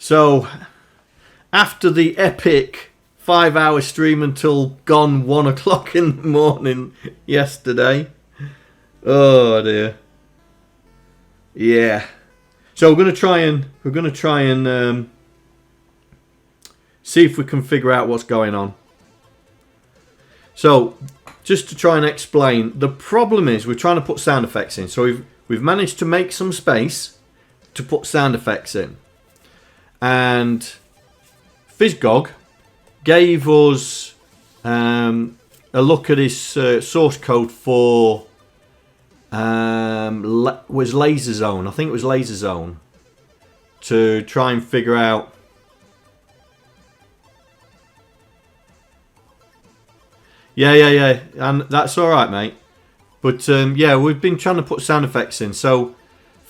So, after the epic 5-hour stream until gone 1 o'clock in the morning yesterday. Oh dear. Yeah. So we're going to try and see if we can figure out what's going on. So, just to try and explain, the problem is we're trying to put sound effects in. So we've managed to make some space to put sound effects in. And VSCode gave us a look at his source code for was Laser Zone. I think it was Laser Zone, to try and figure out. Yeah, and that's all right, mate. But yeah, we've been trying to put sound effects in. So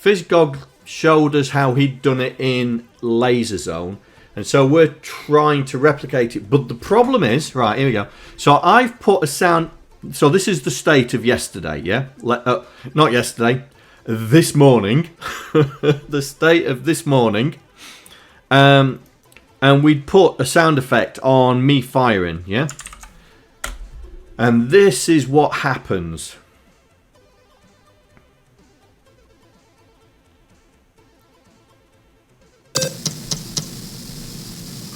VSCode showed us how he'd done it in Laser Zone, and so we're trying to replicate it. But the problem is, right, here we go. So I've put a sound. So this is the state of yesterday, yeah? Not yesterday, this morning. The state of this morning. And we'd put a sound effect on me firing, yeah? And this is what happens.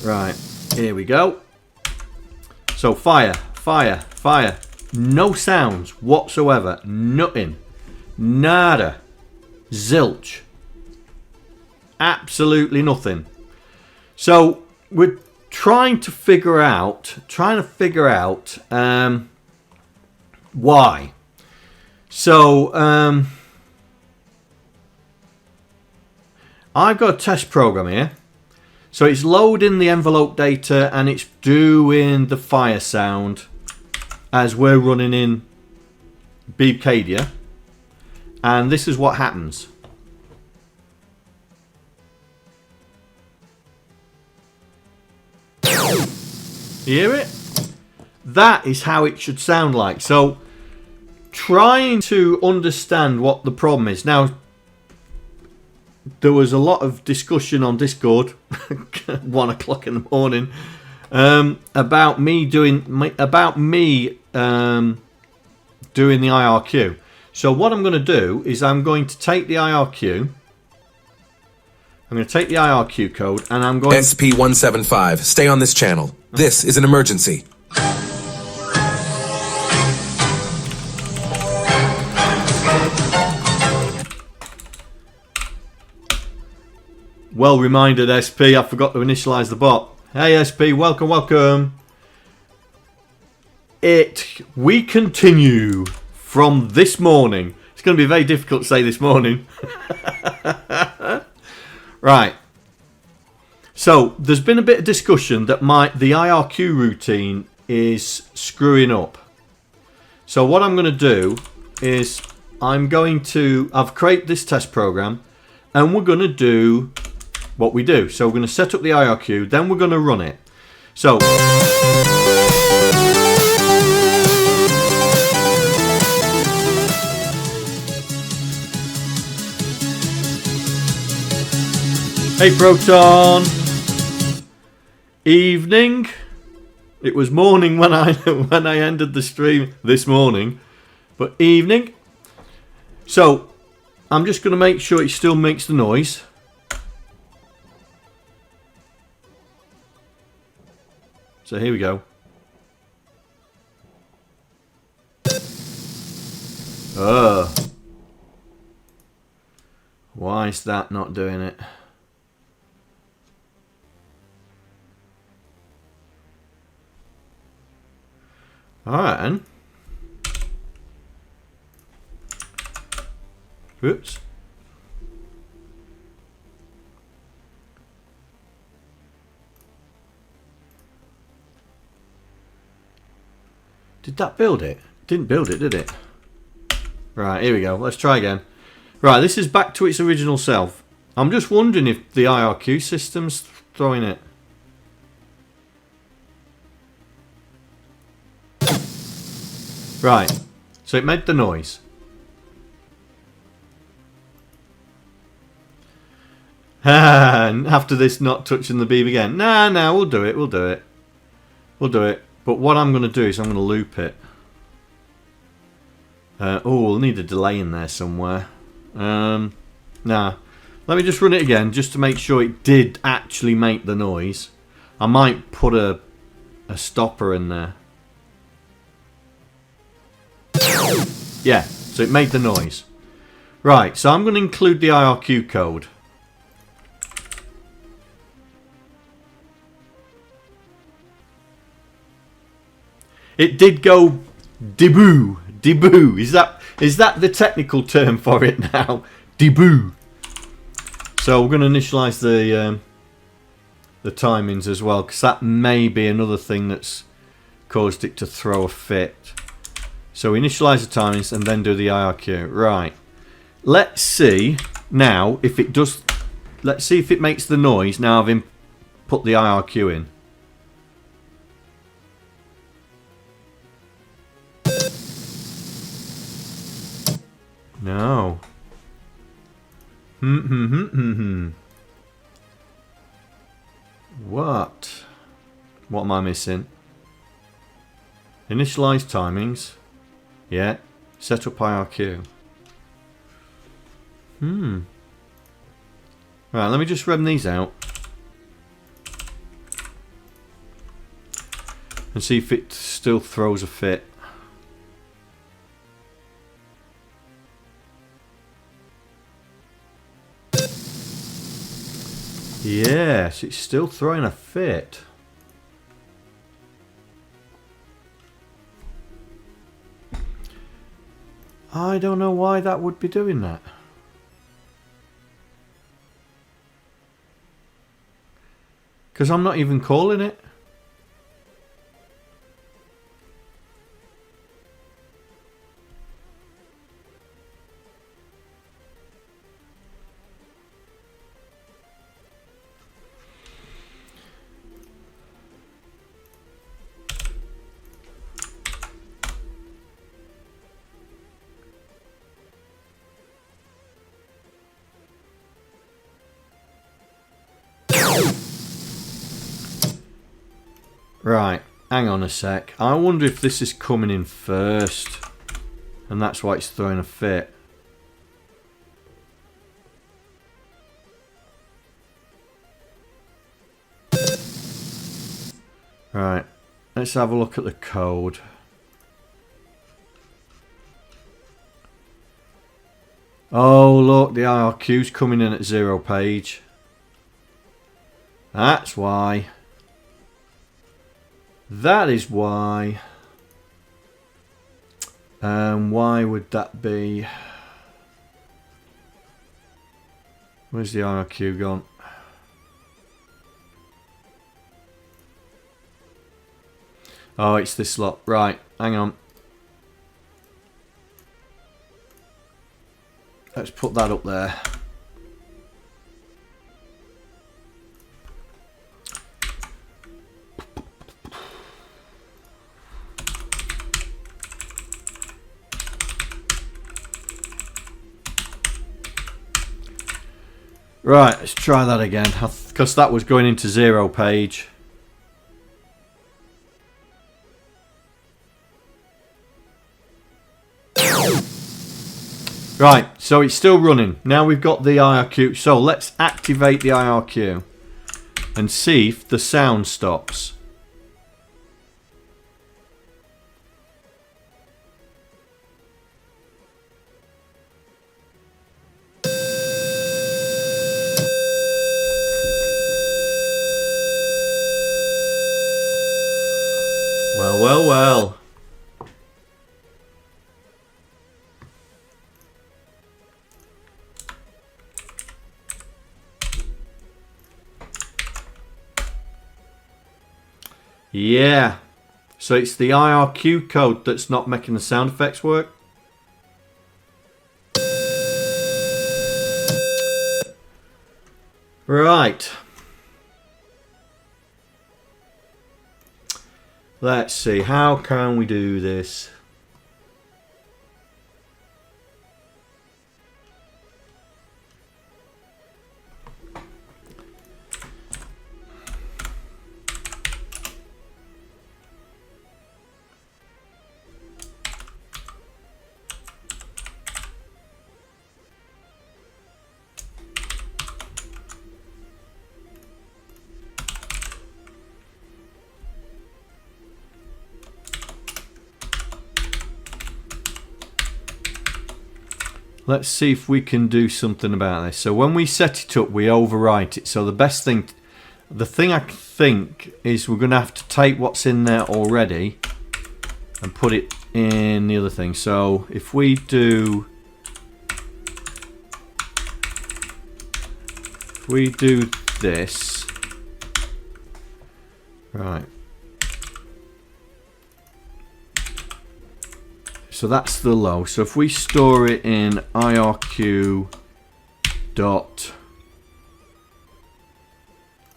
Right, here we go. So fire, fire, fire. No sounds whatsoever. Nothing. Nada. Zilch. Absolutely nothing. So we're trying to figure out why. So I've got a test program here. So it's loading the envelope data and it's doing the fire sound as we're running in Beebcadia. And this is what happens. You hear it? That is how it should sound like. So trying to understand what the problem is. Now, there was a lot of discussion on Discord 1 o'clock in the morning about me doing the IRQ. So what I'm going to do is I'm going to take the IRQ. I'm going to take the IRQ code and I'm going SP175. Stay on this channel. This is an emergency. Well reminded, SP. I forgot to initialize the bot. Hey, SP. Welcome, welcome. We continue from this morning. It's going to be very difficult to say this morning. Right. So, there's been a bit of discussion that the IRQ routine is screwing up. So, what I'm going to do is I've created this test program and we're going to do what we do. So we're going to set up the IRQ, then we're going to run it. So hey Proton, evening. It was morning when I ended the stream this morning, but evening. So I'm just going to make sure it still makes the noise. So here we go. Why is that not doing it? Alright then. Whoops. Did that build it? Didn't build it, did it? Right, here we go. Let's try again. Right, this is back to its original self. I'm just wondering if the IRQ system's throwing it. Right, so it made the noise. and after this not touching the beam again. Nah, we'll do it. We'll do it. But what I'm going to do is I'm going to loop it. We'll need a delay in there somewhere. Nah. Let me just run it again just to make sure it did actually make the noise. I might put a stopper in there. Yeah, so it made the noise. Right, so I'm going to include the IRQ code. It did go deboo. Deboo. Is that the technical term for it now? Deboo. So we're going to initialize the timings as well, because that may be another thing that's caused it to throw a fit. So we initialize the timings and then do the IRQ. Right. Let's see now if it does. Let's see if it makes the noise now I've put the IRQ in. No. What? What am I missing? Initialize timings. Yeah. Set up IRQ. Right, let me just run these out. And see if it still throws a fit. Yes, it's still throwing a fit. I don't know why that would be doing that. Because I'm not even calling it. Right, hang on a sec. I wonder if this is coming in first. And that's why it's throwing a fit. Right, let's have a look at the code. Oh, look, the IRQ's coming in at 0 page. That's why. That is why. Why would that be? Where's the IRQ gone? Oh, it's this lot. Right, hang on. Let's put that up there. Right, let's try that again, because that was going into 0 page. Right, so it's still running. Now we've got the IRQ. So let's activate the IRQ and see if the sound stops. Well. Yeah. So it's the IRQ code that's not making the sound effects work. Right. Let's see, how can we do this? let's see if we can do something about this. So when we set it up, we overwrite it. So the best thing, the thing I think is we're going to have to take what's in there already and put it in the other thing. So if we do this, right. So that's the low. So if we store it in IRQ dot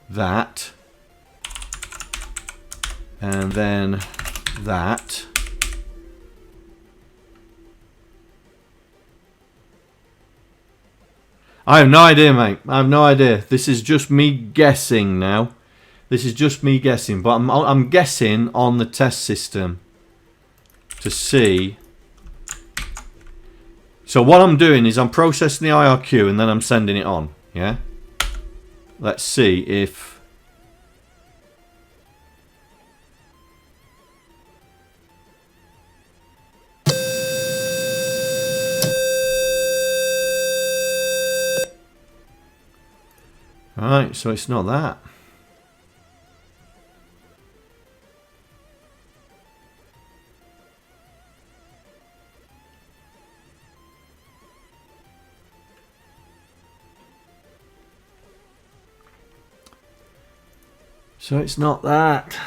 that, and then that, I have no idea, mate. I have no idea. This is just me guessing now. This is just me guessing, but I'm guessing on the test system to see. So what I'm doing is I'm processing the IRQ and then I'm sending it on. Yeah. Let's see if. Alright, so it's not that. So it's not that.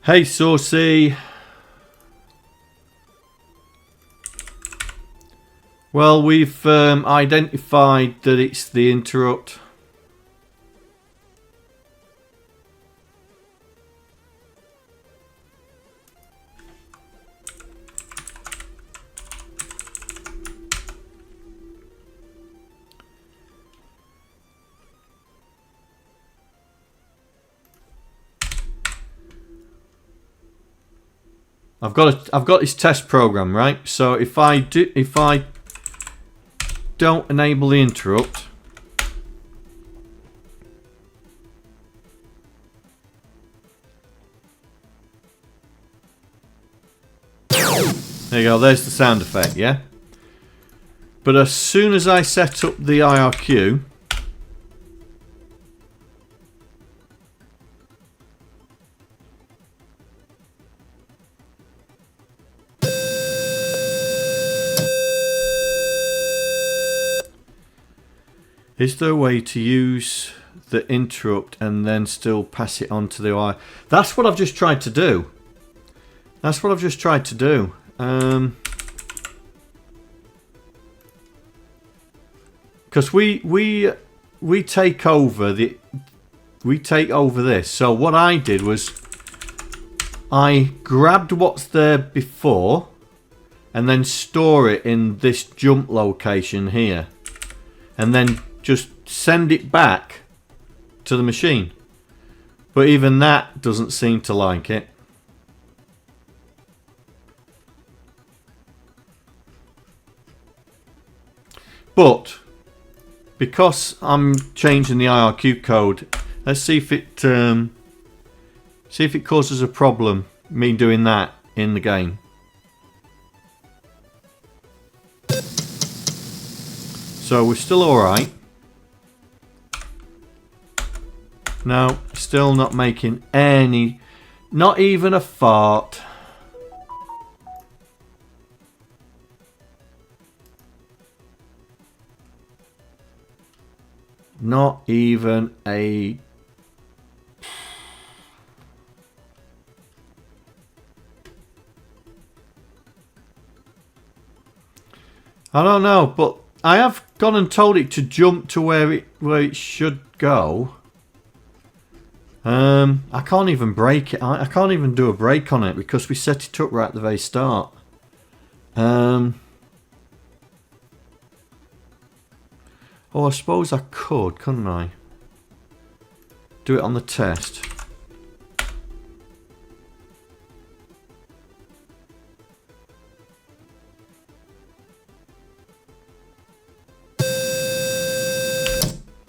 Hey, Saucy. Well, we've identified that it's the interrupt. I've got this test program, right? So if I don't enable the interrupt, there you go, there's the sound effect, yeah? But as soon as I set up the IRQ, is there a way to use the interrupt and then still pass it on to the wire? That's what I've just tried to do. That's what I've just tried to do. Because we take over this. So what I did was I grabbed what's there before and then store it in this jump location here, and then just send it back to the machine. But even that doesn't seem to like it. But because I'm changing the IRQ code, let's see if it causes a problem, me doing that in the game. So we're still alright. No, still not making any, not even a fart. Not even a... I don't know, but I have gone and told it to jump to where it should go. I can't even break it. I can't even do a break on it because we set it up right at the very start. Oh, I suppose I could, couldn't I? Do it on the test.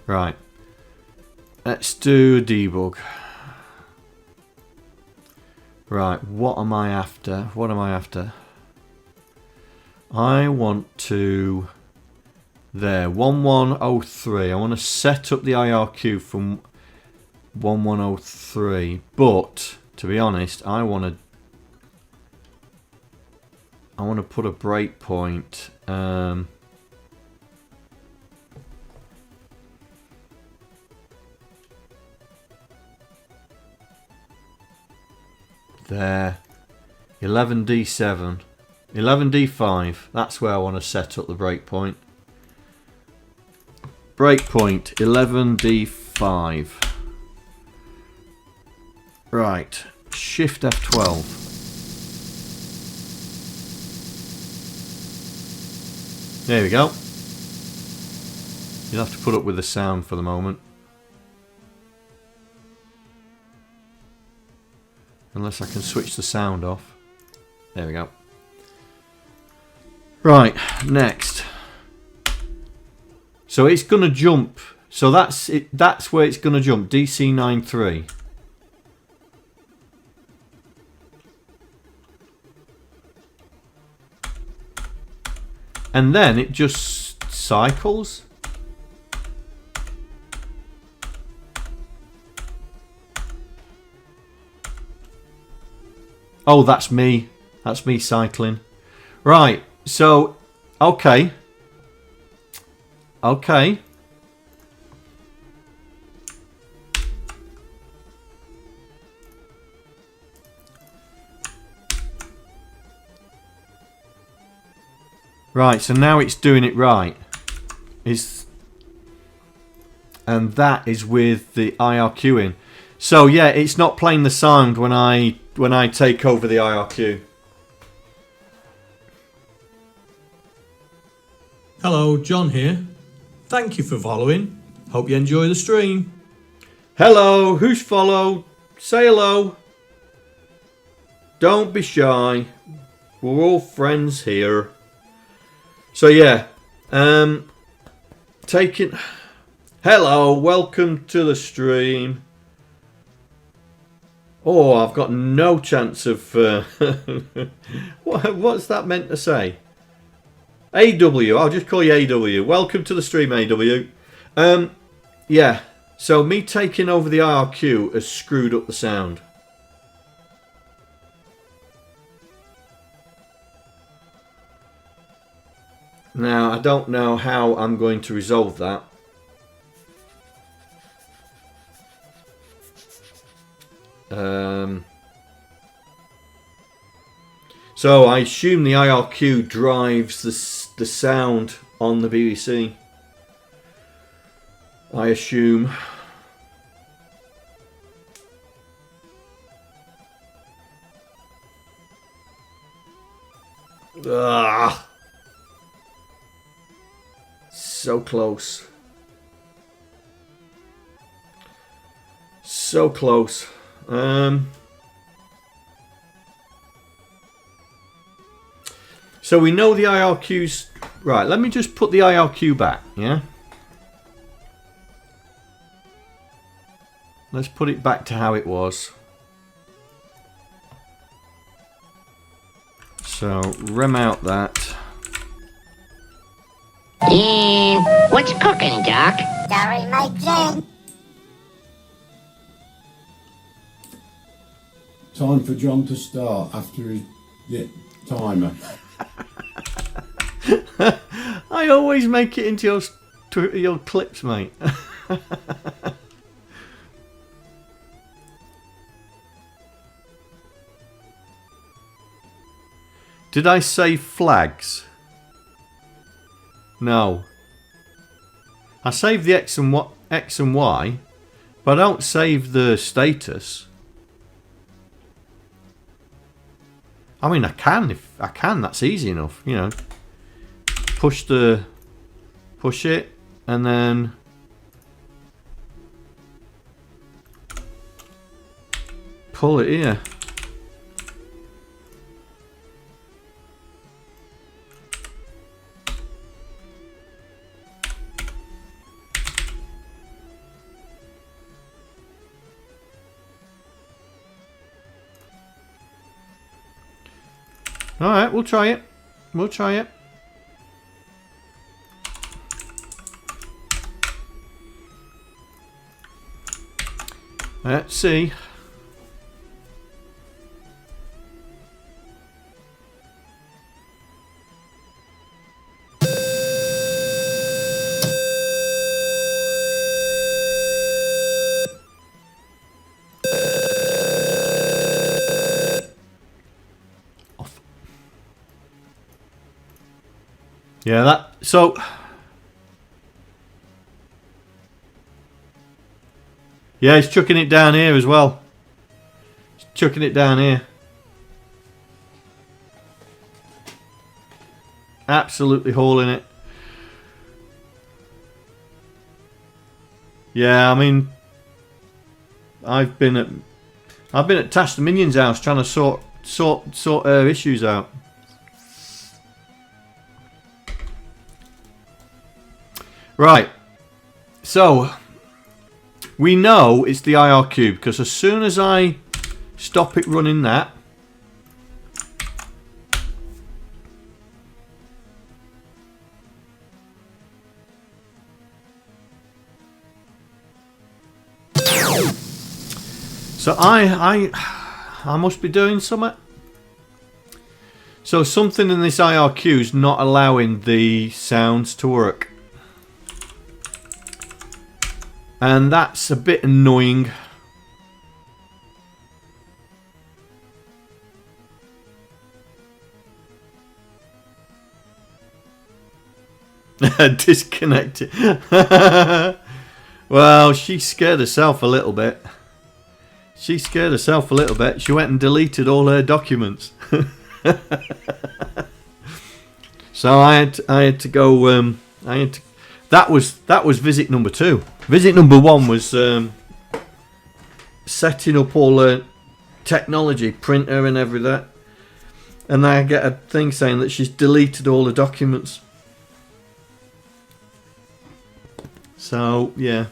Right. Let's do a debug. Right, what am I after? What am I after? I want to... There, 1103. I want to set up the IRQ from 1103. But, to be honest, I want to put a breakpoint. There. 11D7. 11D5. That's where I want to set up the breakpoint. Breakpoint 11D5. Right. Shift F12. There we go. You'll have to put up with the sound for the moment. Unless I can switch the sound off. There we go. Right, next. So it's going to jump. So that's it. That's where it's going to jump. DC93. And then it just cycles. Oh, that's me. That's me cycling. Right. So, okay. Okay. Right, so now it's doing it right. And that is with the IRQ in. So yeah, it's not playing the sound when I take over the IRQ. Hello, John here. Thank you for following. Hope you enjoy the stream. Hello, who's followed? Say hello. Don't be shy. We're all friends here. So yeah, taking. Hello, welcome to the stream. Oh, I've got no chance of. What's that meant to say? AW, I'll just call you AW. Welcome to the stream, AW. Yeah, so me taking over the IRQ has screwed up the sound. Now, I don't know how I'm going to resolve that. So I assume the IRQ drives the sound on the BBC. I assume. Ah, so close. So close. So we know the IRQ's... Right, let me just put the IRQ back, yeah? Let's put it back to how it was. So, rem out that. What's cooking, Doc? GaryMeg. Time for John to start after his timer. I always make it into your clips, mate. Did I say flags? No. I saved the X and Y, but I don't save the status. I mean, I can if I can, that's easy enough, you know. Push it, and then pull it here. Alright, we'll try it. We'll try it. Let's see. Yeah, that, so yeah, he's chucking it down here as well. He's chucking it down here. Absolutely hauling it. Yeah, I mean, I've been at Tash the Minion's house trying to sort her issues out. Right, so we know it's the IR cube because as soon as I stop it running that, so I must be doing something. So something in this IRQ is not allowing the sounds to work. And that's a bit annoying. Disconnect it. Well, she scared herself a little bit. She scared herself a little bit. She went and deleted all her documents. So I had to go. That was visit number 2. Visit number 1 was setting up all the technology, printer and everything. And I get a thing saying that she's deleted all the documents. So yeah.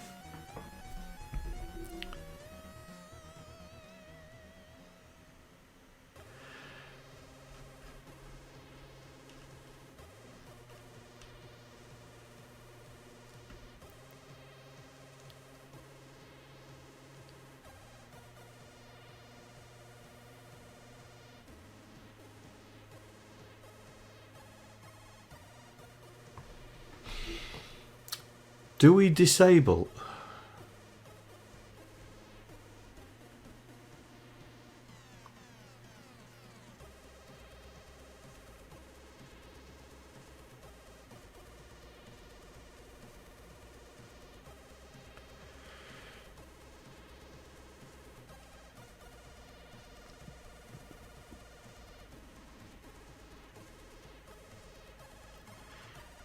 Do we disable?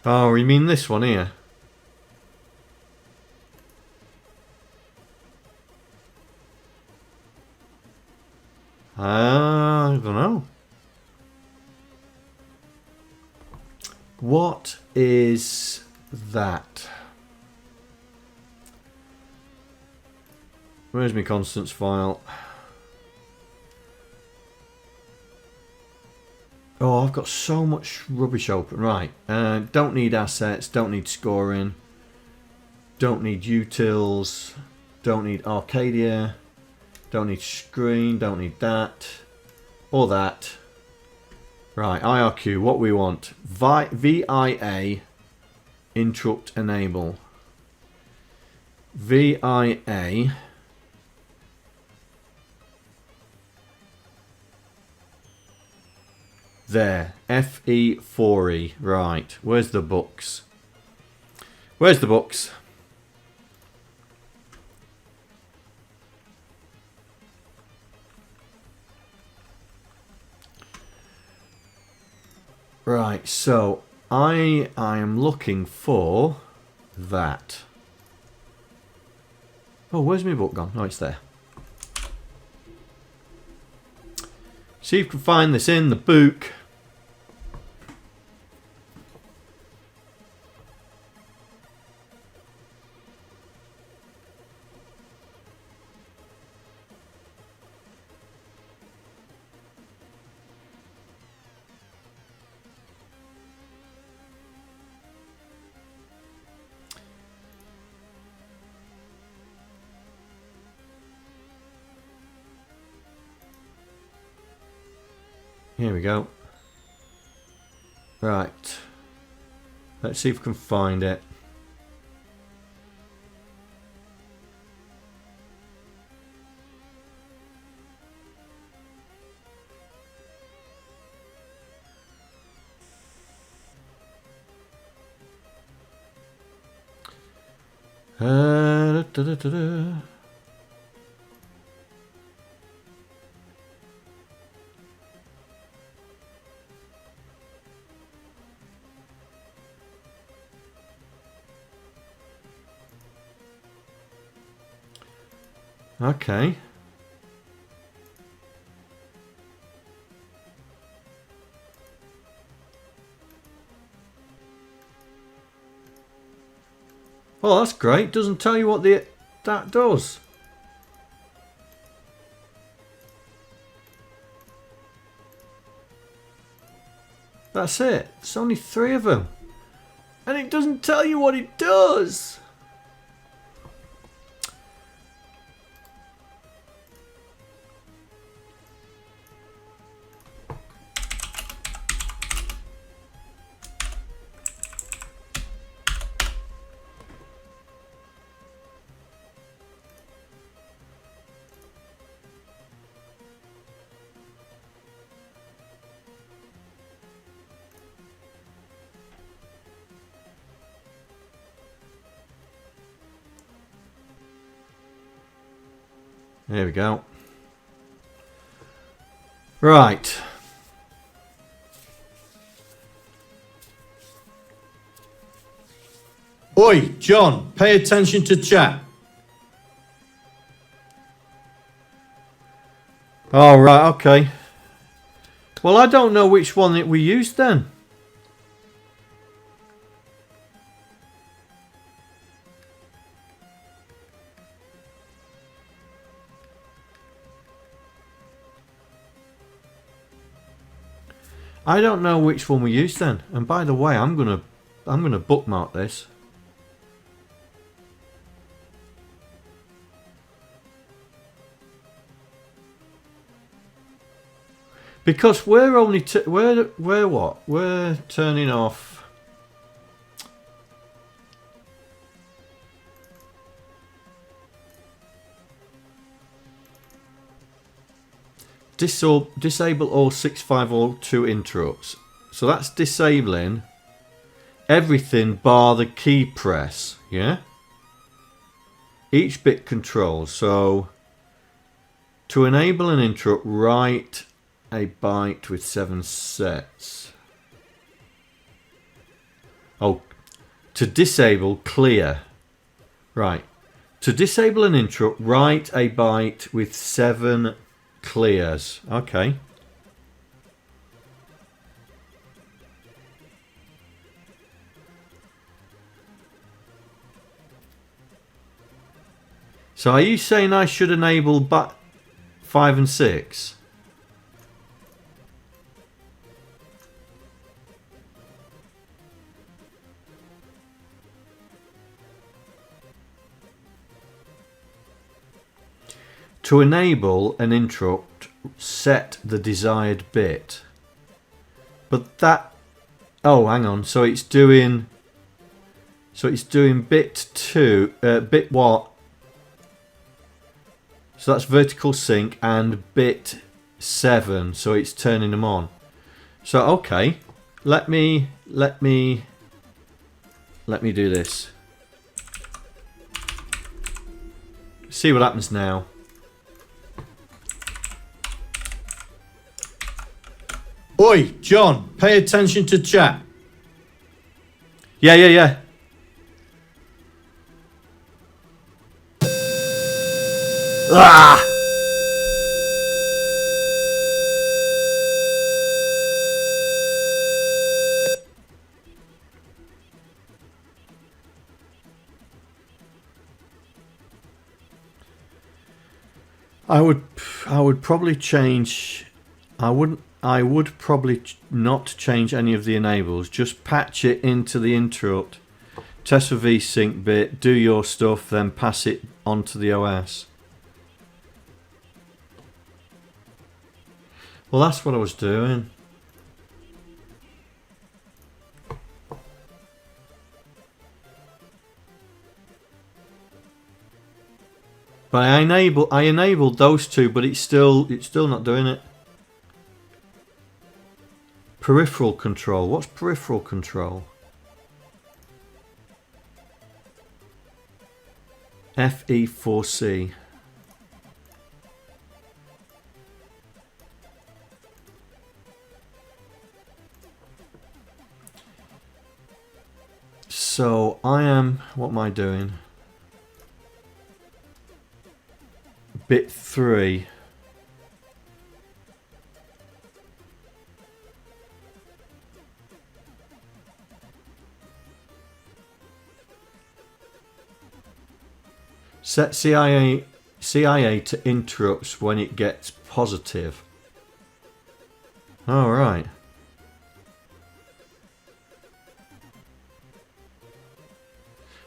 Oh, you mean this one here? I don't know. What is that? Where's my constants file? Oh, I've got so much rubbish open. Right. Don't need assets. Don't need scoring. Don't need utils. Don't need Arcadia. Don't need screen, don't need that, or that. Right, IRQ, what we want. VIA, interrupt enable. VIA. There, FE4E, right. Where's the books? Where's the books? Right, so I am looking for that. Oh, where's my book gone? Oh, it's there. See if you can find this in the book. Here we go. Right. Let's see if we can find it. Da, da, da, da, da. Okay. Well, that's great. Doesn't tell you what that does. That's it. It's only 3 of them. And it doesn't tell you what it does. There we go. Right. Oi, John, pay attention to chat. Oh, right, okay. Well, I don't know which one that we used then. I don't know which one we used then. And by the way, I'm gonna bookmark this. Because we're only we're what? We're turning off. Disable all 6502 interrupts. So that's disabling everything bar the key press, yeah? Each bit controls. So to enable an interrupt, write a byte with 7 sets. Oh, to disable, clear. Right. To disable an interrupt, write a byte with 7 clears. Okay. So are you saying I should enable 5 and 6? To enable an interrupt, set the desired bit. But that... Oh, hang on. So it's doing bit 2... bit what? So that's vertical sync and bit 7. So it's turning them on. So, okay. Let me do this. See what happens now. Oi, John, pay attention to chat. Yeah. Ah! I would probably change. I would probably not change any of the enables. Just patch it into the interrupt. Test for vsync bit. Do your stuff. Then pass it onto the OS. Well, that's what I was doing. But I enabled those two, but it's still not doing it. Peripheral control. What's peripheral control? FE4C. So what am I doing? Bit 3. Set CIA to interrupts when it gets positive. All right.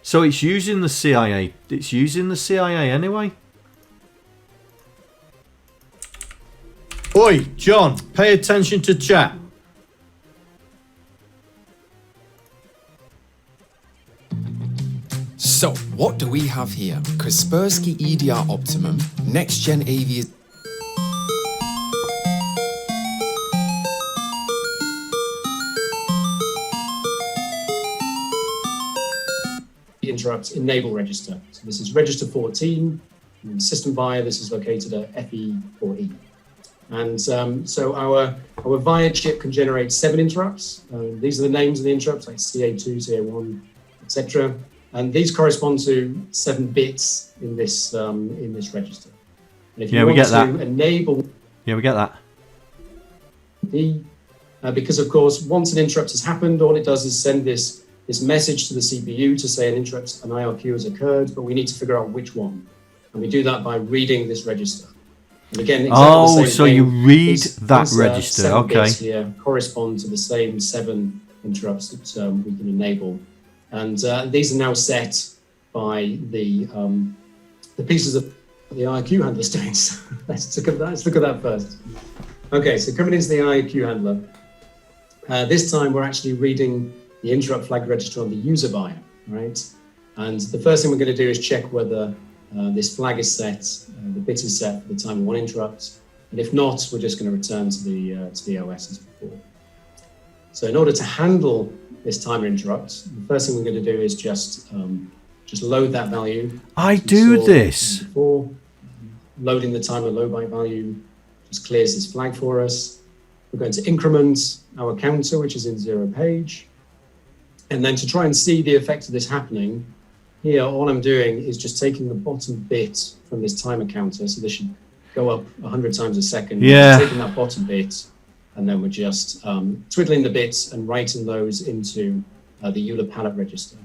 So it's using the CIA. It's using the CIA anyway. Oi, John, pay attention to chat. So, what do we have here? Kaspersky EDR Optimum, Next Gen AV. Interrupt enable register. So this is register 14. And system VIA, this is located at FE4E. And so our VIA chip can generate 7 interrupts. These are the names of the interrupts, like CA2, CA1, etc. And these correspond to 7 bits in this register. And if you want to enable, we get that. Because of course, once an interrupt has happened, all it does is send this message to the CPU to say an IRQ has occurred, but we need to figure out which one. And we do that by reading this register. And again, exactly the same thing. You read that register, 7 okay. Bits here correspond to the same 7 interrupts that we can enable. And these are now set by the pieces of the IRQ handler doing. So let's look at that first. Okay, so coming into the IRQ handler, this time we're actually reading the interrupt flag register on the user VIA, right? And the first thing we're going to do is check whether this flag is set, the bit is set for the time of one interrupt, and if not, we're just going to return to the OS as before. So in order to handle this timer interrupt, the first thing we're going to do is just load that value. I do this. Before loading the timer low byte value just clears this flag for us. We're going to increment our counter, which is in 0 page. And then to try and see the effect of this happening, here all I'm doing is just taking the bottom bit from this timer counter, so this should go up 100 times a second. Yeah. Taking that bottom bit, and then we're just twiddling the bits and writing those into the EULA palette register.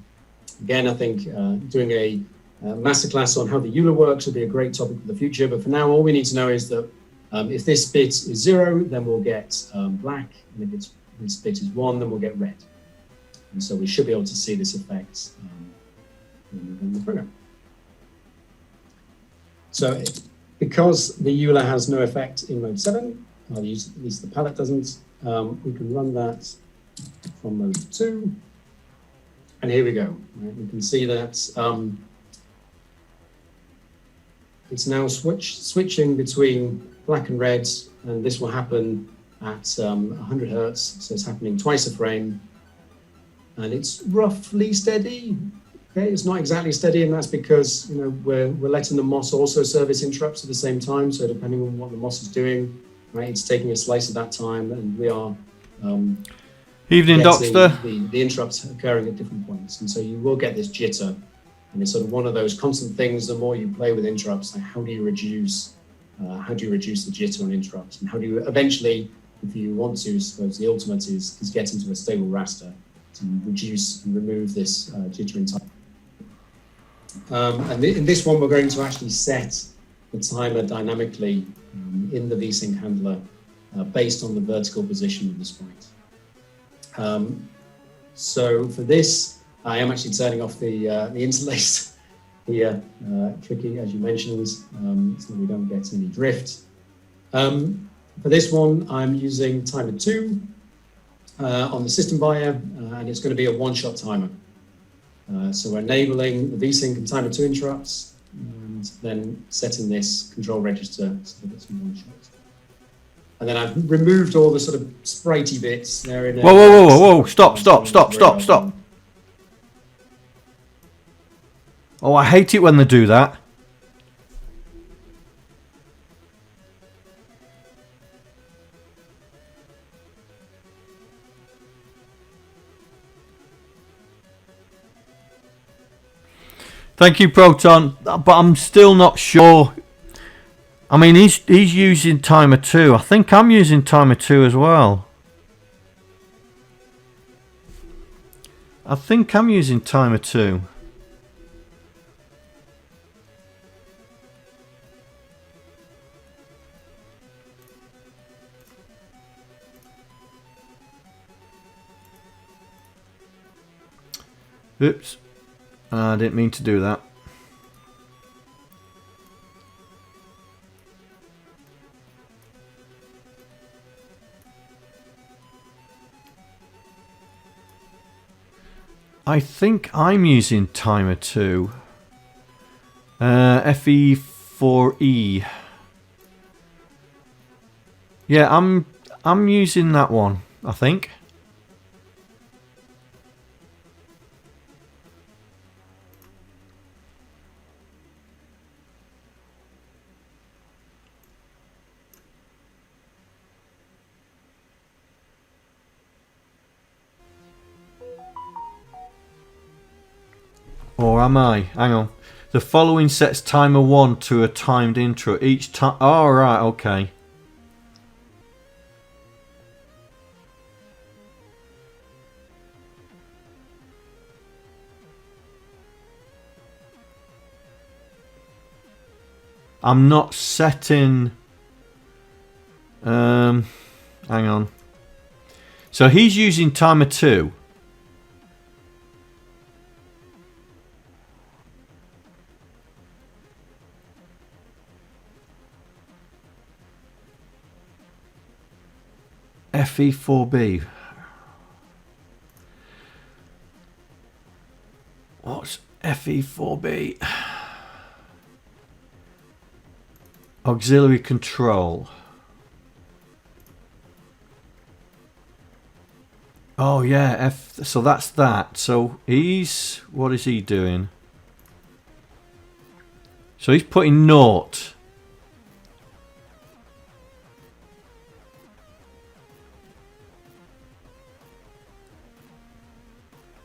Again, I think doing a masterclass on how the EULA works would be a great topic for the future, but for now all we need to know is that if this bit is 0, then we'll get black, and if this bit is 1, then we'll get red. And so we should be able to see this effect in the program. So because the EULA has no effect in mode 7, at least the palette doesn't, we can run that from mode 2. And here we go. Right? We can see that it's now switching between black and red, and this will happen at 100 hertz, so it's happening twice a frame. And it's roughly steady. Okay, it's not exactly steady, and that's because we're letting the MOS also service interrupts at the same time. So depending on what the MOS is doing, right? It's taking a slice of that time, and we are Evening, getting Docster. the interrupts occurring at different points, and so you will get this jitter, and it's sort of one of those constant things. The more you play with interrupts, like how do you reduce the jitter on interrupts, and how do you eventually, if you want to, I suppose the ultimate is get into a stable raster to reduce and remove this jitter in time. And in this one, we're going to actually set the timer dynamically in the VSync handler based on the vertical position of the sprite. So for this, I am actually turning off the interlace here, tricky as you mentioned, so we don't get any drift. For this one, I'm using timer 2 on the system buyer, and it's going to be a one-shot timer. So we're enabling the VSync and timer 2 interrupts, and then setting this control register so that it's one shot. And then I've removed all the sort of spritey bits there in there. Whoa, stop. Oh, I hate it when they do that. Thank you, Proton, but I'm still not sure. I mean, he's using timer 2. I think I'm using timer 2 as well. I think I'm using timer 2. Oops. I didn't mean to do that. I think I'm using timer 2. FE4E. Yeah, I'm using that one, I think. Or am I? Hang on. The following sets timer 1 to a timed intro. Each time. Oh, right, okay. I'm not setting. Hang on. So he's using timer 2. FE4B. What's FE4B? Auxiliary control. Oh yeah, so that's that. So what is he doing? So he's putting naught.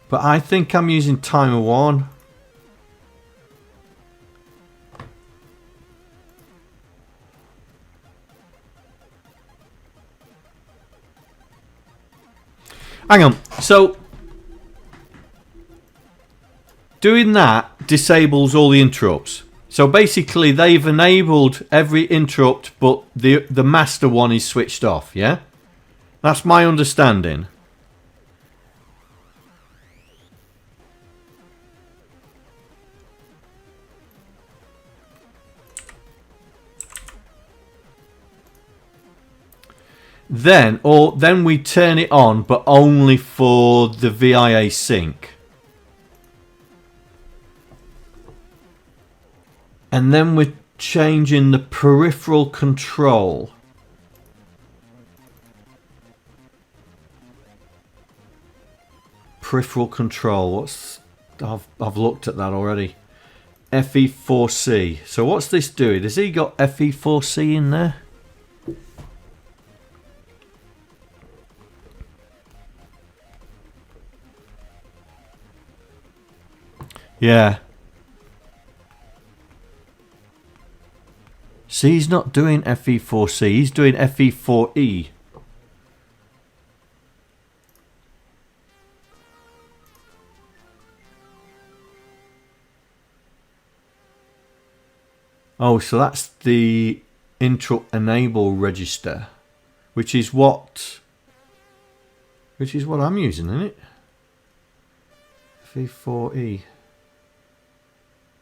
But I think I'm using timer 1. Hang on. So doing that disables all the interrupts. So basically they've enabled every interrupt, but the master one is switched off, yeah? That's my understanding. Then we turn it on, but only for the VIA sync. And then we're changing the peripheral control. Peripheral control. I've looked at that already. FE4C. So what's this doing? Has he got FE4C in there? Yeah. See, he's not doing FE4C, he's doing FE4E. Oh, so that's the interrupt enable register, which is what I'm using, isn't it? FE4E.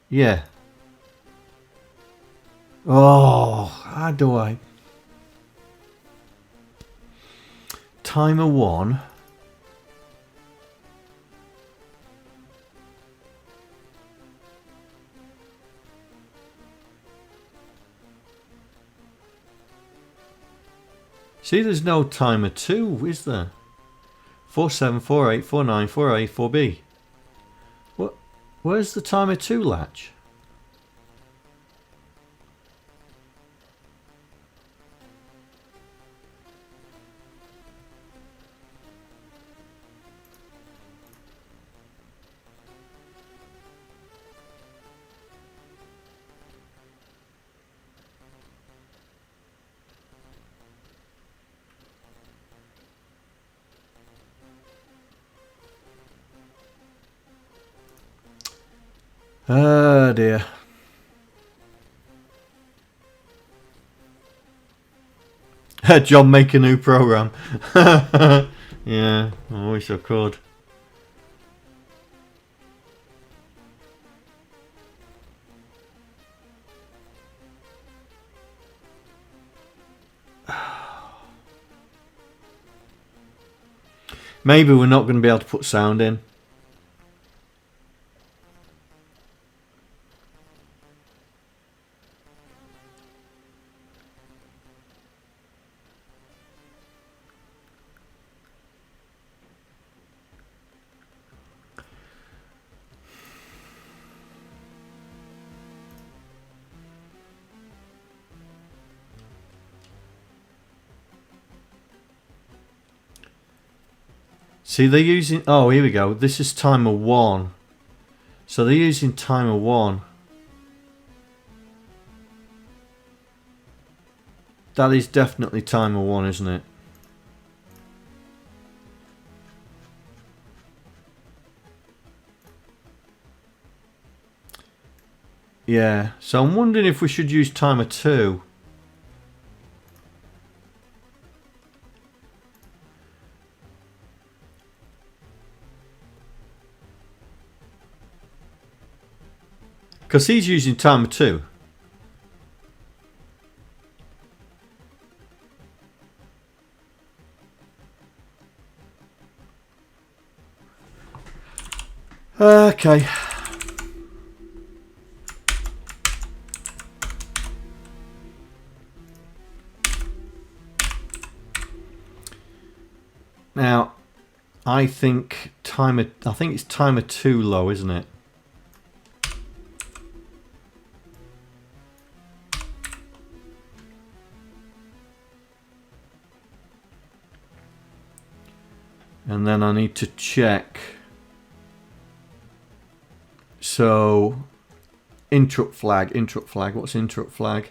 Yeah. Oh, how do I? Timer 1. See, there's no timer 2, is there? 47, 48, 49, 4A, 4B. What? Where's the timer 2 latch? Oh dear. John, make a new program. Yeah, I wish I could. Maybe we're not going to be able to put sound in. See, they're using... Oh, here we go. This is timer 1. So they're using timer 1. That is definitely timer 1, isn't it? Yeah. So I'm wondering if we should use timer 2. Because he's using timer 2. Okay. Now, I think it's timer 2 low, isn't it? And then I need to check. So, interrupt flag. What's interrupt flag?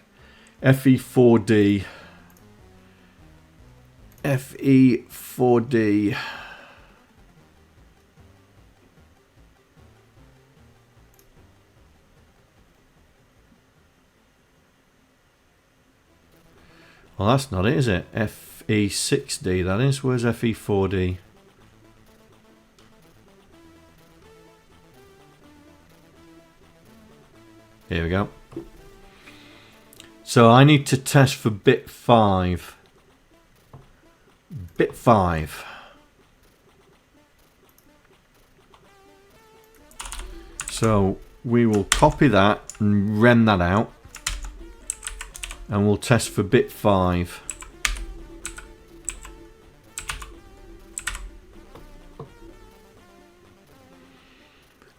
FE4D. FE4D. Well, that's not it, is it? FE6D, that is. Where's FE4D? Here we go. So I need to test for bit 5. Bit 5. So we will copy that and rem that out. And we'll test for bit 5.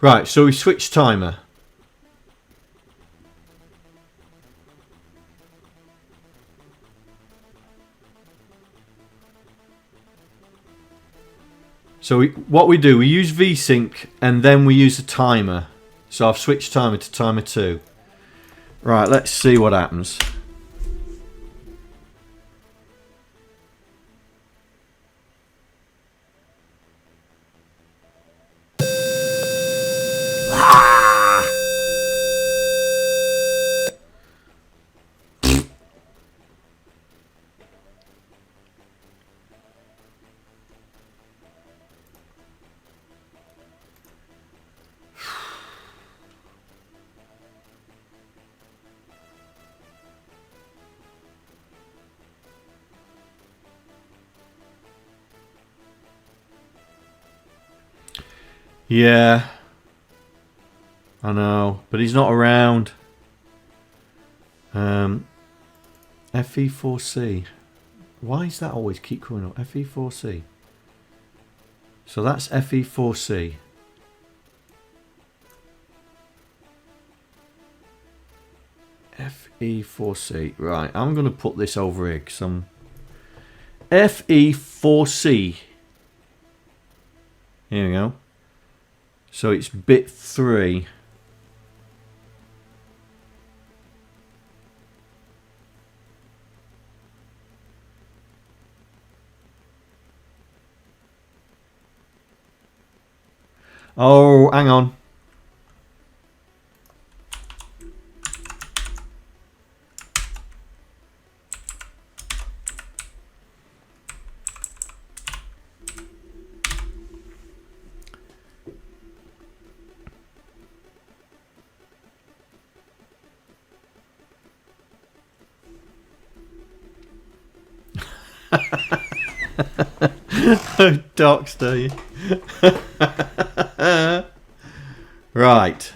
Right, so we switch timer. So what we do, we use VSync and then we use a timer So I've switched timer to timer 2. Right, let's see what happens. Yeah, I know, but he's not around. FE4C. Why does that always keep coming up? FE4C. So that's FE4C. FE4C. Right, I'm going to put this over here because I'm... FE4C. Here we go. So it's bit 3. Oh, hang on. Docster. Right.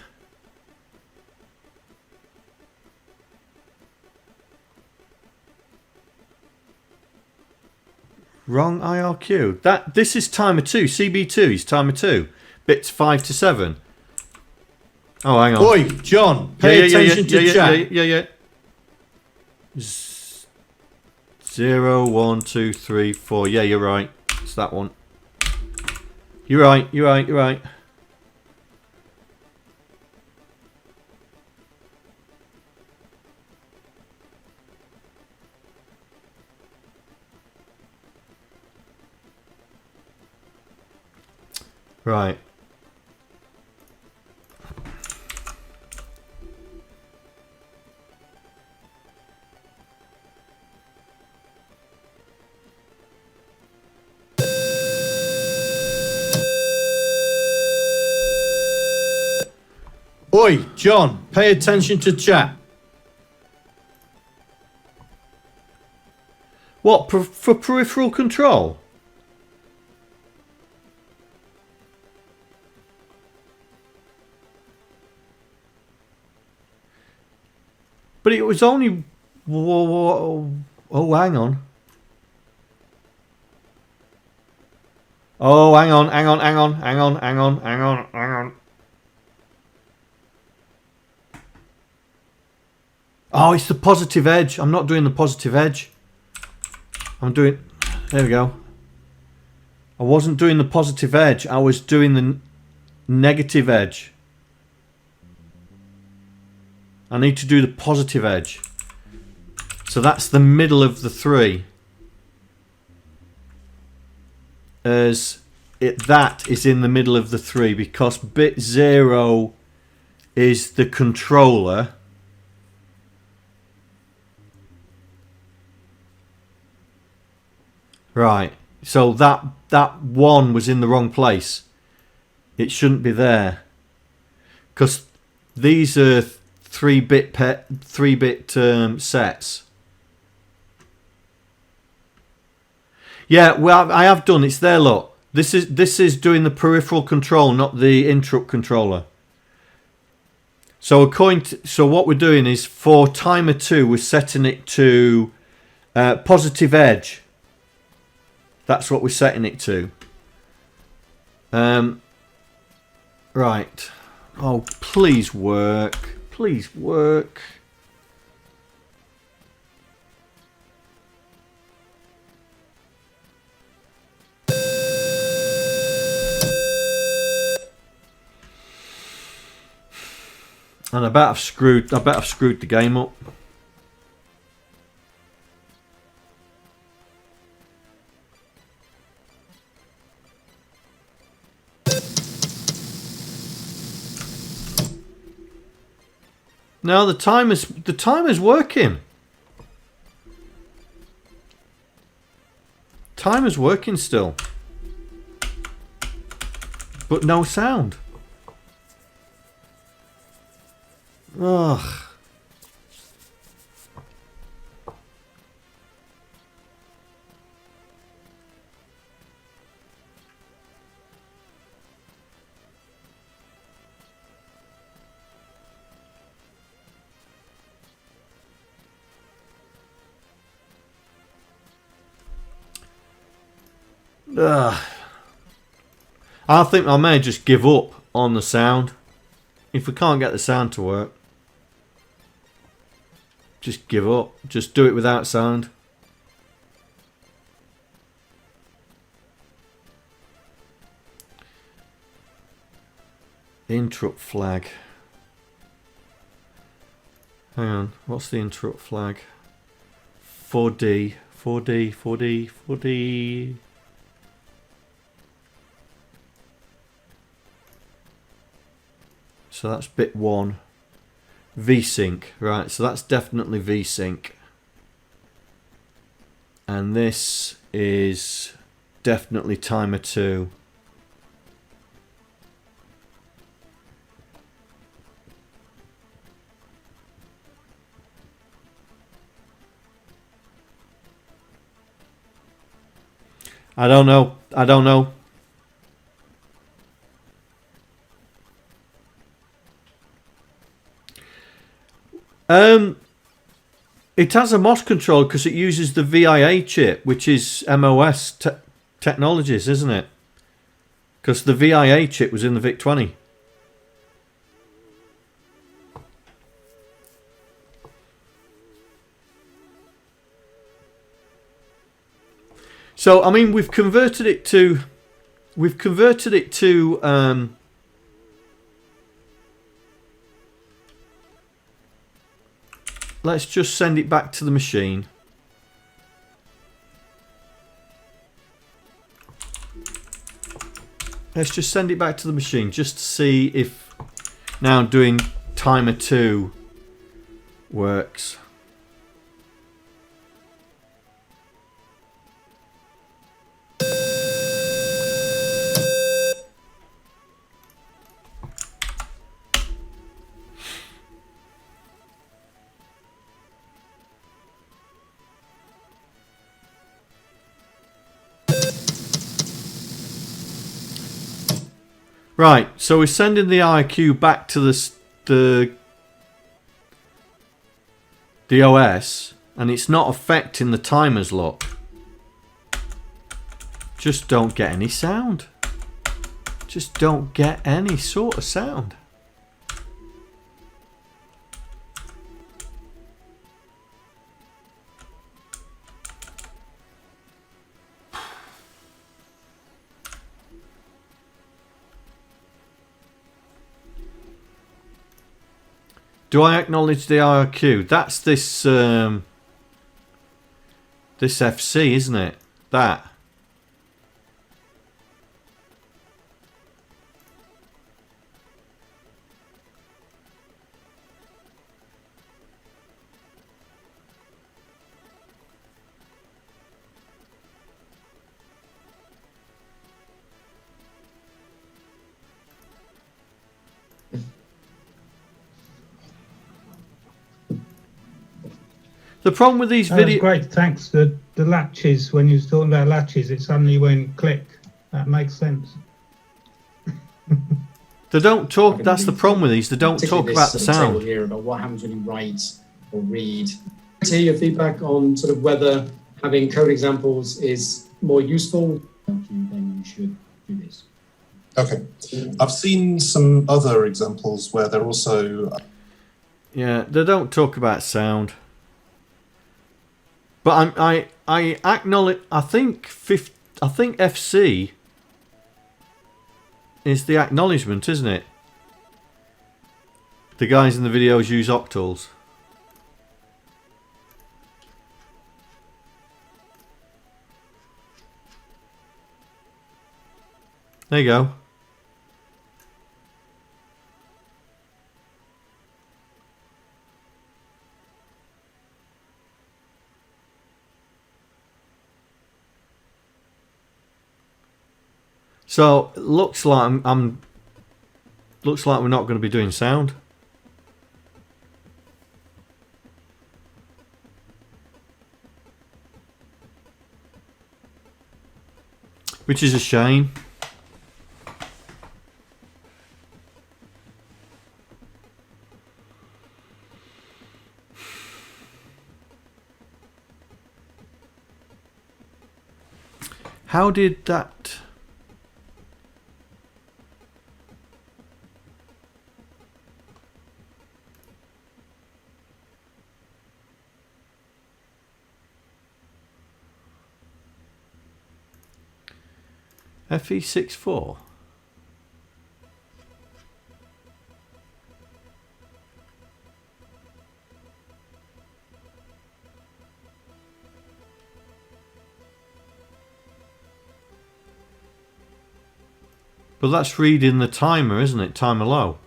Wrong IRQ. This is timer 2. CB2 is timer 2. Bits 5 to 7. Oh, hang on. Oi, John, pay attention to chat. Yeah. 0, 1, 2, 3, 4. Yeah, you're right. It's that one. You're right. Right. Oi, John, pay attention to chat. What, for peripheral control? But it was only... Oh, hang on. Oh, hang on. Oh, it's the positive edge. I'm not doing the positive edge. I'm doing... There we go. I wasn't doing the positive edge. I was doing the negative edge. I need to do the positive edge. So that's the middle of the 3. That is in the middle of the 3 because bit 0 is the controller. Right. So that 1 was in the wrong place. It shouldn't be there. Because these are 3-bit sets. Yeah, well, I have done. It's there. Look, this is doing the peripheral control, not the interrupt controller. So what we're doing is for timer 2, we're setting it to positive edge. That's what we're setting it to. Right. Oh, please work. Please work. And I bet I've screwed the game up. No, the timer's working. Timer's working still. But no sound. Ugh. Ugh. I think I may just give up on the sound. If we can't get the sound to work, just give up. Just do it without sound. Interrupt flag. Hang on, what's the interrupt flag? 4D, 4D, 4D, 4D. So that's bit 1. VSync, right, so that's definitely VSync. And this is definitely timer 2. I don't know. It has a MOS control because it uses the VIA chip, which is MOS Technologies, isn't it? Because the VIA chip was in the VIC-20. So I mean, we've converted it to. Let's just send it back to the machine. Let's just send it back to the machine just to see if now doing timer 2 works. Right, so we're sending the IQ back to the OS, and it's not affecting the timers, look. Just don't get any sound. Just don't get any sort of sound. Do I acknowledge the IRQ? That's this this FC, isn't it? That. The problem with these videos... Great, thanks. The latches, when you was talking about latches, it suddenly went click. That makes sense. They don't talk, that's the problem with these, they don't talk about the sound. Here about what happens when you write or read. To hear your feedback on sort of whether having code examples is more useful, then you should do this. Okay. I've seen some other examples where they're also... Yeah, they don't talk about sound. But I acknowledge. I think FC is the acknowledgement, isn't it? The guys in the videos use octals. There you go. So it looks like looks like we're not going to be doing sound. Which is a shame. How did that... FE64? But that's reading the timer, isn't it? Timer low.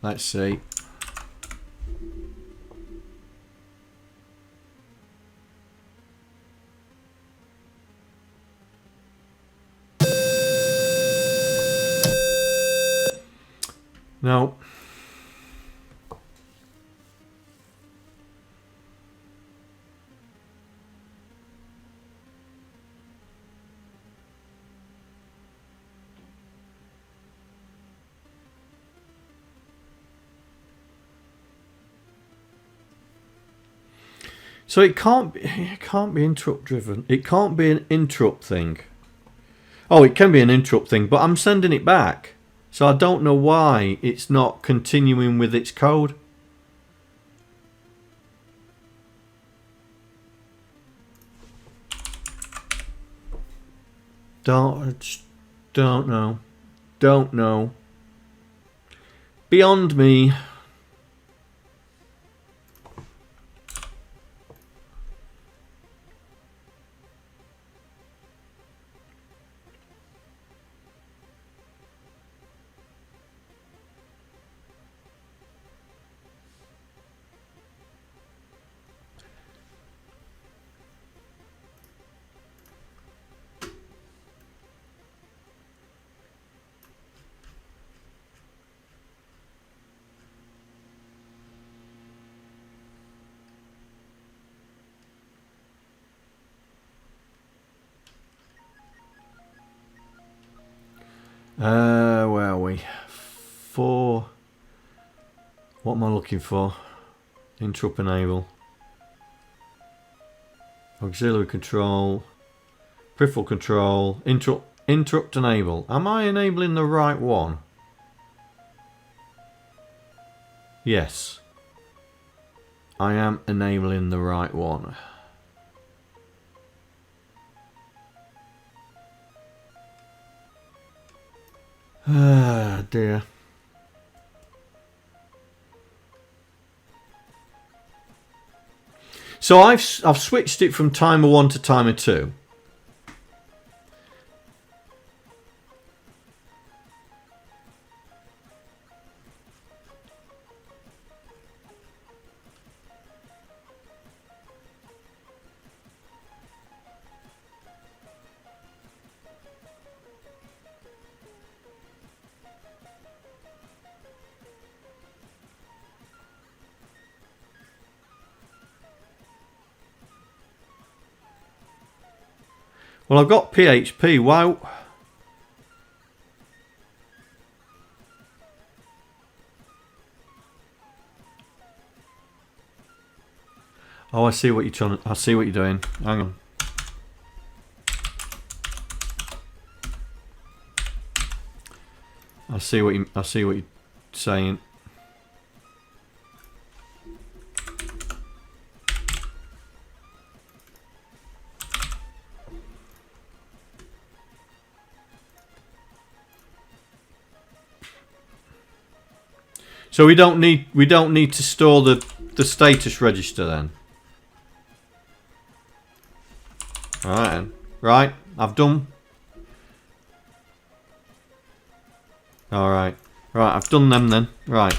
Let's see. No. So it can't be interrupt driven. It can't be an interrupt thing. Oh, it can be an interrupt thing, but I'm sending it back. So I don't know why it's not continuing with its code. Don't know. Don't know. Beyond me. Where are we? What am I looking for? Interrupt enable. Auxiliary control. Peripheral control. Interrupt enable. Am I enabling the right one? Yes. I am enabling the right one. Ah, dear. So I've switched it from timer 1 to timer 2. Well, I've got PHP. Why? Oh, I see what you're trying. I see what you're doing. Hang on. I see what you're saying. So we don't need to store the status register then. All right then. Right, I've done. All right. Right, I've done them then. Right.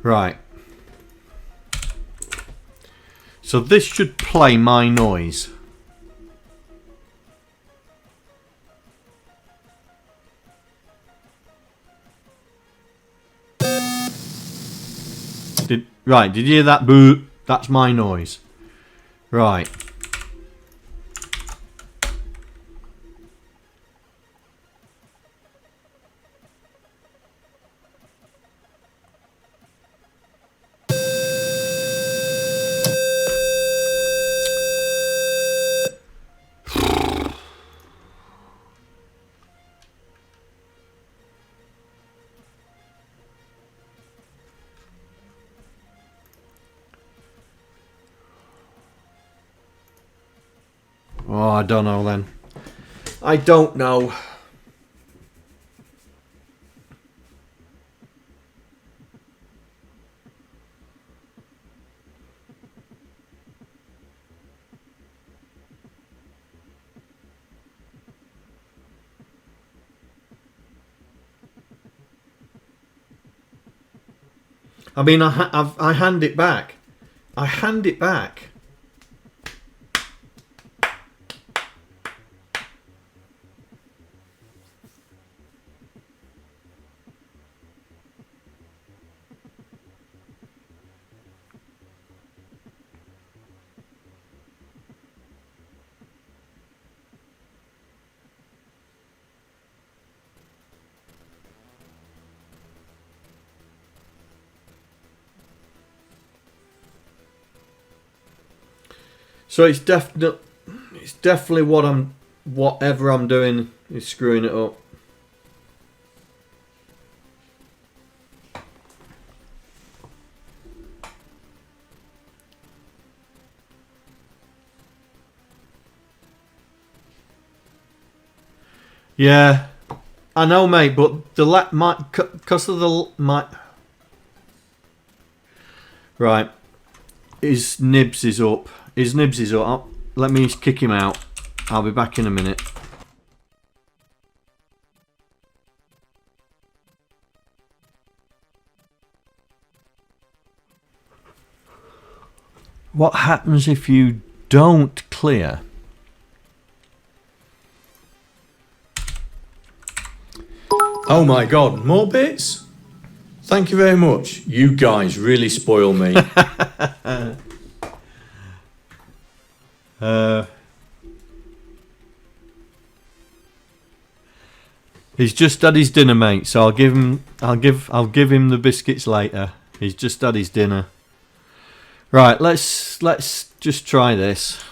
Right. So this should play my noise. Did you hear that boo? That's my noise. Right. Oh, I don't know then. I don't know. I mean, I hand it back. I hand it back. So it's definitely whatever I'm doing is screwing it up. Yeah, I know, mate, but because of the right, his nibs is up. His nibs is up. Let me kick him out. I'll be back in a minute. What happens if you don't clear? Oh my god, more bits? Thank you very much. You guys really spoil me. He's just had his dinner, mate, so I'll give him the biscuits later. He's just had his dinner. Right, let's just try this.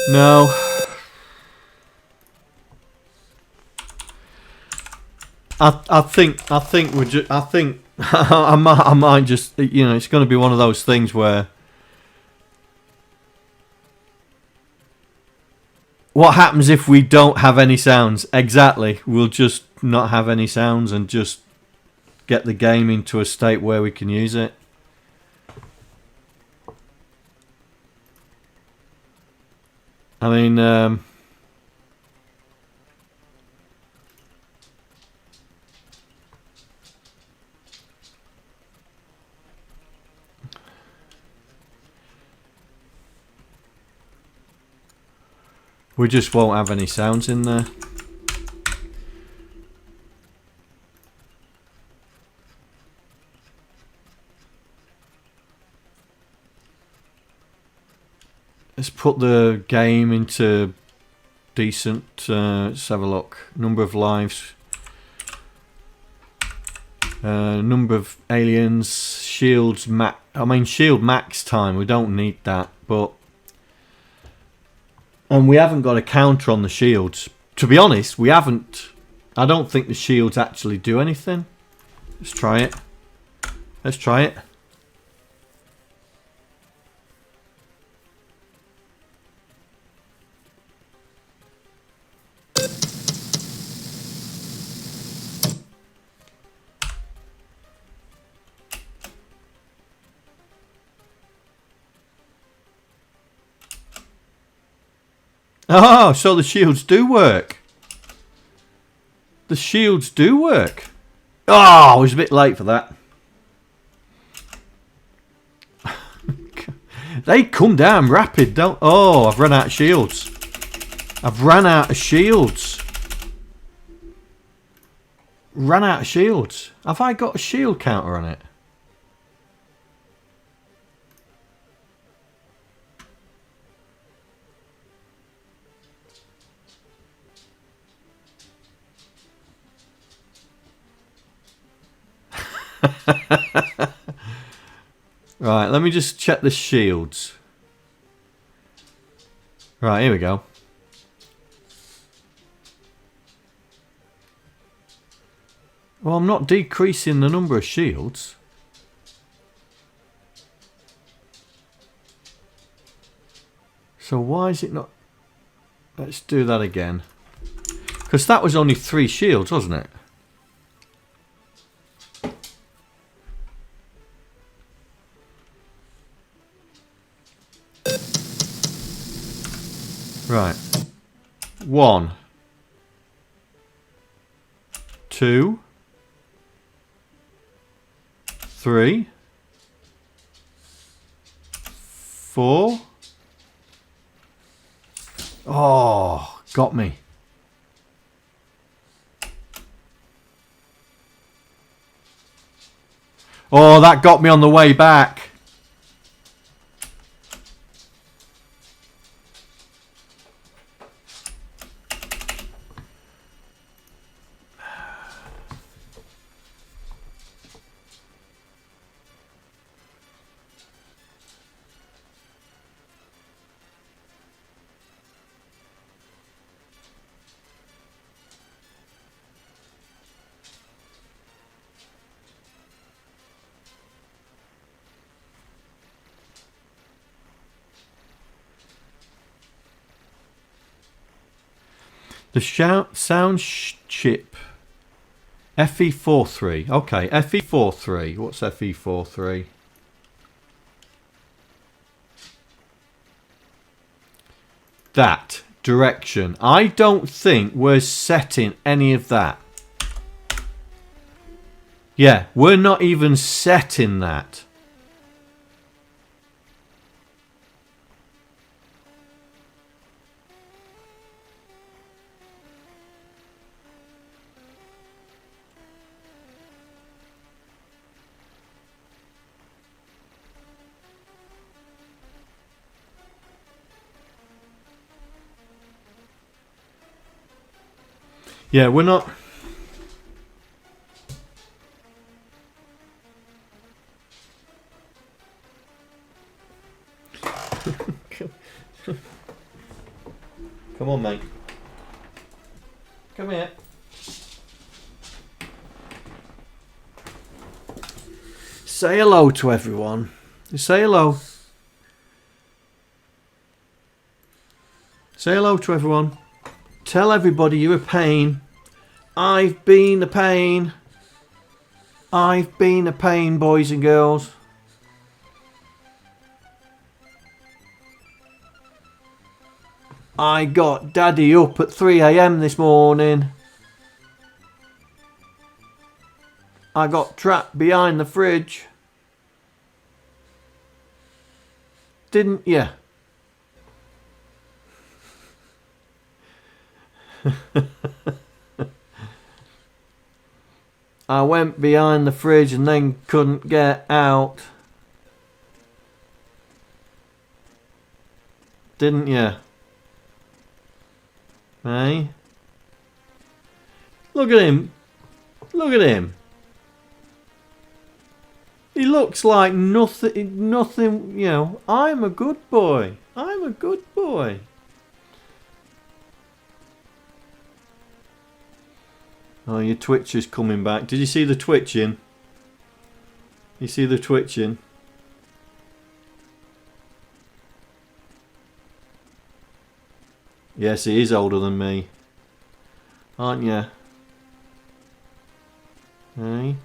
No. I think we're just. I think I might just. You know, it's going to be one of those things where. What happens if we don't have any sounds? Exactly. We'll just not have any sounds and just get the game into a state where we can use it. I mean, we just won't have any sounds in there. Let's put the game into decent. Let's have a look. Number of lives. Number of aliens. Shields max. I mean, shield max time. We don't need that, but. And we haven't got a counter on the shields. To be honest, we haven't. I don't think the shields actually do anything. Let's try it. Let's try it. Oh, so the shields do work. The shields do work. Oh, I was a bit late for that. They come down rapid, don't... Oh, I've run out of shields. I've run out of shields. Run out of shields. Have I got a shield counter on it? Right, let me just check the shields. Right, here we go. Well, I'm not decreasing the number of shields. So why is it not... Let's do that again. Because that was only 3 shields, wasn't it? Right. 1, 2, 3, 4. Oh, got me. Oh, that got me on the way back. The sound chip FE43. Okay, FE43. What's FE43? That direction. I don't think we're setting any of that. Yeah, we're not even setting that. Yeah, we're not. Come on, mate. Come here. Say hello to everyone. Say hello. Say hello to everyone. Tell everybody you're a pain. I've been a pain. I've been a pain, boys and girls. I got Daddy up at 3 AM this morning. I got trapped behind the fridge. Didn't you? I went behind the fridge and then couldn't get out. Didn't you? Hey? Look at him. Look at him. He looks like nothing, you know. I'm a good boy. I'm a good boy. Oh, your twitcher's coming back. Did you see the twitching? You see the twitching? Yes, he is older than me. Aren't you? Hey?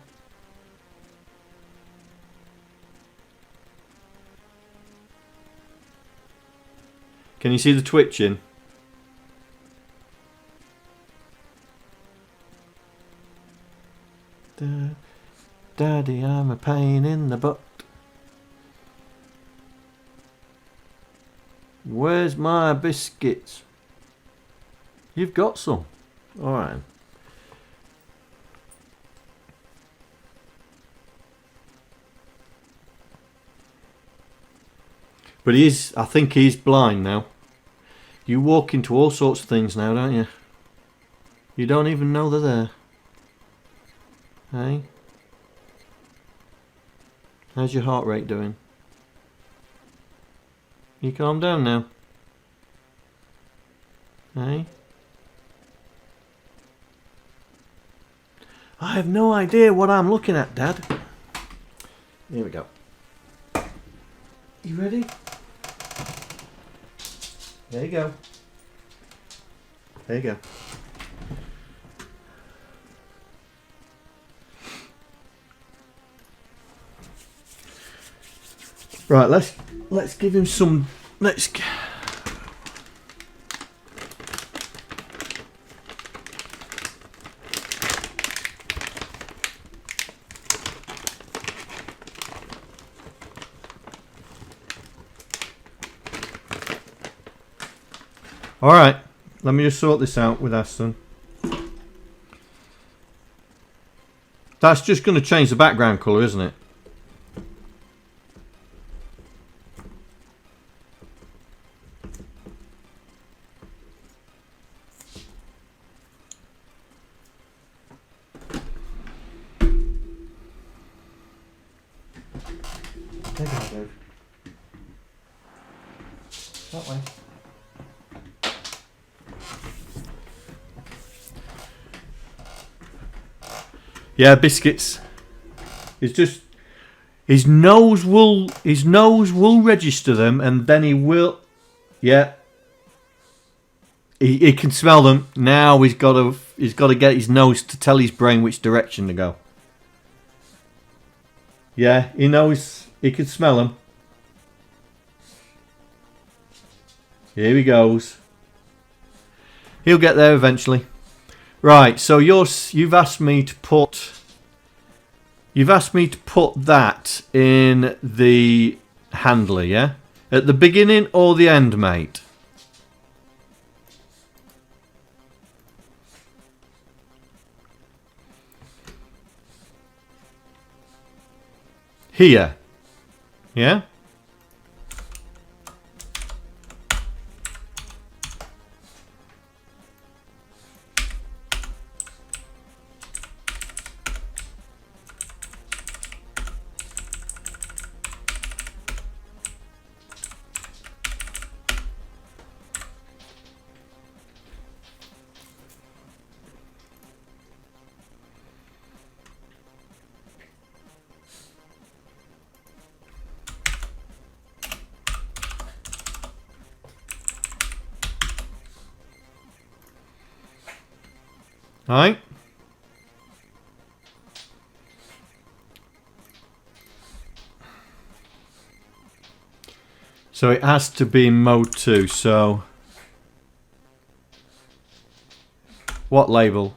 Can you see the twitching? Daddy, I'm a pain in the butt. Where's my biscuits? You've got some. Alright. But I think he's blind now. You walk into all sorts of things now, don't you? You don't even know they're there. Hey? How's your heart rate doing? You calm down now. Hey? I have no idea what I'm looking at, Dad. Here we go. You ready? There you go. There you go. Right, let's give him some. Alright, let me just sort this out with Aston. That's just going to change the background colour, isn't it? Take it, Dave. That way. Yeah, biscuits. It's just his nose will register them, and then he will. Yeah, he can smell them now. He's got to get his nose to tell his brain which direction to go. Yeah, he knows. He can smell them. Here he goes. He'll get there eventually. Right, so you've asked me to put that in the handler, yeah? At the beginning or the end, mate? Here. Yeah? Alright. So it has to be in mode 2, so... What label?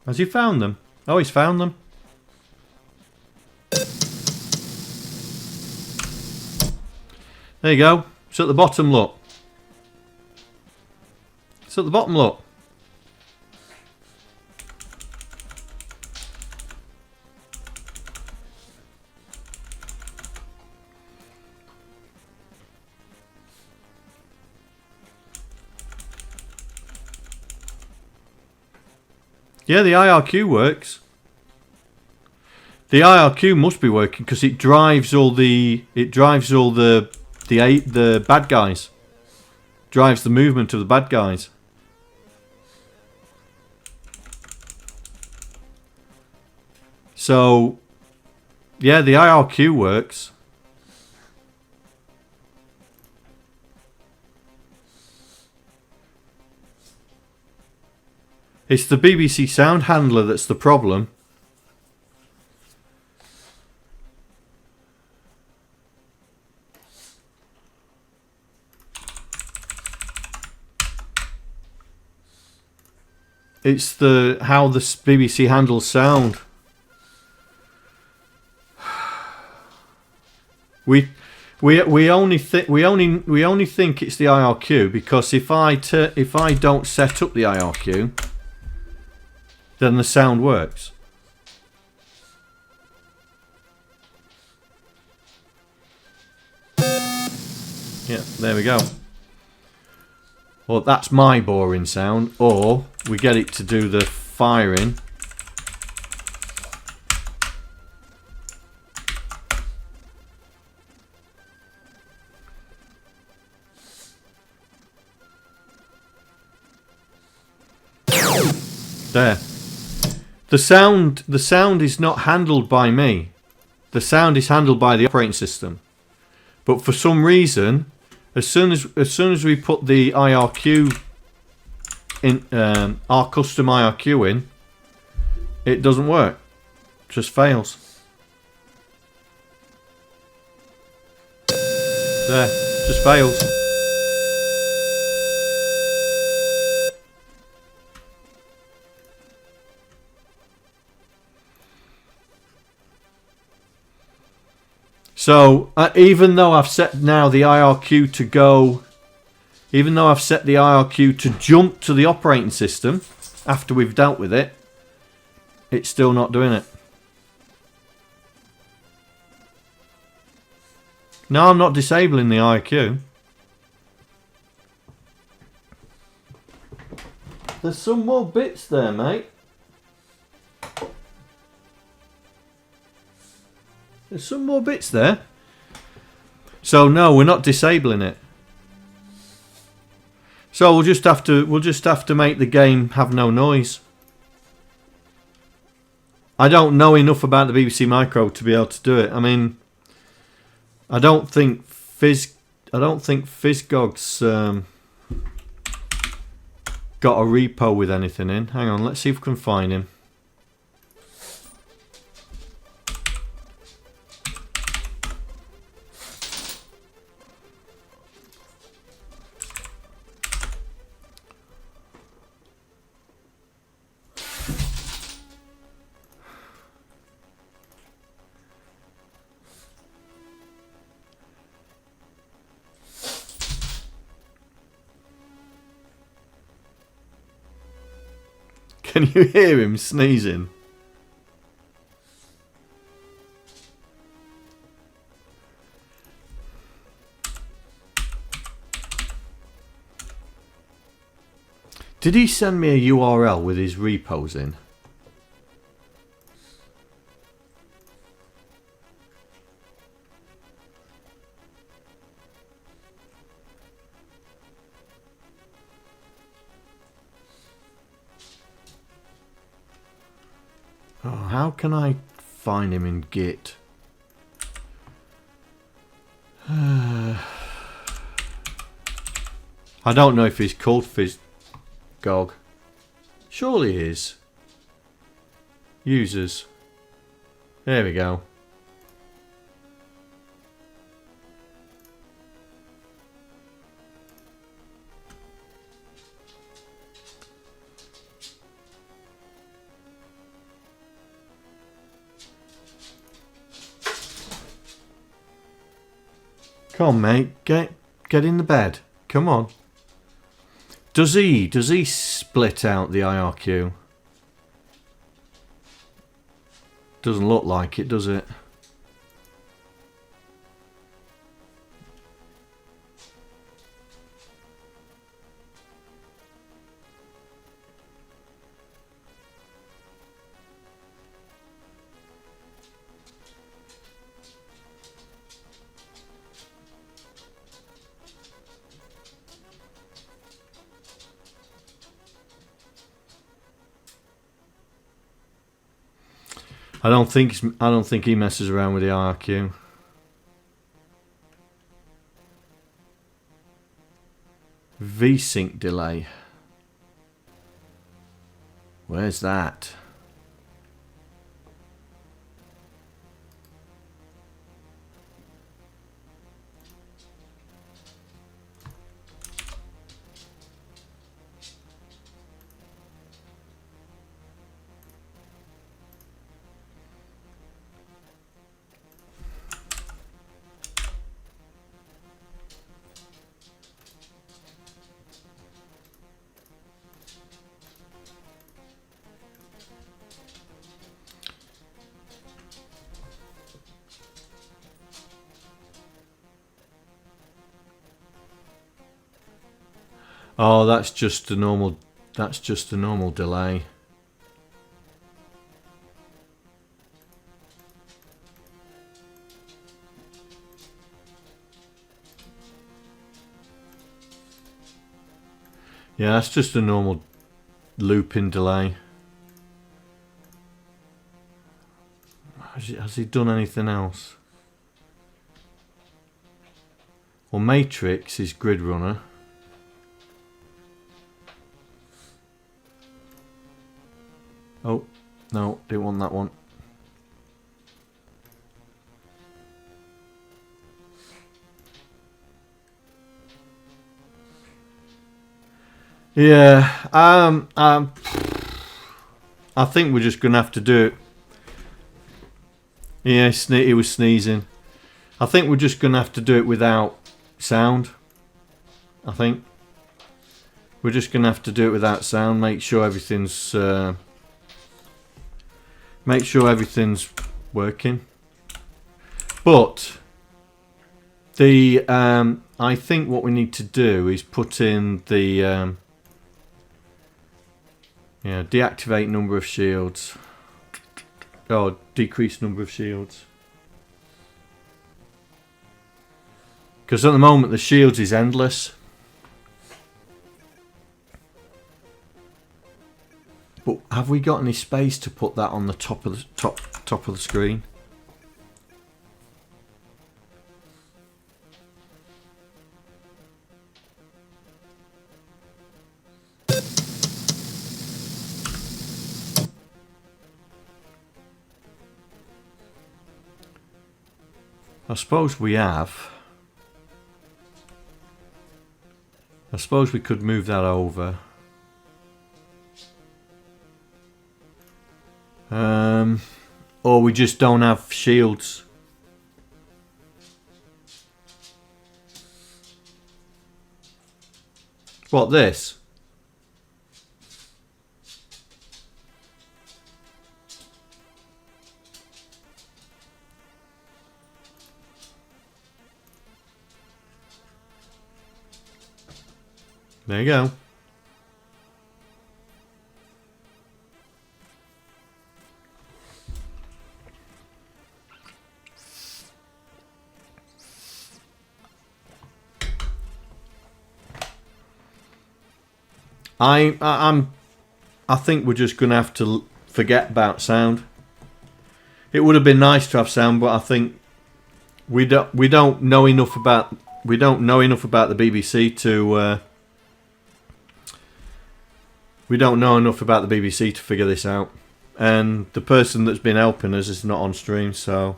Has he found them? Oh, he's found them. There you go. It's at the bottom, look. It's at the bottom, look. Yeah, the IRQ works. The IRQ must be working because it drives all the bad guys. Drives the movement of the bad guys. So yeah, the IRQ works. It's the BBC sound handler that's the problem. It's how the BBC handles sound. We only think it's the IRQ because if I don't set up the IRQ, then the sound works. Yeah, there we go. Well, that's my boring sound, or we get it to do the firing. There. The sound is not handled by me. The sound is handled by the operating system. But for some reason, as soon as we put the IRQ in, our custom IRQ in, it doesn't work. It just fails. There, just fails. So even though I've set now the IRQ to go, even though I've set the IRQ to jump to the operating system after we've dealt with it, it's still not doing it. No, I'm not disabling the IRQ. There's some more bits there, mate. There's some more bits there. So no, we're not disabling it. So we'll just have to make the game have no noise. I don't know enough about the BBC Micro to be able to do it. I mean, I don't think Fizzgog's got a repo with anything in. Hang on, let's see if we can find him. Can you hear him sneezing? Did he send me a URL with his repos in? Oh, how can I find him in Git? I I don't know if he's called VSCode. Surely he is. Users. There we go. Come on, mate. Get in the bed. Come on. Does he split out the IRQ? Doesn't look like it, does it? I don't think he messes around with the IRQ. VSync delay. Where's that? Oh, that's just a normal delay. Yeah, that's just a normal looping delay. Has he done anything else? Well, Matrix is Grid Runner. Oh, no, didn't want that one. Yeah, I think we're just gonna have to do it. Yeah, he was sneezing. I think we're just gonna have to do it without sound. I think we're just gonna have to do it without sound. Make sure everything's working. But the I think what we need to do is put in the deactivate number of shields. Oh, decrease number of shields. Because at the moment the shields is endless. But have we got any space to put that on the top of the top of the screen? I suppose we have. I suppose we could move that over. Or we just don't have shields. What, this? There you go. I think we're just gonna have to forget about sound. It would have been nice to have sound, but I think we don't know enough about the BBC We don't know enough about the BBC to figure this out. And the person that's been helping us is not on stream, so...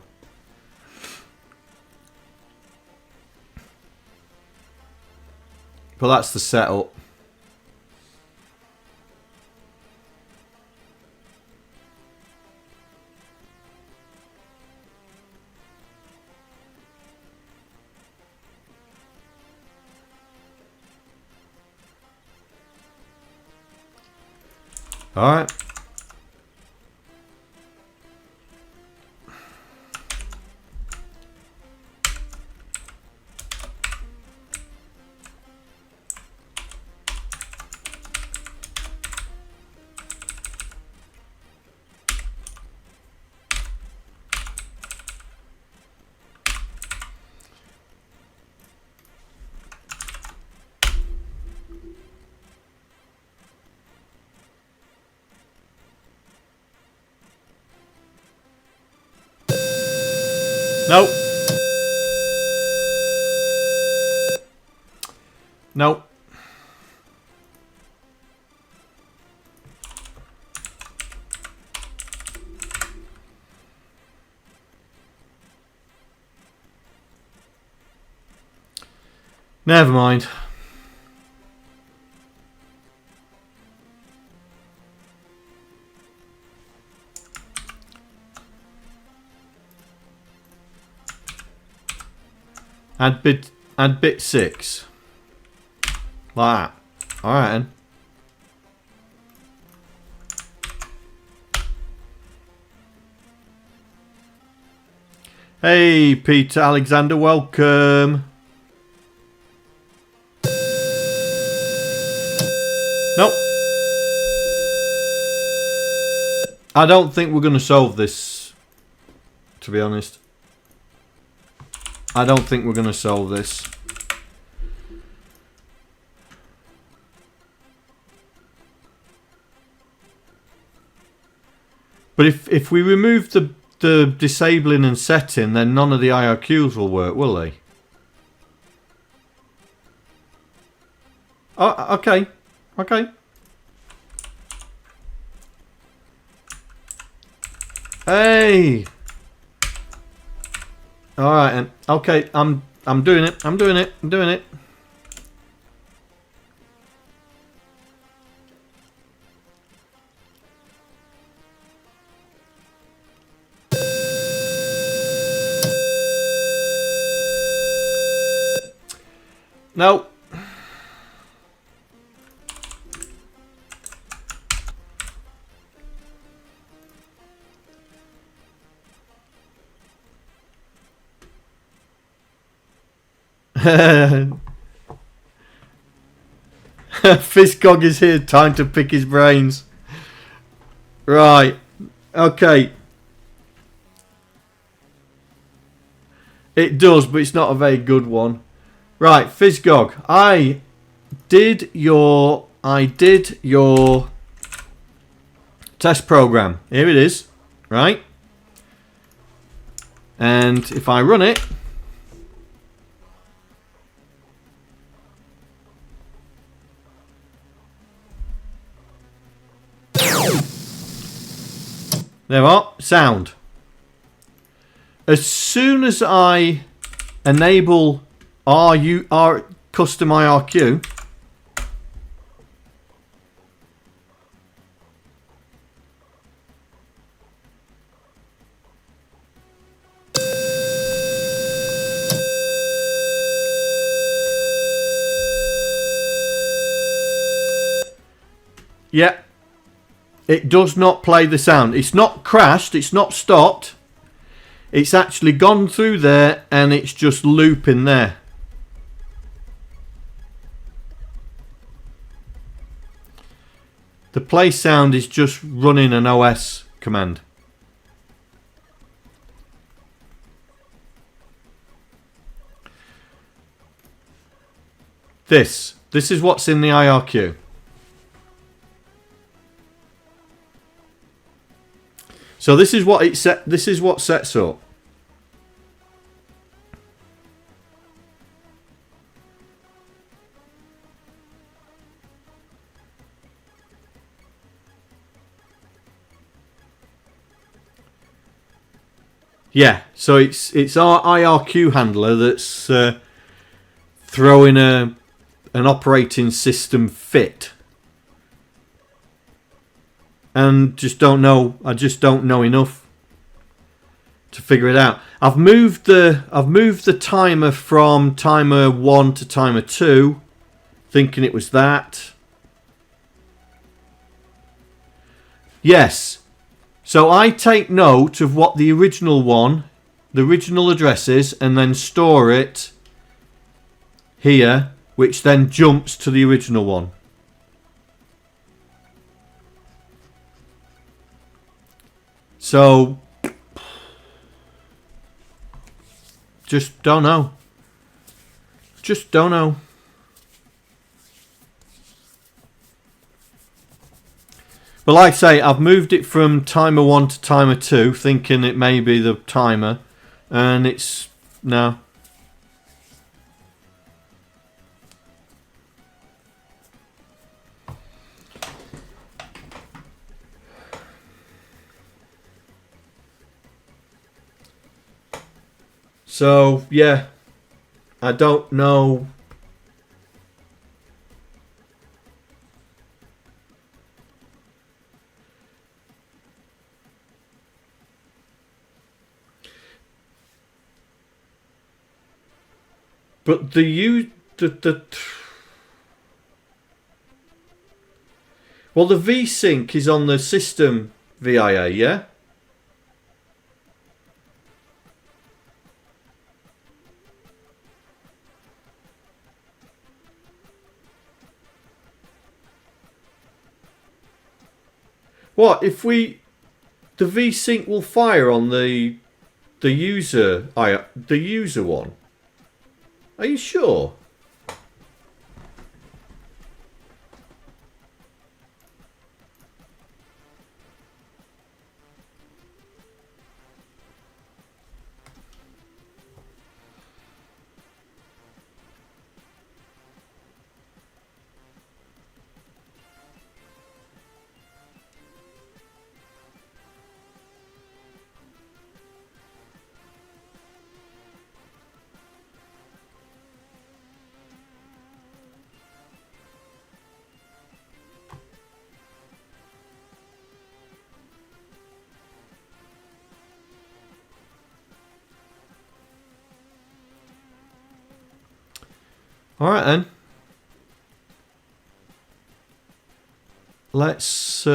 But that's the setup. Alright. Nope. Nope. Never mind. Add bit 6. Like that. Alright then. Hey Peter Alexander, welcome. Nope. I don't think we're going to solve this, to be honest. I don't think we're going to solve this. But if we remove the disabling and setting, then none of the IRQs will work, will they? Oh, okay. Okay. Hey! Alright then. Okay, I'm doing it. I'm doing it. I'm doing it. No. VSCode is here, time to pick his brains. Right. Okay. It does, but it's not a very good one. Right, VSCode. I did your test program. Here it is. Right? And if I run it, there we are, sound. As soon as I enable our custom IRQ, yeah, it does not play the sound. It's not crashed, it's not stopped. It's actually gone through there and it's just looping there. The play sound is just running an OS command. This is what's in the IRQ. So this is what it set. This is what sets up. Yeah, so it's our IRQ handler that's throwing an operating system fit, and just don't know. I just don't know enough to figure it out. I've moved the timer from timer 1 to timer 2, thinking it was that. Yes. So I take note of what the original address is, and then store it here, which then jumps to the original one. So, just don't know. Just don't know. But like I say, I've moved it from timer 1 to timer 2, thinking it may be the timer, and it's no. So yeah, I don't know. But the VSync is on the system VIA, yeah? What if the VSync will fire on the user one? Are you sure? All right then. Let's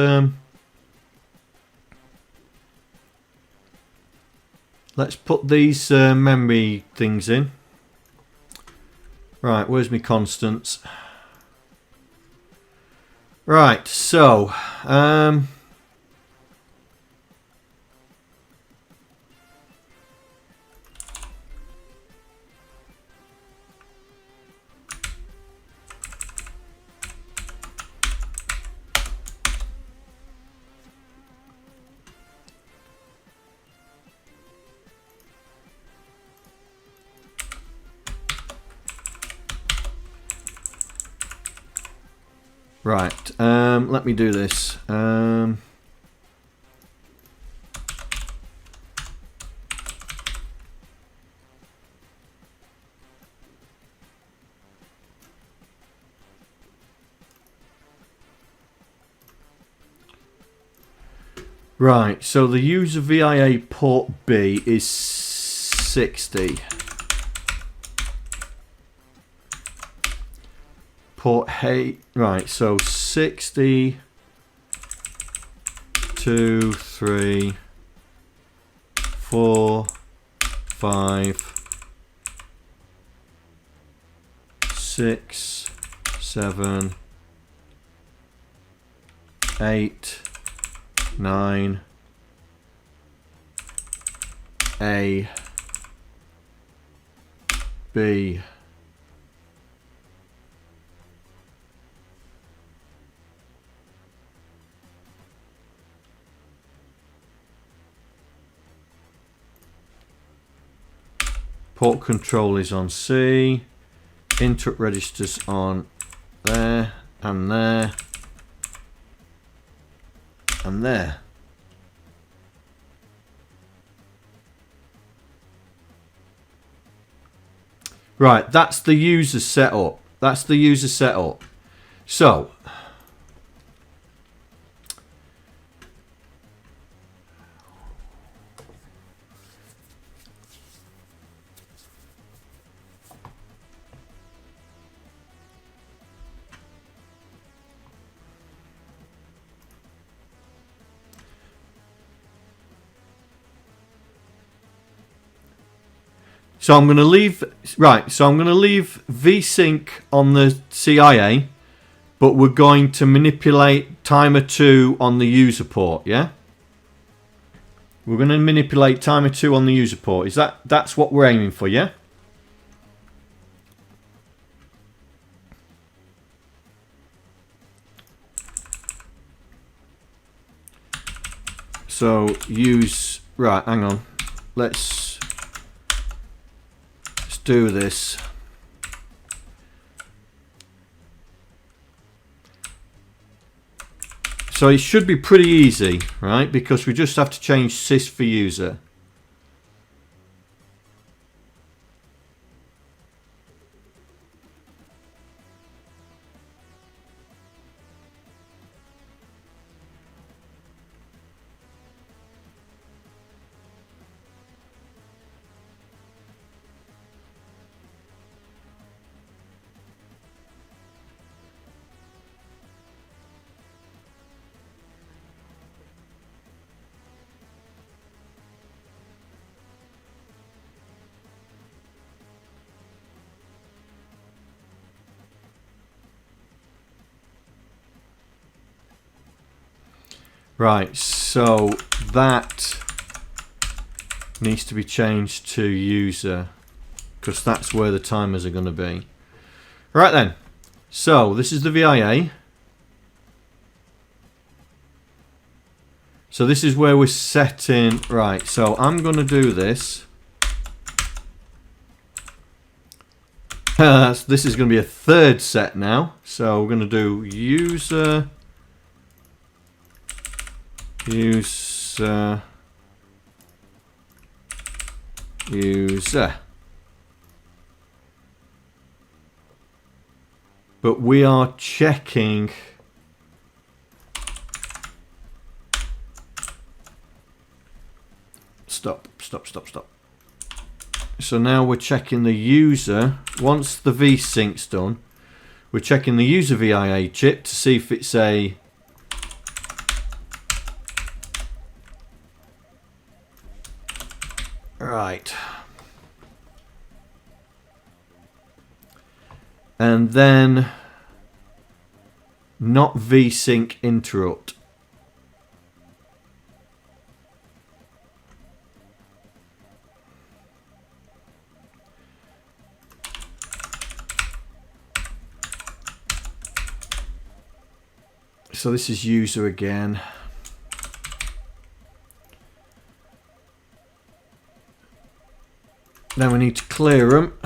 put these memory things in. Right, where's my constants? Right, so right, let me do this. Right, so the user VIA port B is 60. Port hey, right, so 60, 2, 3, 4, 5, 6, 7, 8, 9, A, B, port control is on C, interrupt registers on there and there and there. Right, that's the user setup. That's the user setup. So, I'm going to leave, right, so I'm going to leave VSync on the CIA, but we're going to manipulate timer 2 on the user port, yeah? We're going to manipulate timer 2 on the user port. That's what we're aiming for, yeah? So use, right, hang on. Let's do this. So it should be pretty easy, right? Because we just have to change sys for user. Right, so that needs to be changed to user because that's where the timers are going to be. Right then, so this is the VIA. So this is where we're setting, right, so I'm going to do this. This is going to be a third set now. So we're going to do user. User. But we are checking stop. So now we're checking the user. Once the vsync's done, we're checking the user VIA chip to see if it's a right. And then not vsync interrupt. So this is user again. Then we need to clear them.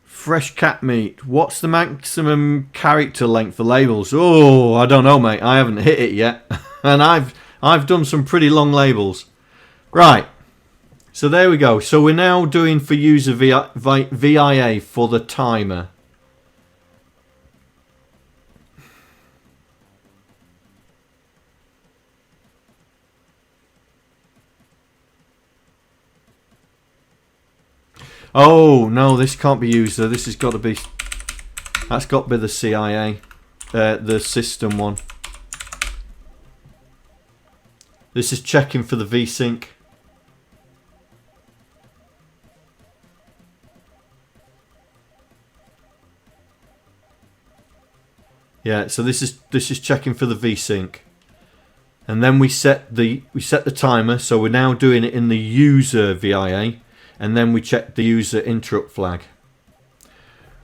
Fresh cat meat. What's the maximum character length for labels? Oh, I don't know, mate. I haven't hit it yet. And I've done some pretty long labels. Right. So there we go. So we're now doing for user VIA for the timer. Oh no, this can't be user. This has got to be. That's got to be the CIA, the system one. This is checking for the vsync. Yeah, so this is checking for the vsync, and then we set the timer. So we're now doing it in the user VIA. And then we check the user interrupt flag.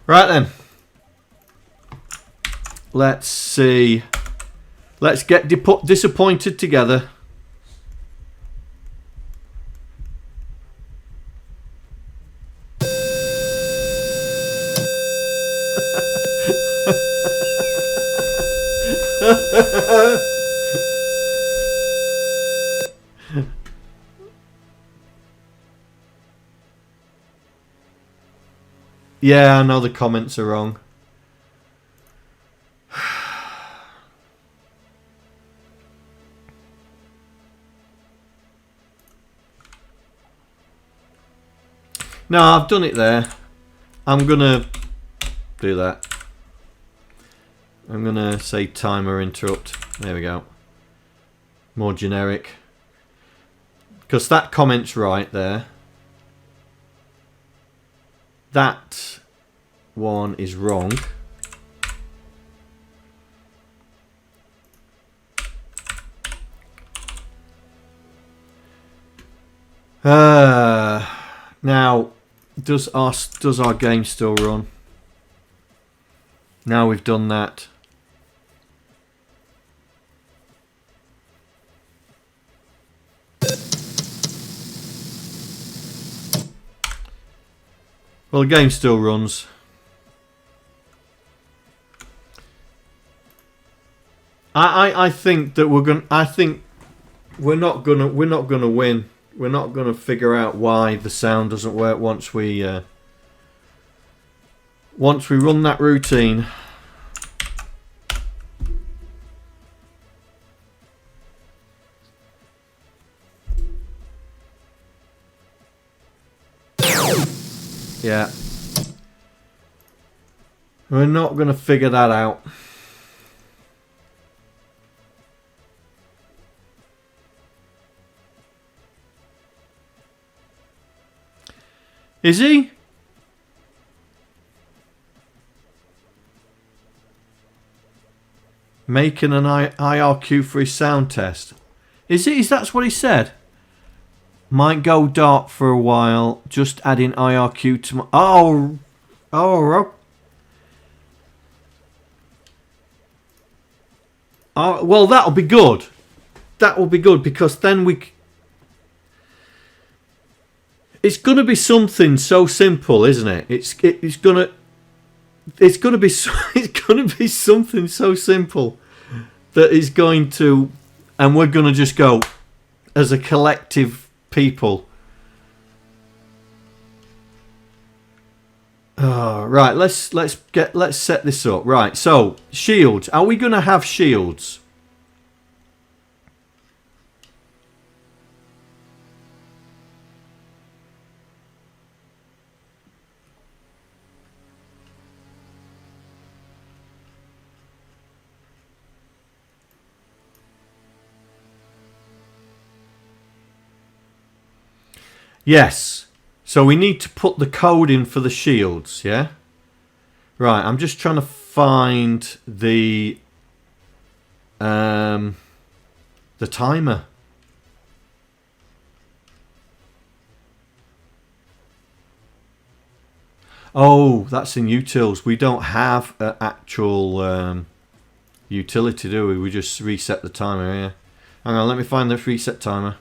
Right then. Let's see. Let's get disappointed together. Yeah, I know the comments are wrong. No, I've done it there. I'm gonna do that. I'm gonna say timer interrupt. There we go. More generic. Because that comment's right there. That one is wrong. Now, does our game still run? Now we've done that. Well, the game still runs. I think that we're not gonna win. We're not gonna figure out why the sound doesn't work once we run that routine. Yeah. We're not going to figure that out. Is he? Making an IRQ for his sound test. Is it? Is that what he said? Might go dark for a while. Just adding IRQ to my... Oh, well, that'll be good. That will be good because then it's going to be something so simple, isn't it? It's going to be something so simple that is going to, and we're going to just go as a collective people. Right, let's set this up. Right, so shields. Are we going to have shields? Yes. So we need to put the code in for the shields, yeah? Right, I'm just trying to find the timer. Oh, that's in utils. We don't have an actual utility, do we? We just reset the timer here. Hang on, let me find the reset timer.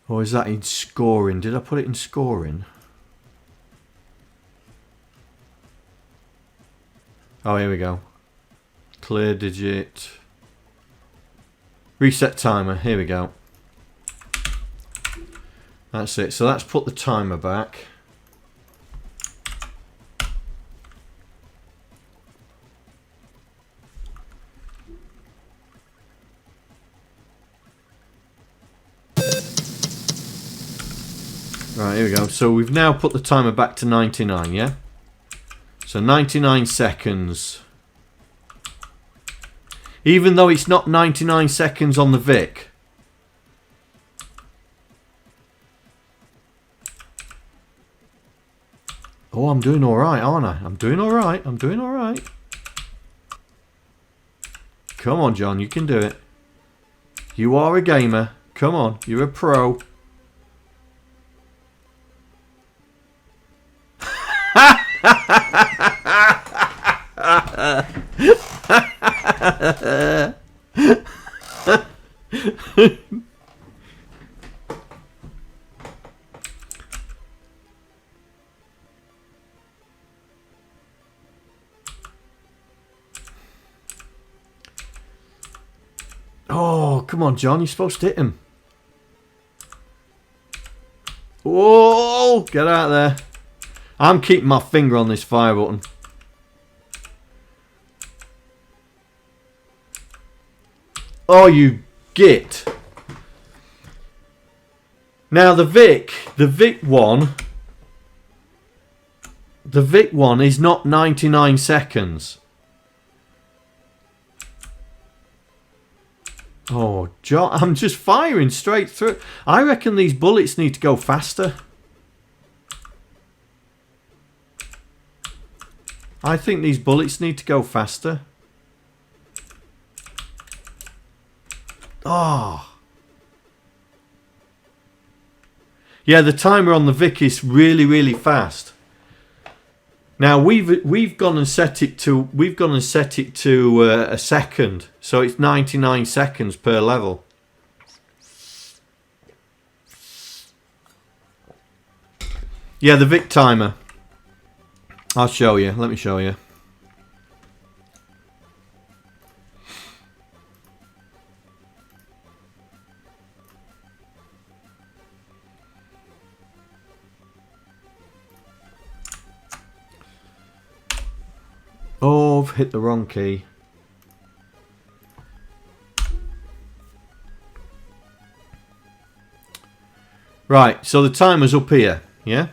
Or is that in scoring? Did I put it in scoring? Oh, here we go. Clear digit. Reset timer. Here we go. That's it. So let's put the timer back. Right, here we go. So we've now put the timer back to 99, yeah? So 99 seconds. Even though it's not 99 seconds on the Vic. Oh, I'm doing alright, aren't I? I'm doing alright. I'm doing alright. Come on, John, you can do it. You are a gamer. Come on, you're a pro. come on, John. You're supposed to hit him. Oh, get out of there. I'm keeping my finger on this fire button. Oh, you git. Now the Vic one is not 99 seconds. Oh, John, I'm just firing straight through. I reckon these bullets need to go faster. I think these bullets need to go faster. Oh. Yeah, the timer on the Vic is really, really fast. Now we've gone and set it to a second, so it's 99 seconds per level. Yeah, the Vic timer. I'll show you. Let me show you. Oh, I've hit the wrong key. Right, so the timer's up here, yeah?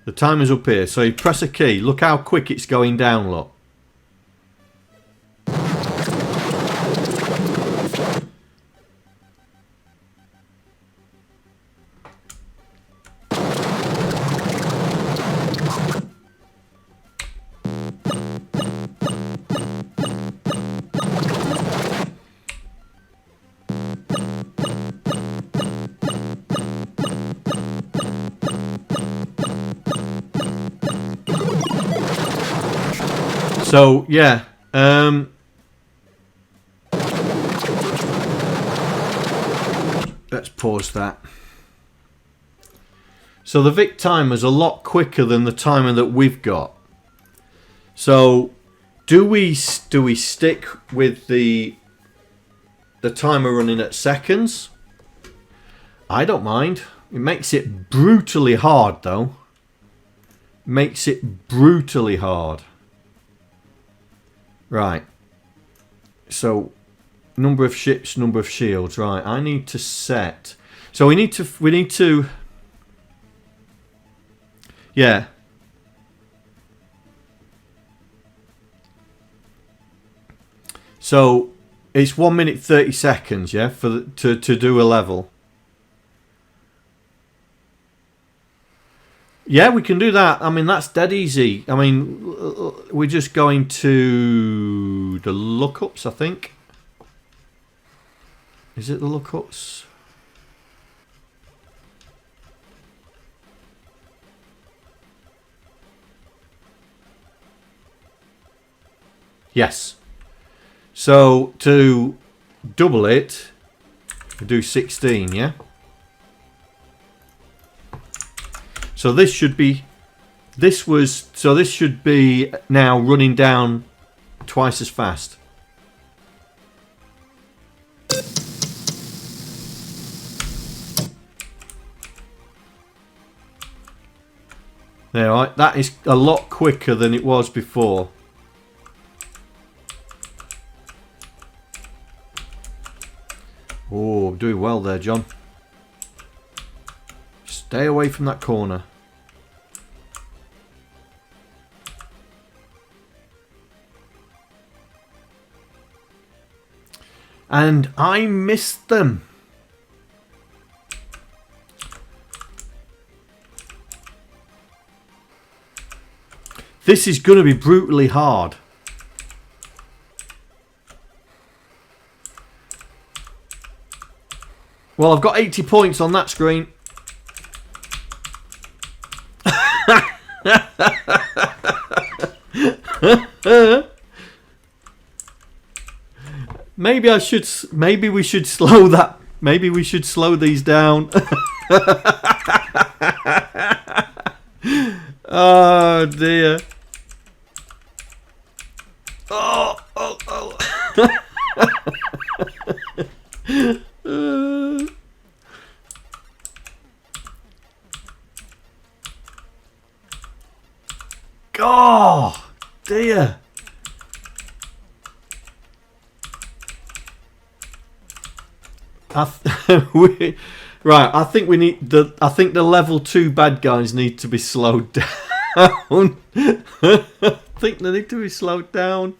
The timer's up here, so you press a key. Look how quick it's going down, look. So yeah, let's pause that. So the Vic timer's a lot quicker than the timer that we've got. So do we stick with the timer running at seconds? I don't mind. It makes it brutally hard though. Makes it brutally hard. Right, so number of ships, number of shields. Right, I need to set. So we need to. Yeah. So it's 1 minute 30 seconds. Yeah, to do a level. Yeah, we can do that. I mean, that's dead easy. I mean, we're just going to the lookups, I think. Is it the lookups? Yes. So to double it, we do 16, yeah? So this should be, this should be now running down twice as fast. There, right, that is a lot quicker than it was before. Oh, doing well there, John. Stay away from that corner. And I missed them. This is going to be brutally hard. Well, I've got 80 points on that screen. Maybe we should slow that. Maybe we should slow these down. Oh dear. Oh. dear. Right, I think we need I think the level 2 bad guys need to be slowed down. I think they need to be slowed down.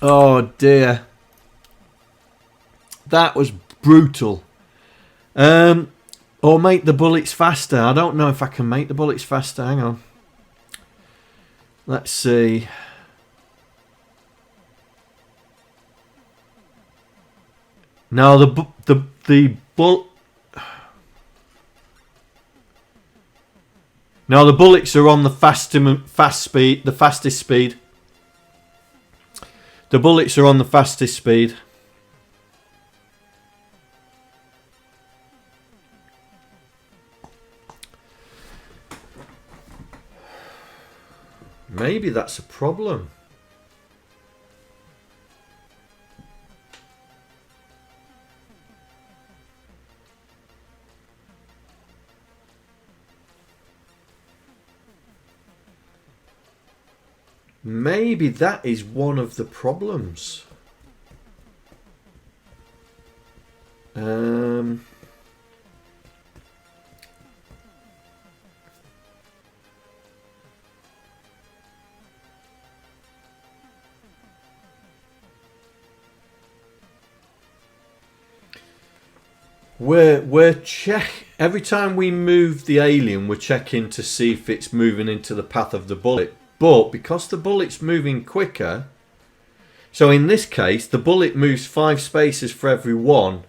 Oh dear. That was brutal. Or make the bullets faster. I don't know if I can make the bullets faster. Hang on. Let's see. No, the bullets are on the fastest speed. The bullets are on the fastest speed. Maybe that's a problem. Maybe that is one of the problems. We're every time we move the alien, we're checking to see if it's moving into the path of the bullet. But because the bullet's moving quicker, so in this case the bullet moves 5 spaces for every one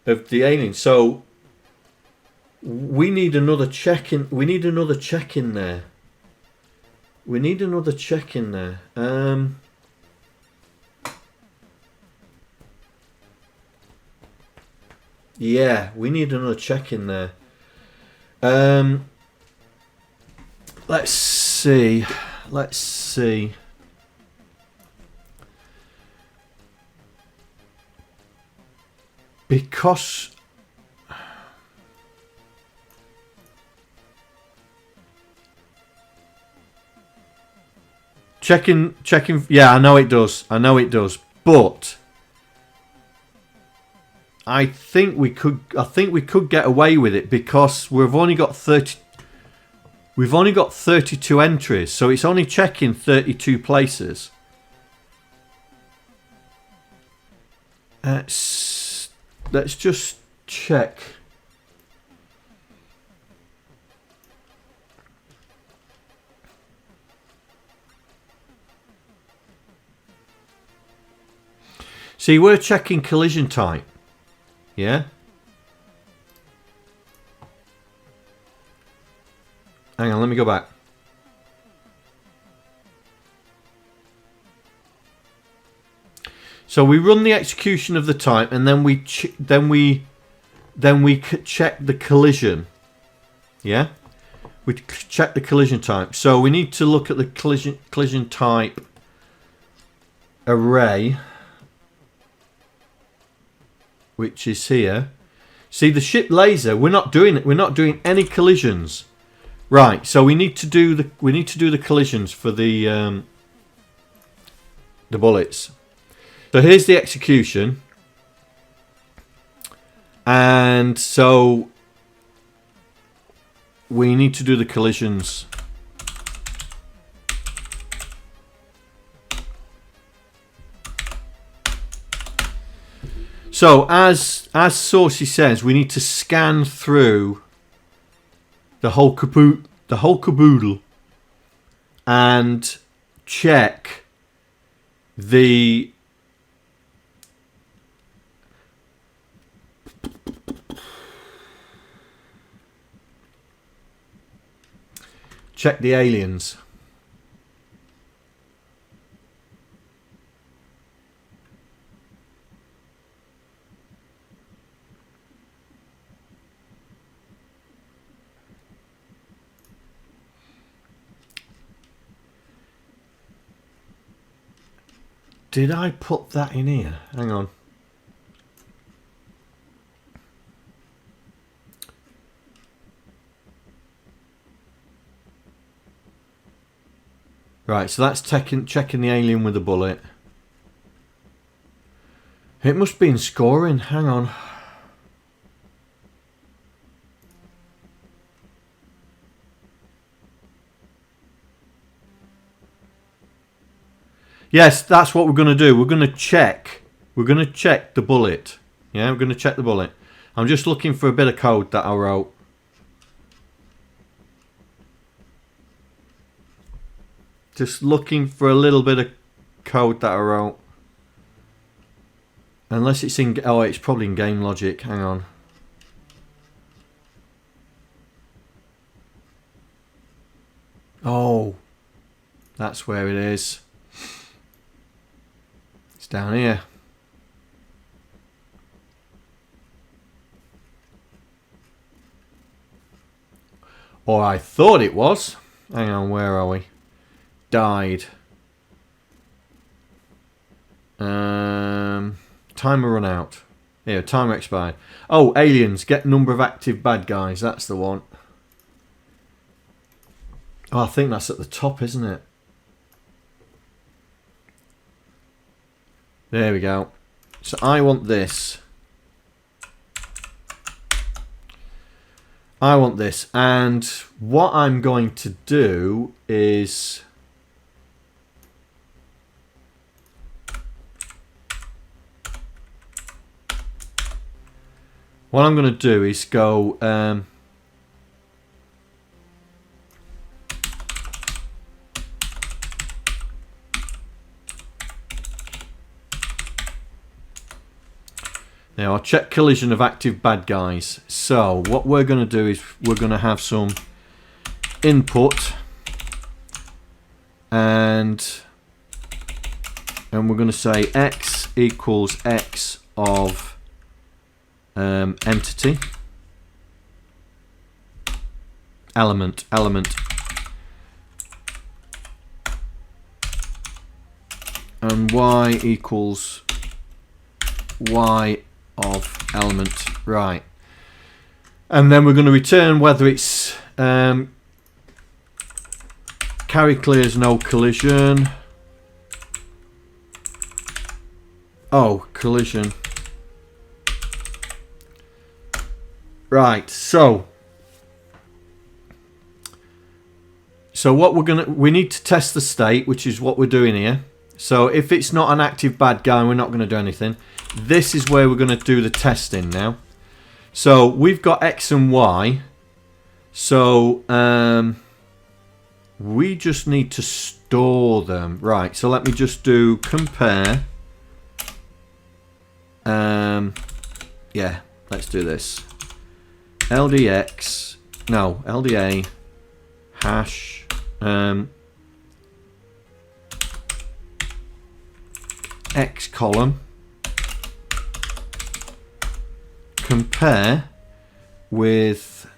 of the alien. So we need another check in. We need another check in there. We need another check in there. Yeah, we need another check in there. Let's see. Let's see. Because checking. Yeah, I know it does. I know it does. But I think we could get away with it because we've only got 30. We've only got 32 entries, so it's only checking 32 places. Let's just check. See, we're checking collision type. Yeah? Hang on, let me go back. So we run the execution of the type, and then we check the collision. Yeah, we check the collision type. So we need to look at the collision type array, which is here. See the ship laser. We're not doing it. We're not doing any collisions. Right, so we need to do the collisions for the bullets. So here's the execution, and so we need to do the collisions. So as Saucy says, we need to scan through the whole caboodle and check the aliens. Did I put that in here? Hang on. Right, so that's checking the alien with a bullet. It must be in scoring. Hang on. Yes, that's what we're going to do. We're going to check. We're going to check the bullet. Yeah, we're going to check the bullet. I'm just looking for a bit of code that I wrote. Just looking for a little bit of code that I wrote. Unless it's in... Oh, it's probably in game logic. Hang on. Oh. That's where it is. It's down here. Or I thought it was. Hang on, where are we? Died. Timer run out. Here, timer expired. Oh, aliens. Get number of active bad guys. That's the one. Oh, I think that's at the top, isn't it? There we go. So I want this. I want this. And what I'm going to do is... What I'm going to do is go... Now I'll check collision of active bad guys. So what we're going to do is we're going to have some input and we're going to say x equals x of entity element and y equals y of element, right? And then we're going to return whether it's carry clears no collision. Oh, collision. Right, so what we need to test the state, which is what we're doing here. So if it's not an active bad guy, we're not going to do anything. This is where we're going to do the testing now. So we've got X and Y. So we just need to store them. Right, so let me just do compare. Yeah, let's do this. LDX, no, LDA, hash, X column, compare with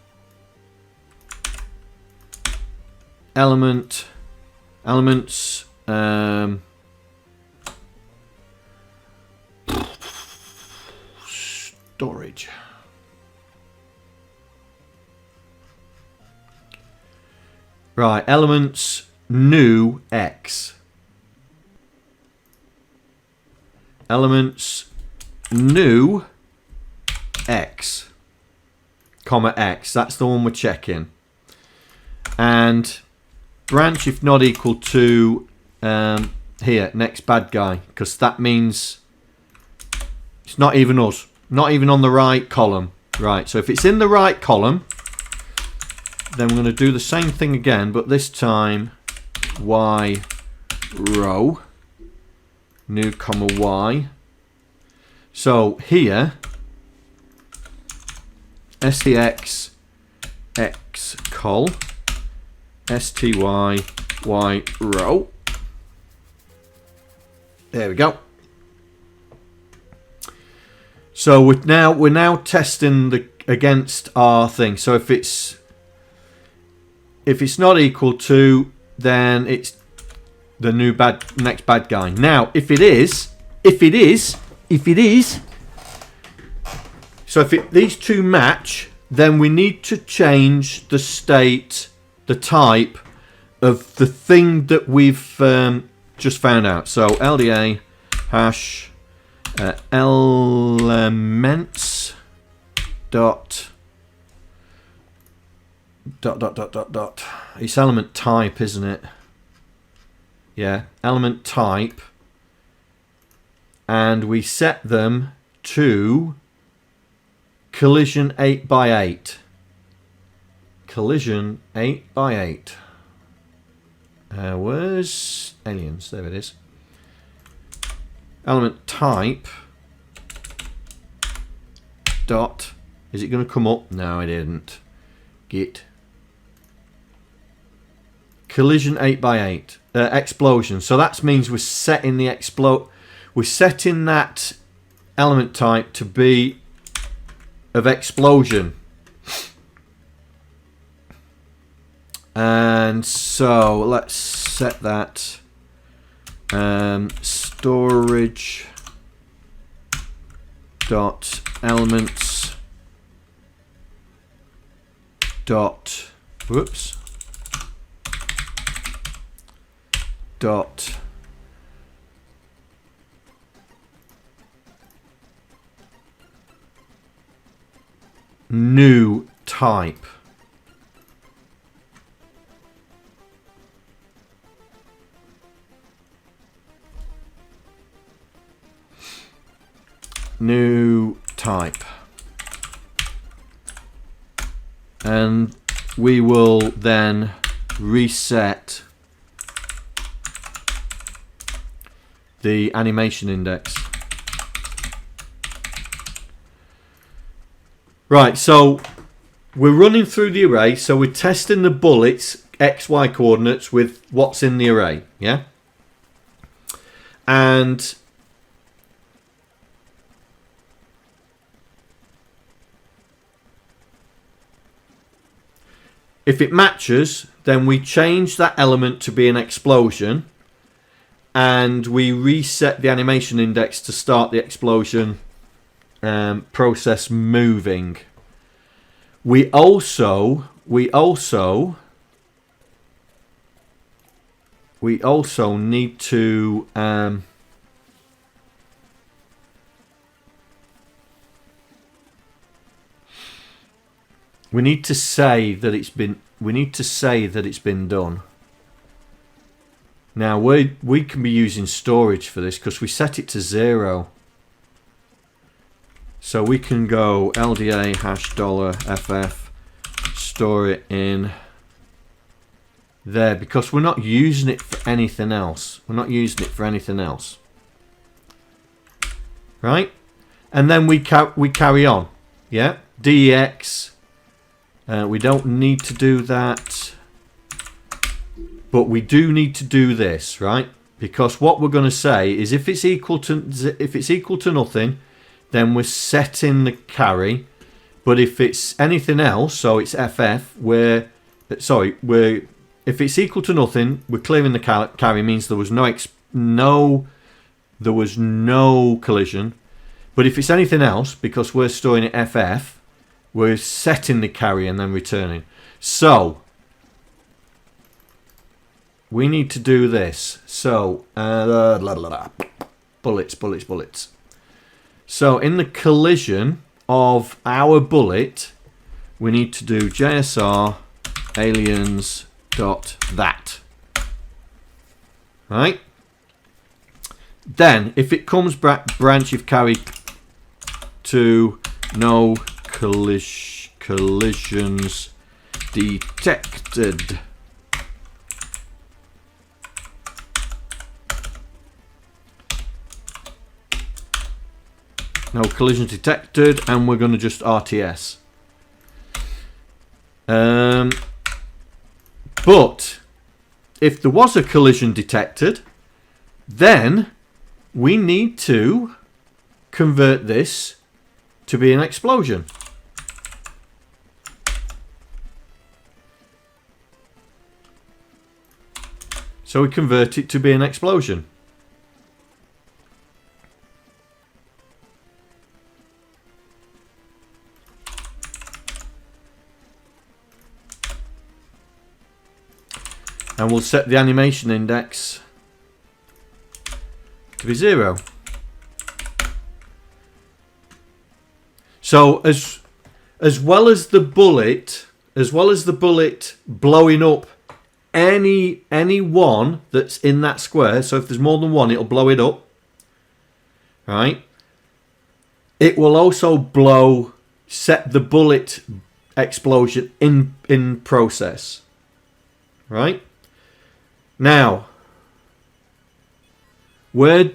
elements, storage. Right, elements new X. Elements new X, comma X. That's the one we're checking. And branch if not equal to here, next bad guy, because that means it's not even us. Not even on the right column. Right, so if it's in the right column, then we're going to do the same thing again, but this time Y row, new comma Y. So here, STX X col, STY Y row. There we go. So we're now testing the against our thing. So if it's not equal to, then it's the next bad guy. Now, if it is, so if these two match, then we need to change the state, the type of the thing that we've just found out. So LDA hash elements dot. It's element type, isn't it? Yeah, element type, and we set them to collision 8x8. Collision 8x8. Where's aliens? There it is. Element type dot. Is it going to come up? No, it didn't. Git collision 8x8 explosion. So that means we're setting the we're setting that element type to be of explosion. And so let's set that storage dot elements dot dot new type. New type. And we will then reset the animation index. Right, so we're running through the array, so we're testing the bullets XY coordinates with what's in the array, yeah? And if it matches, then we change that element to be an explosion, and we reset the animation index to start the explosion process moving. We also need to we need to say that it's been done. Now we can be using storage for this because we set it to 0. So we can go LDA hash $FF, store it in there because we're not using it for anything else. Right? And then we carry on. Yeah? DEX. We don't need to do that. But we do need to do this, right? Because what we're going to say is if it's equal to nothing, then we're setting the carry. But if it's anything else, so it's FF, if it's equal to nothing, we're clearing the carry. Means there was no collision. But if it's anything else, because we're storing it FF, we're setting the carry and then returning. So we need to do this. So bullets. So in the collision of our bullet, we need to do JSR aliens dot that. Right? Then if it comes back branch of carry to no collisions detected. No collisions detected, and we're going to just RTS. But if there was a collision detected, then we need to convert this to be an explosion. So we convert it to be an explosion. And we'll set the animation index to be 0. So as well as the bullet blowing up any one that's in that square, so if there's more than one, it'll blow it up. Right? It will also set the bullet explosion in process. Right? Now, where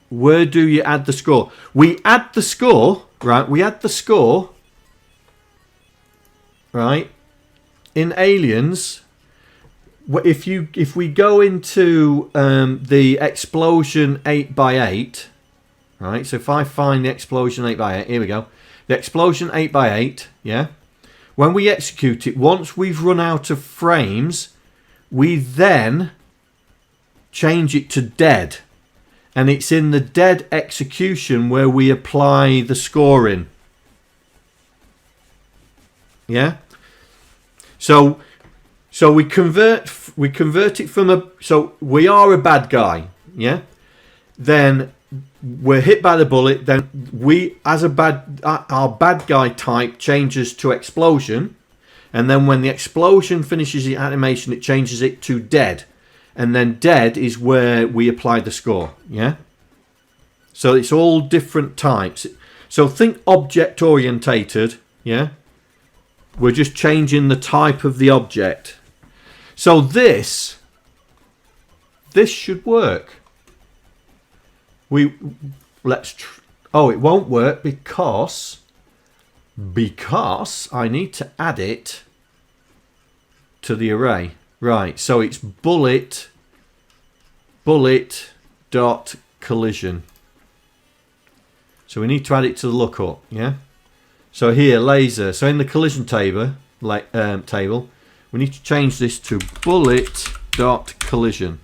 do you add the score? We add the score, right? We add the score, right? In Aliens, if we go into the explosion 8x8, right? So if I find the explosion 8x8, here we go. The explosion 8x8, yeah. When we execute it, once we've run out of frames, we then change it to dead. And it's in the dead execution where we apply the scoring. Yeah? So we convert it from so we are a bad guy, yeah? Then we're hit by the bullet, then we as our bad guy type changes to explosion. And then when the explosion finishes the animation, it changes it to dead. And then dead is where we apply the score. Yeah? So it's all different types. So think object orientated. Yeah? We're just changing the type of the object. So this should work. Oh, it won't work because I need to add it to the array. Right, so it's bullet dot collision. So we need to add it to the lookup, yeah? So here, laser. So in the collision table, we need to change this to bullet dot collision.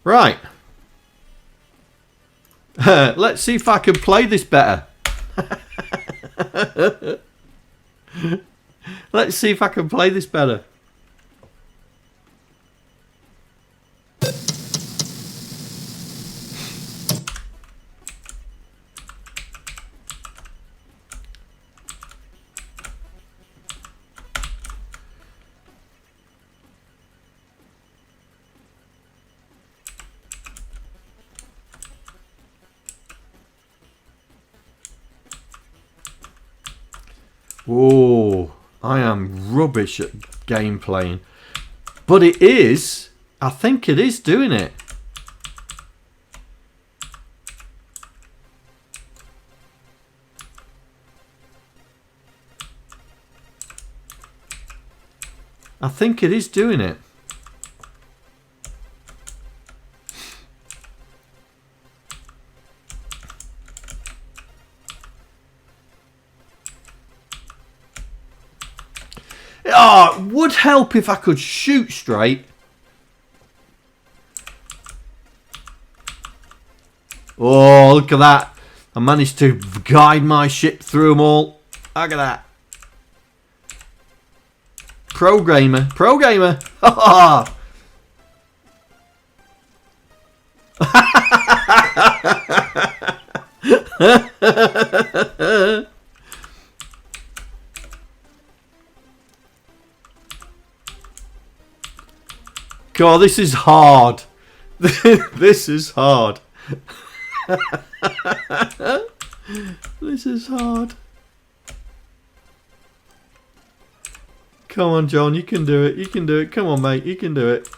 Right. Let's see if I can play this better. Let's see if I can play this better. Oh, I am rubbish at game playing. But it is. I think it is doing it. I think it is doing it. Oh, it would help if I could shoot straight. Oh, look at that. I managed to guide my ship through them all. Look at that. Pro gamer. Pro gamer. Ha ha. God, this is hard. This is hard. This is hard. Come on, John, you can do it. You can do it. Come on, mate, you can do it.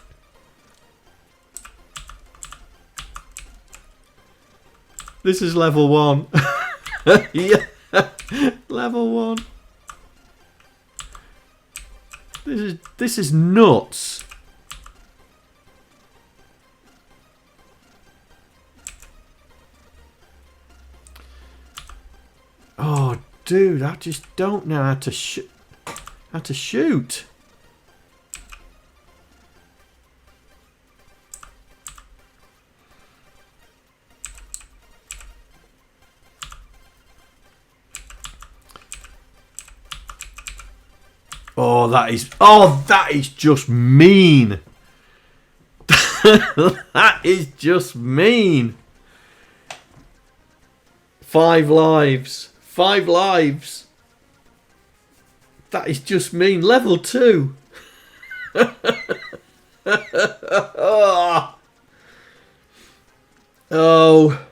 This is level 1. Yeah, level 1. This is nuts. Oh, dude, I just don't know how to shoot. Oh, that is just mean. That is just mean. 5 lives. 5 lives. That is just mean. Level 2. Oh.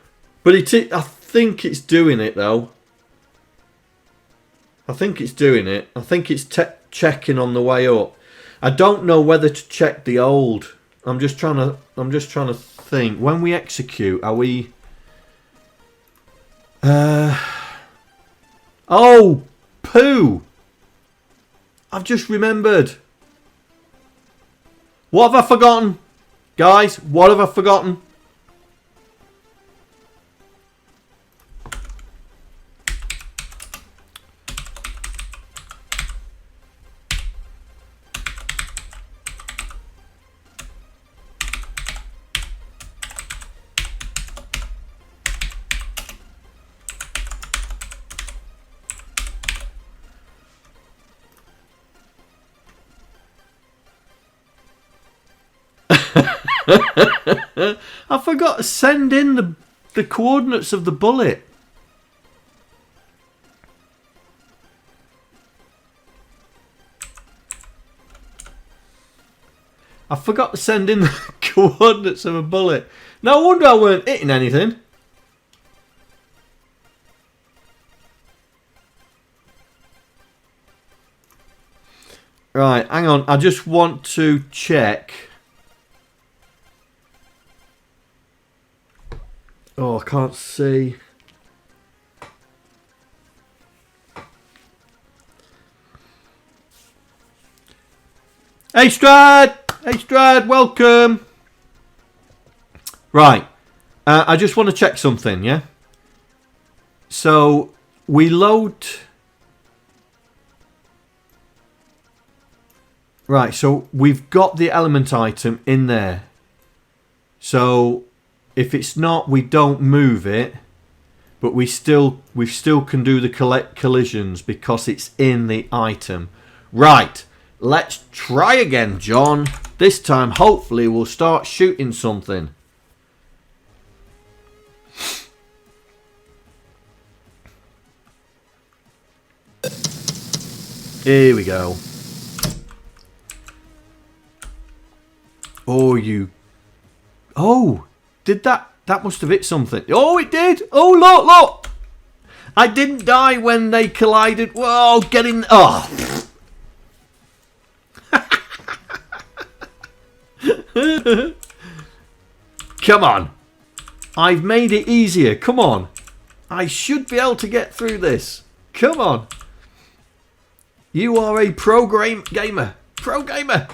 But I think it's doing it though. I think it's doing it. I think it's checking on the way up. I don't know whether to check the old. I'm just trying to think. When we execute, are we? Oh, poo! I've just remembered. What have I forgotten, guys? What have I forgotten? I forgot to send in the coordinates of the bullet. I forgot to send in the coordinates of a bullet. No wonder I weren't hitting anything. Right, hang on. I just want to check. Oh, I can't see. Hey Strad! Hey Strad, welcome! Right. I just want to check something, yeah? So, we load... Right, so we've got the element item in there. So... If it's not, we don't move it, but we still can do the collisions because it's in the item. Right, let's try again, John. This time, hopefully, we'll start shooting something. Here we go. Oh, you... Oh! Did that must have hit something. Oh, it did. Oh, look. I didn't die when they collided. Whoa, get in. Oh. Come on. I've made it easier. Come on. I should be able to get through this. Come on. You are a pro gamer. Pro gamer.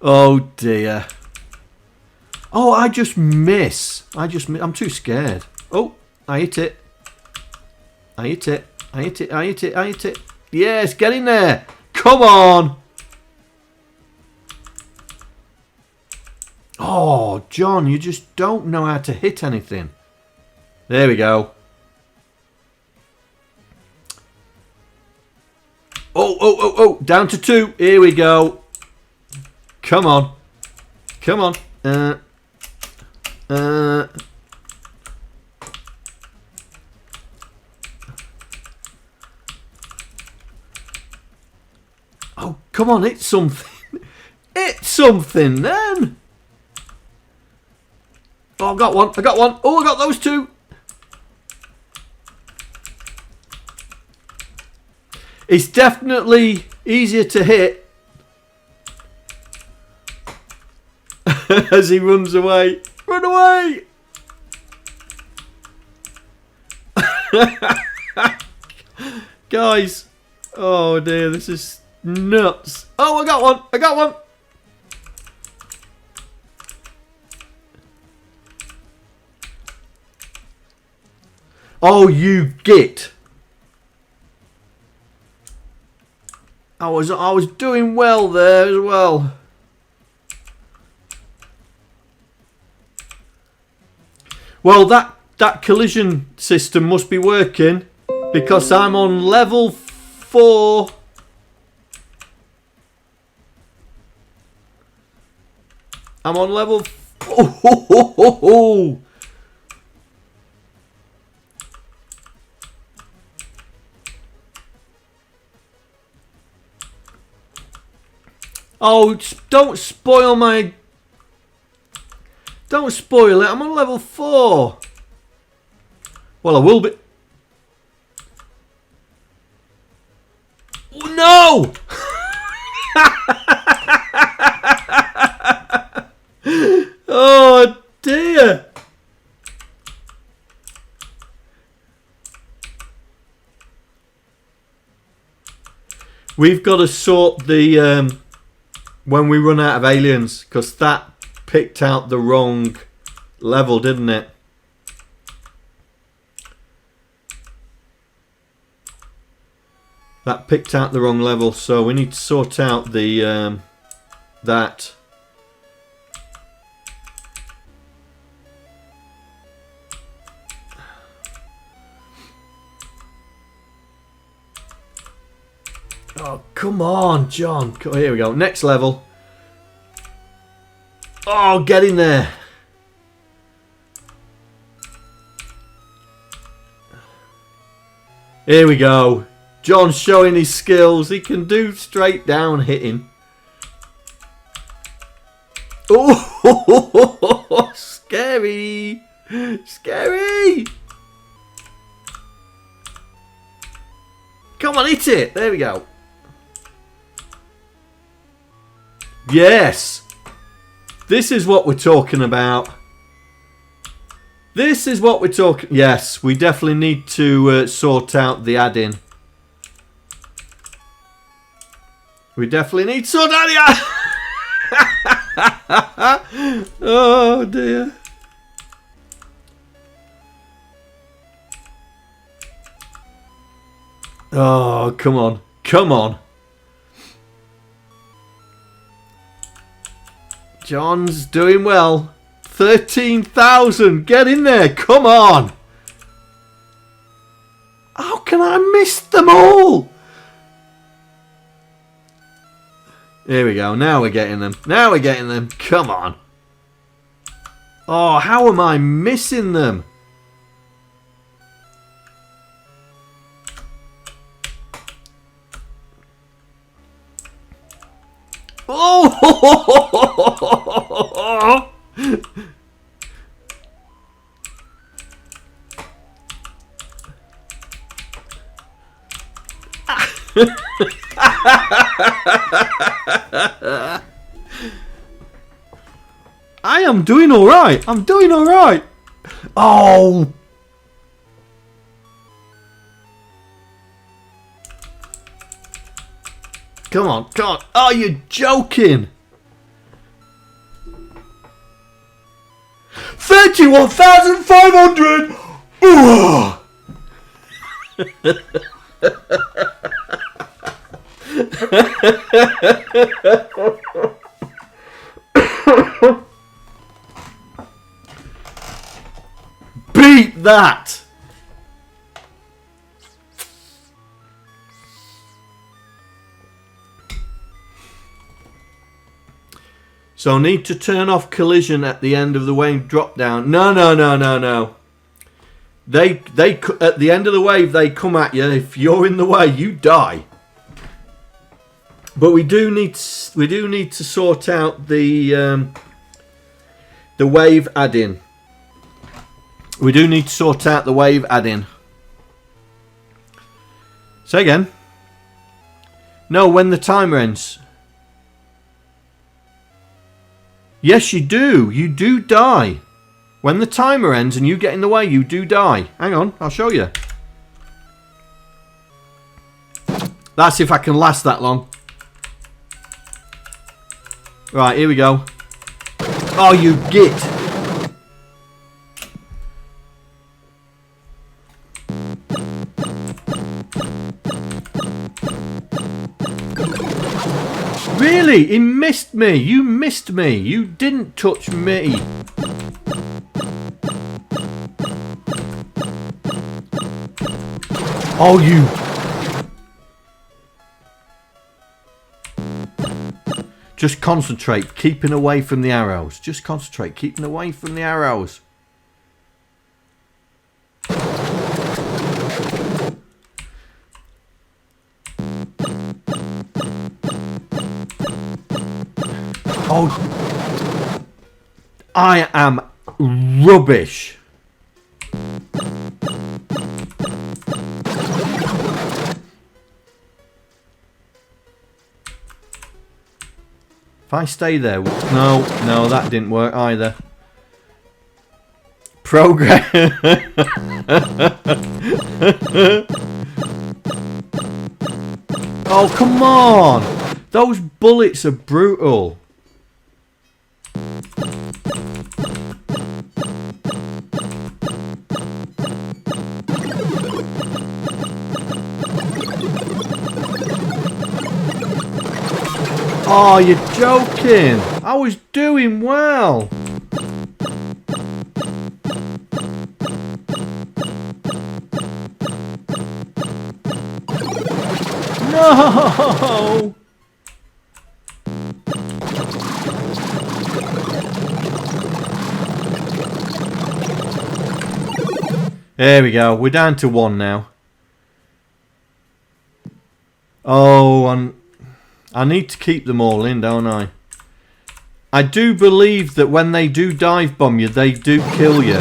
Oh dear. Oh, I just miss. I'm too scared. Oh, I hit it. I hit it. Yes, get in there. Come on. Oh, John, you just don't know how to hit anything. There we go. Oh, down to 2. Here we go. Come on. Oh, come on, it's something. It's something then. Oh, I got one. Oh, I got those 2. It's definitely easier to hit as he runs away. Run away! Guys. Oh dear, this is nuts. Oh, I got one. I got one. Oh, you git. I was doing well there as well. Well, that collision system must be working because I'm on level 4. I'm on level. Oh. Oh, don't spoil my... Don't spoil it. I'm on level 4. Well, I will be... Oh, no! Oh, dear. We've got to sort the... when we run out of aliens, because that picked out the wrong level, didn't it? That picked out the wrong level, so we need to sort out the that. Oh, come on, John. Here we go. Next level. Oh, get in there. Here we go. John's showing his skills. He can do straight down hitting. Oh, scary. Scary. Come on, hit it. There we go. Yes. This is what we're talking about. This is what we're talking... Yes, we definitely need to sort out the add-in. We definitely need to sort out the Oh, dear. Oh, come on. Come on. John's doing well. 13,000. Get in there. Come on. How can I miss them all? Here we go. Now we're getting them. Now we're getting them. Come on. Oh, how am I missing them? Oh! I am doing all right. I'm doing all right. Oh. Come on, come on. Oh, you're joking. 31,500. Beat that. So need to turn off collision at the end of the wave drop down. No. They at the end of the wave they come at you. If you're in the way, you die. But we do need to sort out the wave add-in. We do need to sort out the wave add-in. Say again. No, when the timer ends. Yes, you do. You do die. When the timer ends and you get in the way, you do die. Hang on, I'll show you. That's if I can last that long. Right, here we go. Oh, you git. Really? He missed me. You missed me. You didn't touch me. Oh, you. Just concentrate, keeping away from the arrows. Just concentrate, keeping away from the arrows. Oh, I am rubbish. If I stay there, no, that didn't work either. Progress. Oh, come on. Those bullets are brutal. Oh, you're joking. I was doing well. No. There we go. We're down to 1 now. Oh, I need to keep them all in, don't I? I do believe that when they do dive bomb you, they do kill you.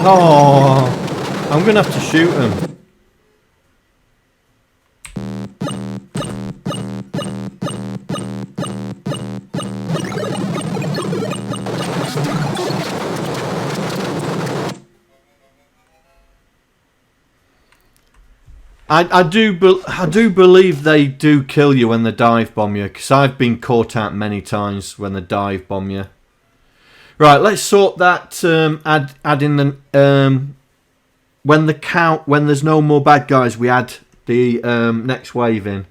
Oh, I'm going to have to shoot them. I do believe they do kill you when they dive bomb you, because I've been caught out many times when they dive bomb you. Right, let's sort that. Add in the when there's no more bad guys, we add the next wave in.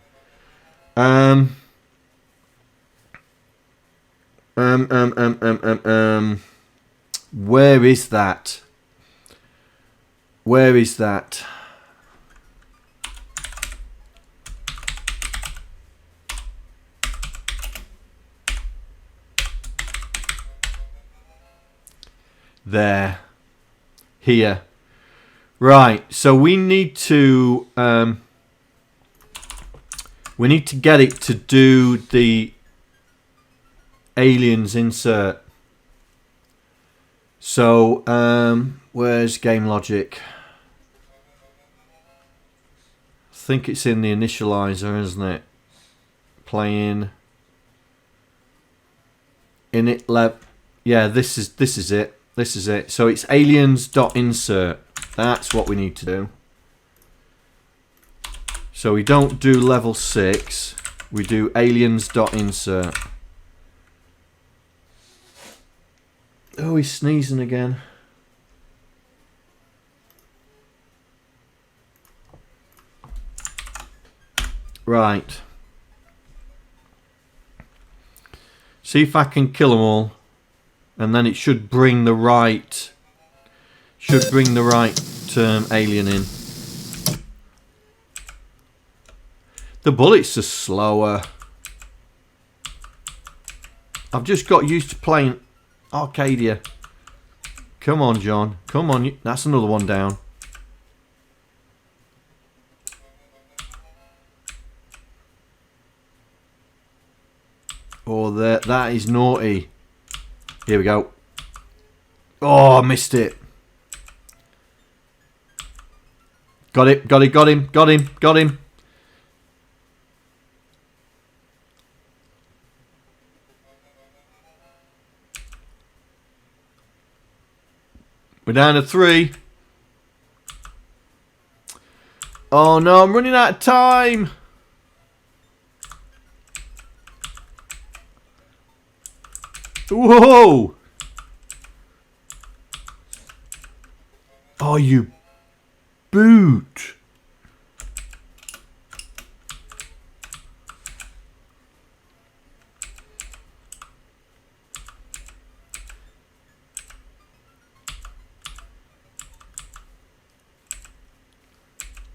Where is that? Where is that? There, here, right. So we need to get it to do the aliens insert. So where's game logic? I think it's in the initializer, isn't it? Playing init lab. Yeah, this is it. This is it. So it's aliens.insert. That's what we need to do. So we don't do level 6. We do aliens.insert. Oh, he's sneezing again. Right. See if I can kill them all. And then it should bring the right alien in. The bullets are slower. I've just got used to playing Arcadia. Come on, John. Come on. That's another one down. Oh, that is naughty. Here we go. Oh, I missed it. Got it, got it, got him, got him, got him. We're down to 3. Oh no, I'm running out of time. Whoa! Oh, you boot.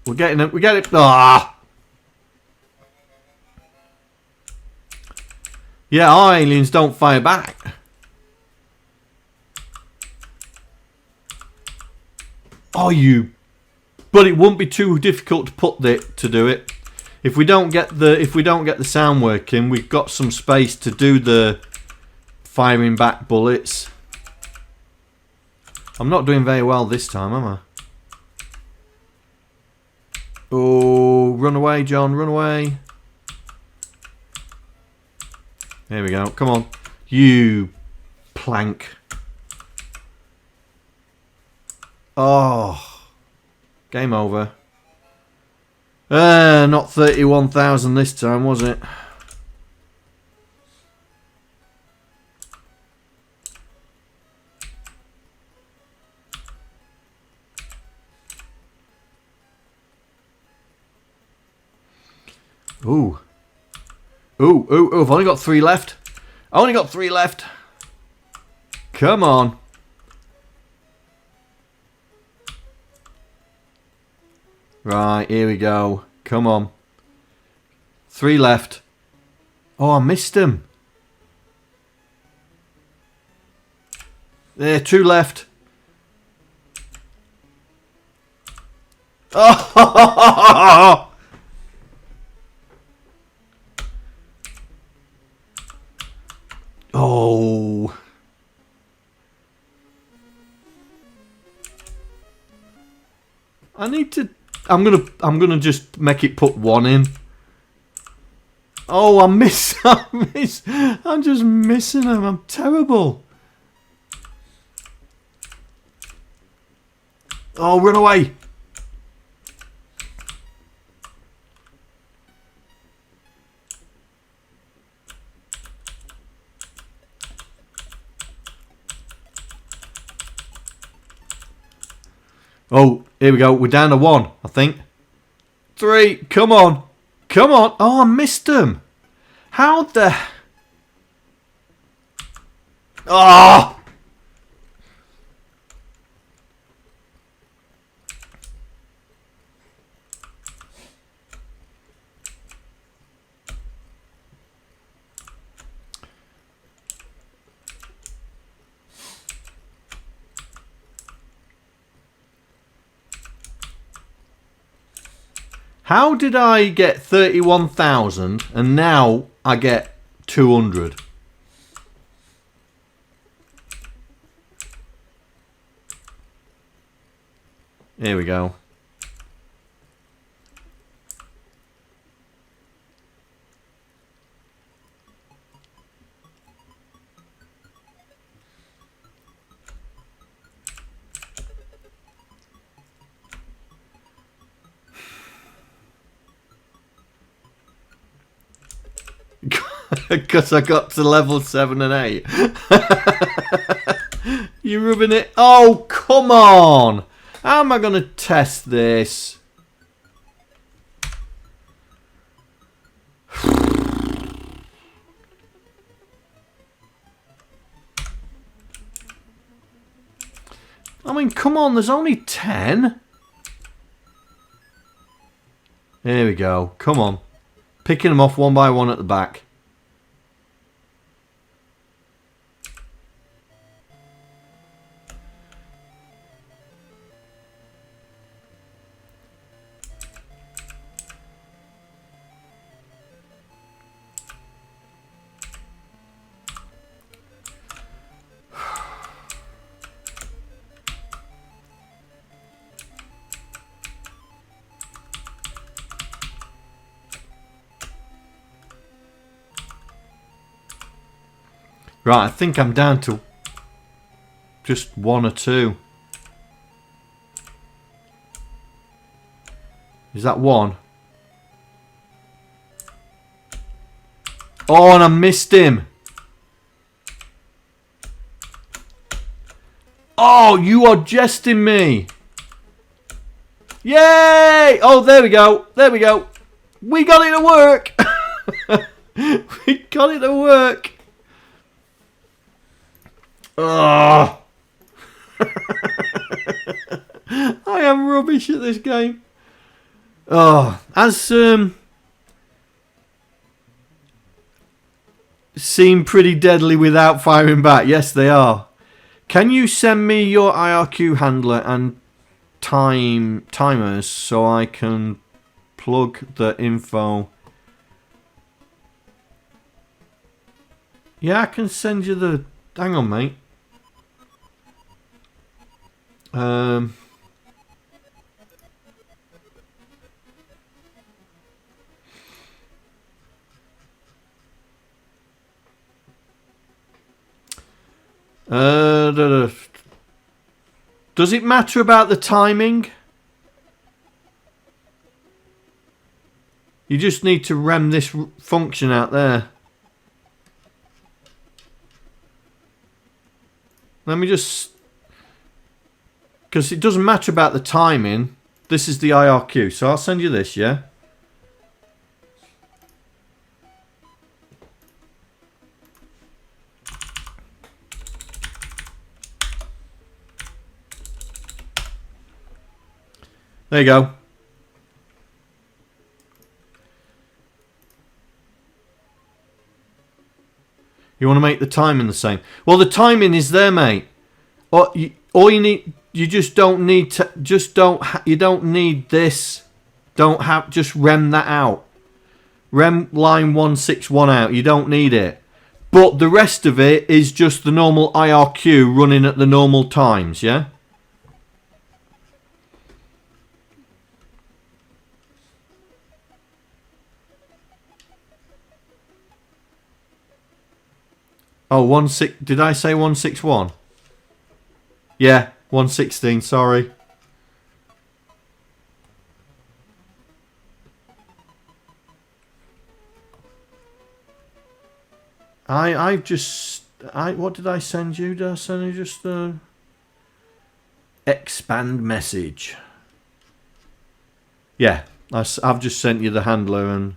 We're getting it. We get it. Ah. Yeah, our aliens don't fire back. Oh, you. But it wouldn't be too difficult to do it. If we don't get the sound working, we've got some space to do the firing back bullets. I'm not doing very well this time, am I? Oh, run away, John, run away. There we go. Come on. You plank. Oh. Game over. Not 31,000 this time, was it? Ooh. Ooh, ooh, ooh, I've only got 3 left. I only got 3 left. Come on. Right, here we go. Come on. 3 left. Oh, I missed him. There, 2 left. Oh! Oh. I need to. I'm gonna just make it put 1 in. Oh, I miss. I'm just missing him. I'm terrible. Oh, run away. Oh, here we go. We're down to 1, I think. 3. Come on. Come on. Oh, I missed him. How the... Oh! How did I get 31,000 and now I get 200? Here we go. Because I got to level 7 and 8. You rubbing it? Oh, come on! How am I going to test this? I mean, come on, there's only 10. Here we go. Come on. Picking them off one by one at the back. Right, I think I'm down to just 1 or 2. Is that one? Oh, and I missed him. Oh, you are jesting me. Yay! Oh, there we go. There we go. We got it to work. We got it to work. Oh. I am rubbish at this game. Oh, as seem pretty deadly without firing back. Yes, they are. Can you send me your IRQ handler and timers so I can plug the info? Yeah, I can send you the... Hang on, mate. Does it matter about the timing? You just need to rem this function out there. Let me just... Because it doesn't matter about the timing. This is the IRQ. So I'll send you this, yeah? There you go. You want to make the timing the same? Well, the timing is there, mate. All you need, you just don't need to, you don't need this. Just rem that out. Rem line 161 out. You don't need it. But the rest of it is just the normal IRQ running at the normal times, yeah? Oh, did I say 161? Yeah, 116, sorry. What did I send you? Did I send you just the expand message? Yeah, I've just sent you the handler and...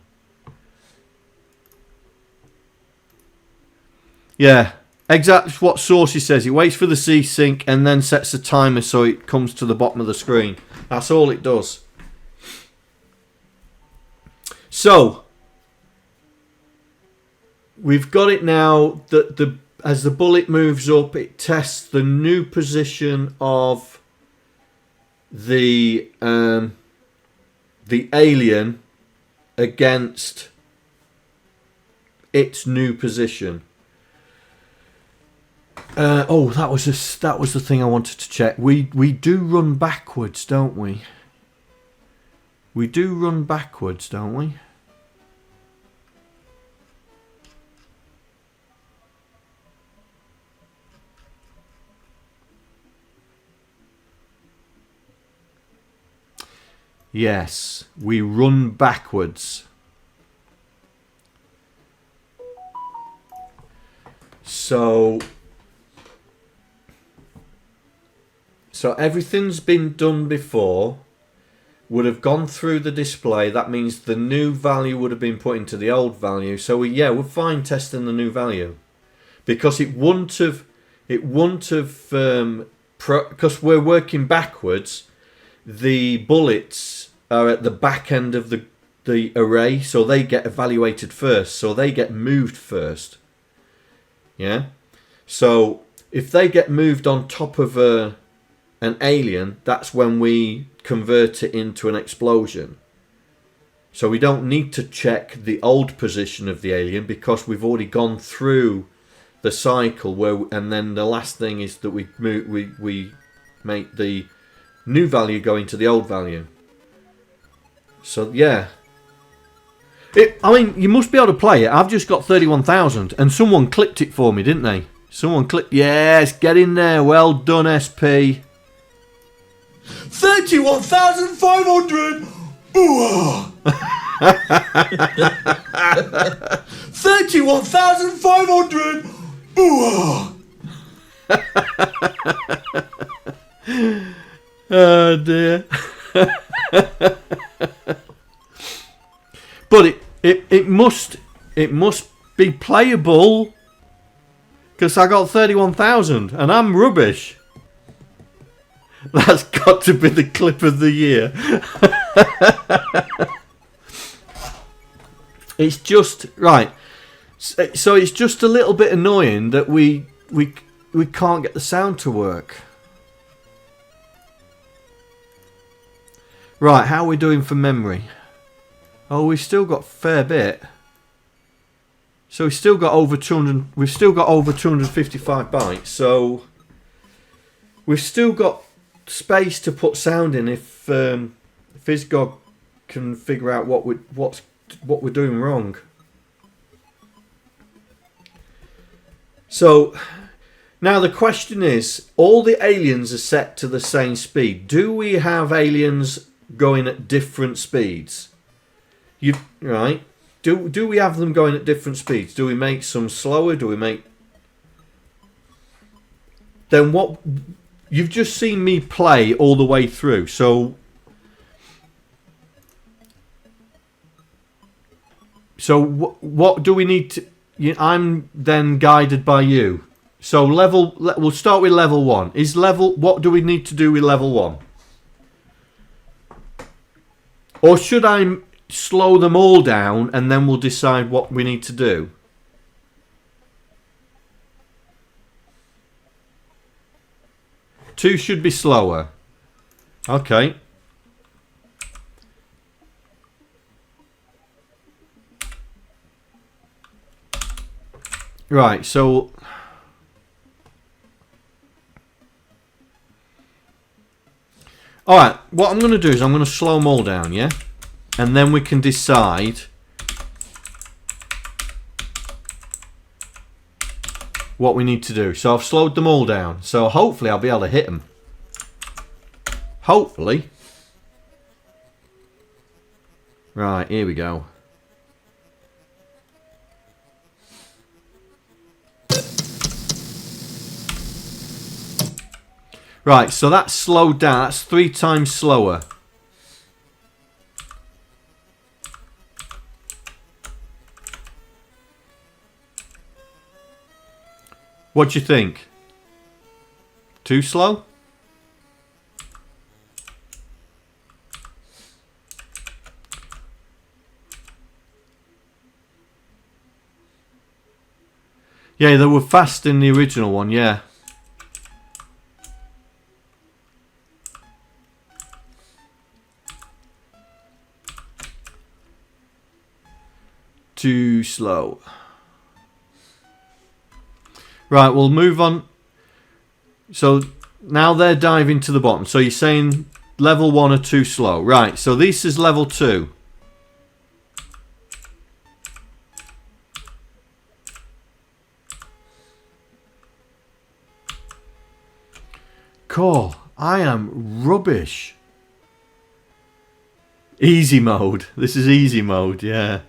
Yeah, exactly what Saucy says. It waits for the C-Sync and then sets a timer so it comes to the bottom of the screen. That's all it does. So, we've got it now that as the bullet moves up, it tests the new position of the alien against its new position. That was the thing I wanted to check. We do run backwards, don't we? We do run backwards, don't we? Yes, we run backwards. So everything's been done before, would have gone through the display. That means the new value would have been put into the old value. So we're fine testing the new value, because it wouldn't have because we're working backwards. The bullets are at the back end of the array, so they get evaluated first, so they get moved first. Yeah, so if they get moved on top of an alien, that's when we convert it into an explosion. So we don't need to check the old position of the alien, because we've already gone through the cycle and then the last thing is that we make the new value go into the old value. So yeah, I mean, you must be able to play it. I've just got 31,000 and someone clicked it for me, didn't they? Someone clicked. Yes, get in there. Well done, SP. 31,500! $31,500. Oh dear. But it must be playable, because I got 31,000 and I'm rubbish. That's got to be the clip of the year. It's just right. So it's just a little bit annoying that we can't get the sound to work. Right, how are we doing for memory? Oh, we've still got a fair bit. So we've still got over 200. We've still got over 255 bytes. So we've still got space to put sound in if VSCode can figure out what we're doing wrong. So now the question is: all the aliens are set to the same speed. Do we have aliens going at different speeds? Right? Do we have them going at different speeds? Do we make some slower? Do we make... Then what... You've just seen me play all the way through, so... So what do we need to... I'm then guided by you. So we'll start with level 1. What do we need to do with level 1? Or should I slow them all down and then we'll decide what we need to do? Two should be slower. Okay. Right, so... Alright, what I'm going to do is I'm going to slow them all down, yeah? And then we can decide what we need to do. So I've slowed them all down. So hopefully I'll be able to hit them. Hopefully. Right, here we go. Right, so that's slowed down. That's 3 times slower. What do you think? Too slow? Yeah, they were fast in the original one, yeah. Too slow. Right, we'll move on. So now they're diving to the bottom. So you're saying level 1 are too slow. Right, so this is level 2. Cool. I am rubbish. Easy mode. This is easy mode, yeah.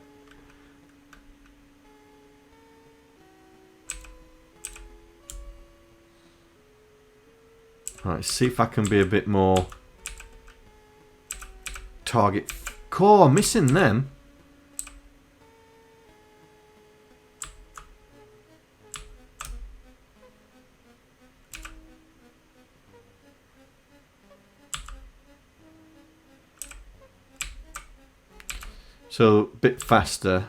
Right, see if I can be a bit more target. Core, missing them. So a bit faster.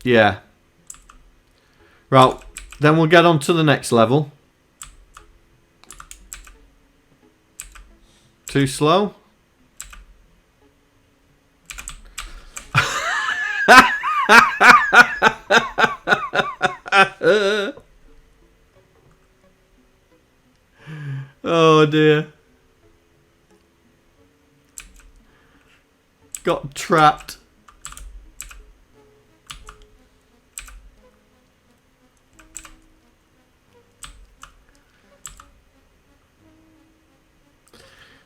Yeah. Right, then we'll get on to the next level. Too slow? Oh dear. Got trapped.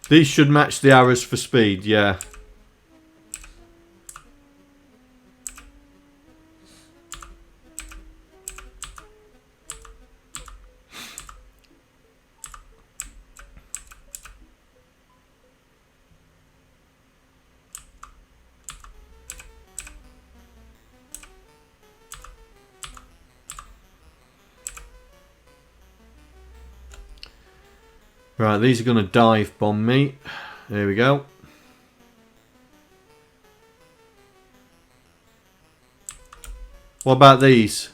These should match the arrows for speed, yeah. Right, these are going to dive bomb me. There we go. What about these?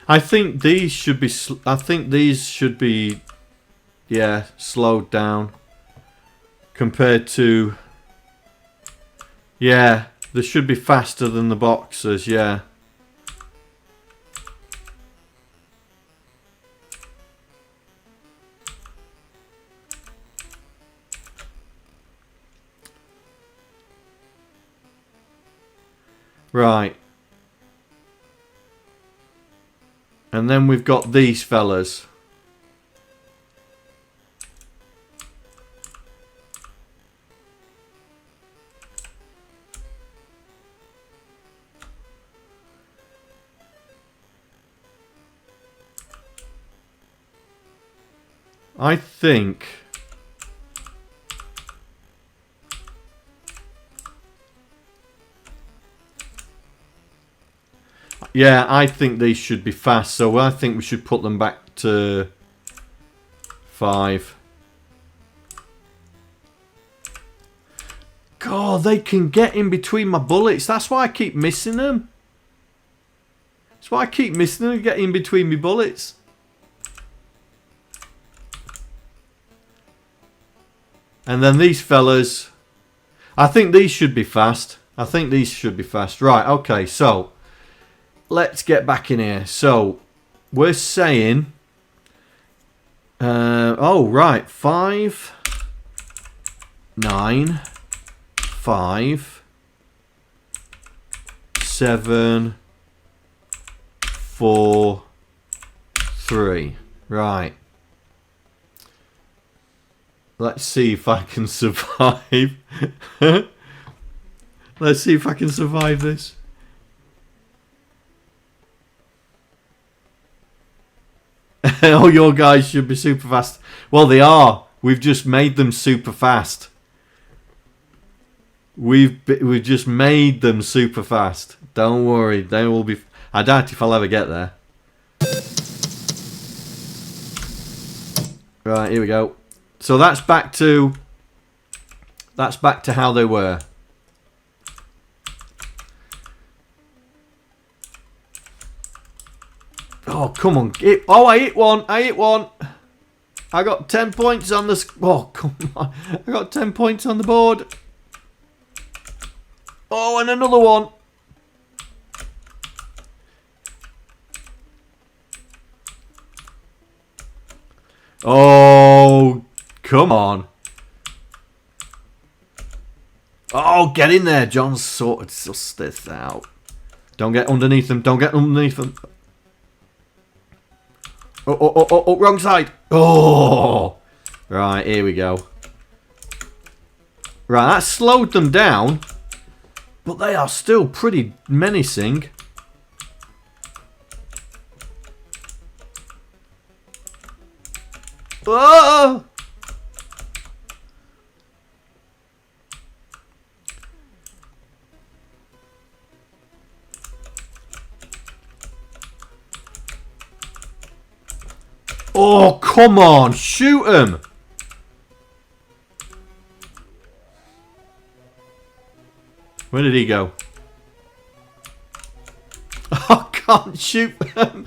I think these should be yeah, slowed down compared to, yeah, they should be faster than the boxers, yeah. Right. And then we've got these fellas. I think yeah, I think these should be fast, so I think we should put them back to 5. God, they can get in between my bullets. That's why I keep missing them. That's why I keep missing them and get in between my bullets. And then these fellas, I think these should be fast. I think these should be fast. Right, okay, so let's get back in here. So we're saying, oh, right, 5, 9, 5, 7, 4, 3. Right. Let's see if I can survive. Let's see if I can survive this. Oh, your guys should be super fast. Well, they are. We've just made them super fast. We've just made them super fast. Don't worry, they will be. I doubt if I'll ever get there. Right, here we go. So that's back to how they were. Oh, come on. Oh, I hit one. I hit one. I got 10 points on the... Oh, come on. I got 10 points on the board. Oh, and another one. Oh, come on. Oh, get in there. John's sorted this out. Don't get underneath them. Don't get underneath them. Oh, wrong side. Oh. Right, here we go. Right, that slowed them down. But they are still pretty menacing. Oh! Oh, come on. Shoot him. Where did he go? I can't shoot them.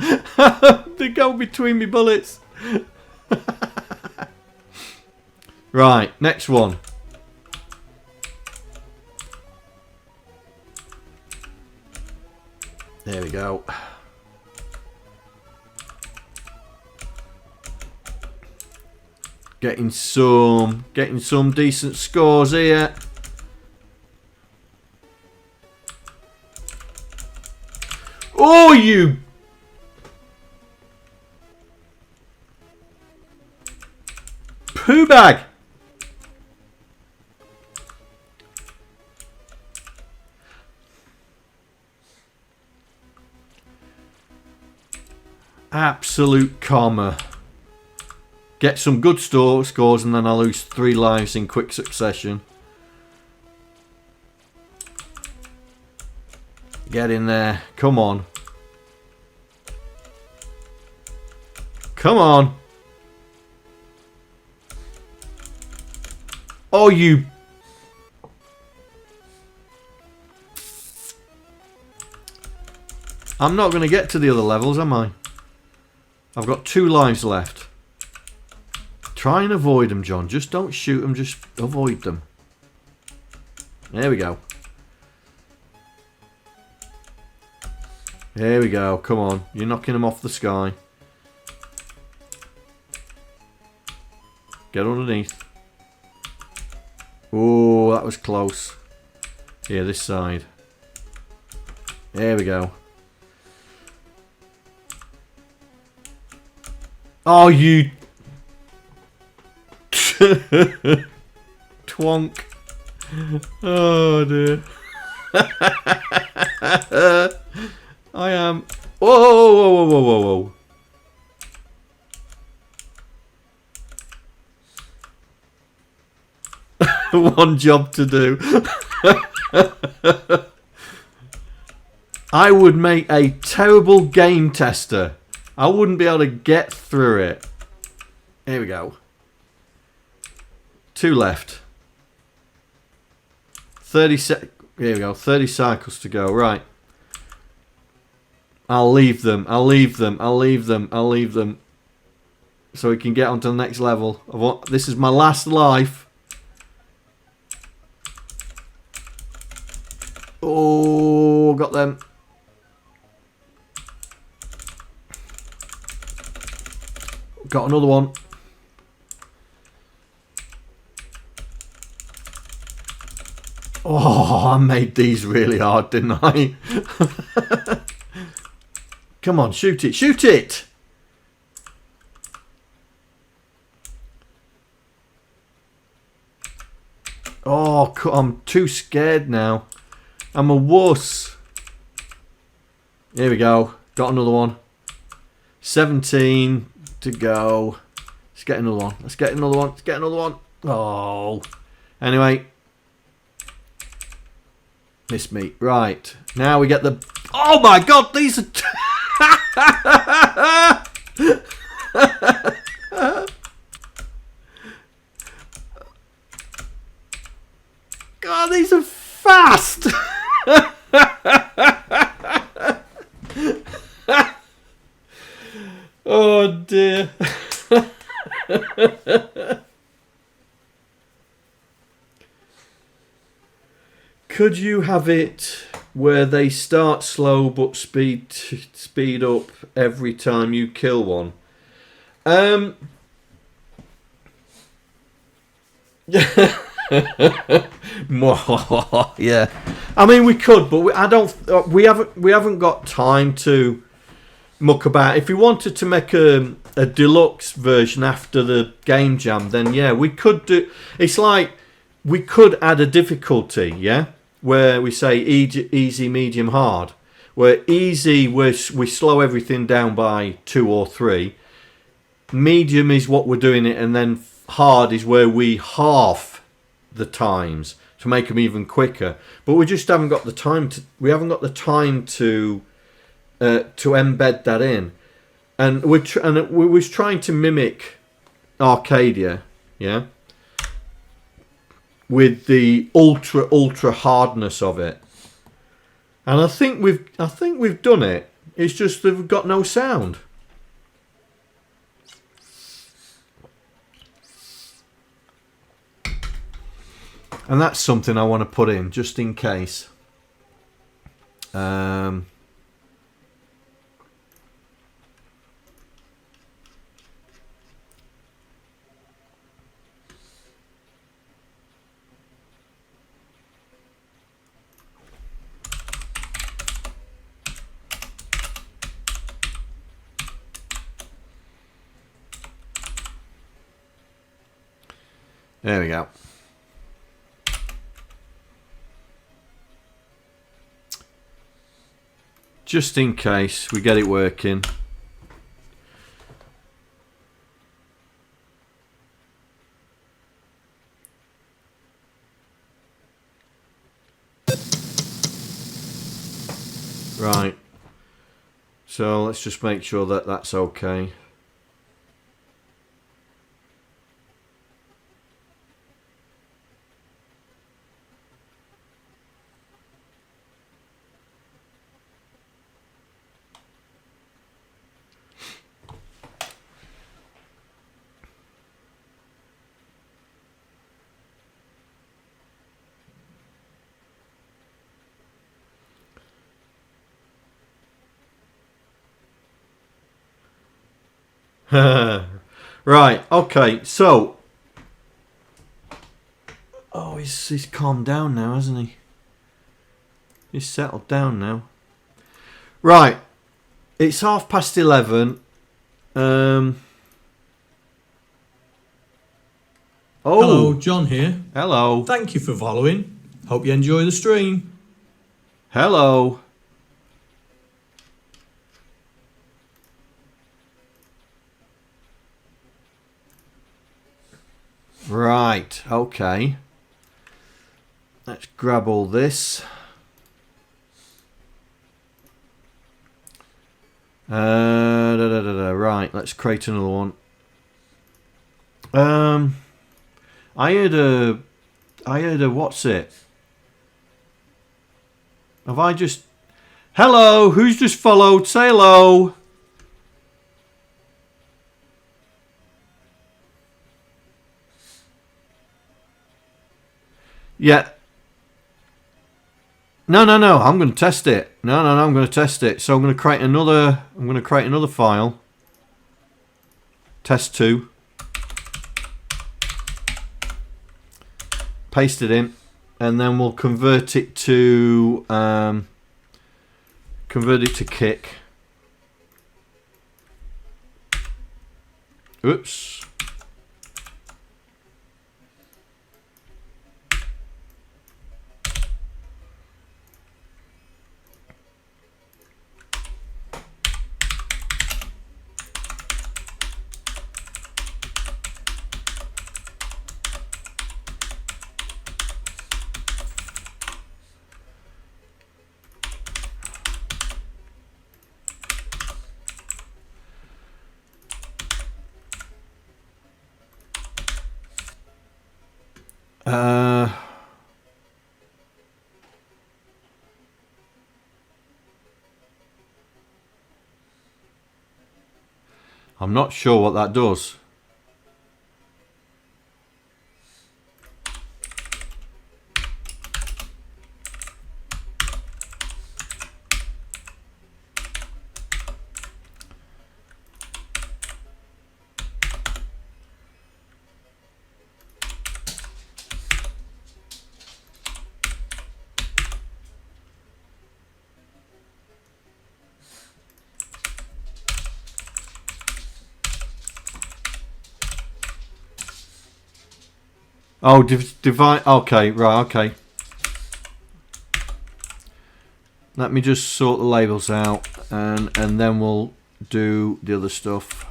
They go between me bullets. Right, next one. There we go. Getting some decent scores here. Oh, you poo bag. Absolute comma. Get some good scores and then I lose 3 lives in quick succession. Get in there. Come on. Come on. Oh, you... I'm not going to get to the other levels, am I? I've got 2 lives left. Try and avoid them, John. Just don't shoot them, just avoid them. There we go. There we go. Come on. You're knocking them off the sky. Get underneath. Oh, that was close. Here, this side. There we go. Oh, you... Twonk. Oh, dear. I am... Whoa, whoa, whoa, whoa, whoa, whoa. One job to do. I would make a terrible game tester. I wouldn't be able to get through it. Here we go. 2 left. 30 Here we go. 30 cycles to go. Right. I'll leave them. I'll leave them. I'll leave them. I'll leave them. So we can get on to the next level. This is my last life. Oh, got them. Got another one. Oh, I made these really hard, didn't I? Come on, shoot it. Shoot it! Oh, I'm too scared now. I'm a wuss. Here we go. Got another one. 17 to go. Let's get another one. Let's get another one. Let's get another one. Oh. Anyway. Missed me. Right. Now we get the... Oh my god, these are... God, these are fast. Oh dear. Could you have it where they start slow but speed up every time you kill one? Yeah. I mean, we could, but we haven't got time to muck about. If we wanted to make a deluxe version after the game jam, then yeah, we could do. It's like we could add a difficulty, yeah, where we say easy, medium, hard. Where easy, we slow everything down by 2 or 3. Medium is what we're doing it, and then hard is where we half the times to make them even quicker. But we just haven't got the time to. We haven't got the time to embed that in, and we was trying to mimic Arcadia, yeah, with the ultra hardness of it, and I think we've done it. It's just that we've got no sound. And that's something I want to put in just in case. There we go. Just in case we get it working. Right. So let's just make sure that that's okay. Right, okay, so he's calmed down now, hasn't he? He's settled down now. Right, it's 11:30. Hello, John here. Hello. Thank you for following. Hope you enjoy the stream. Hello. Right, okay. Let's grab all this. Right, let's create another one. I heard a what's it? Have I just... Hello, who's just followed? Say hello. Yeah. No. I'm going to test it. No. I'm going to test it. So I'm going to create another. I'm going to create another file. Test 2. Paste it in, and then we'll convert it to kick. Oops. I'm not sure what that does. Oh, divine. Okay, right, okay. Let me just sort the labels out, and then we'll do the other stuff.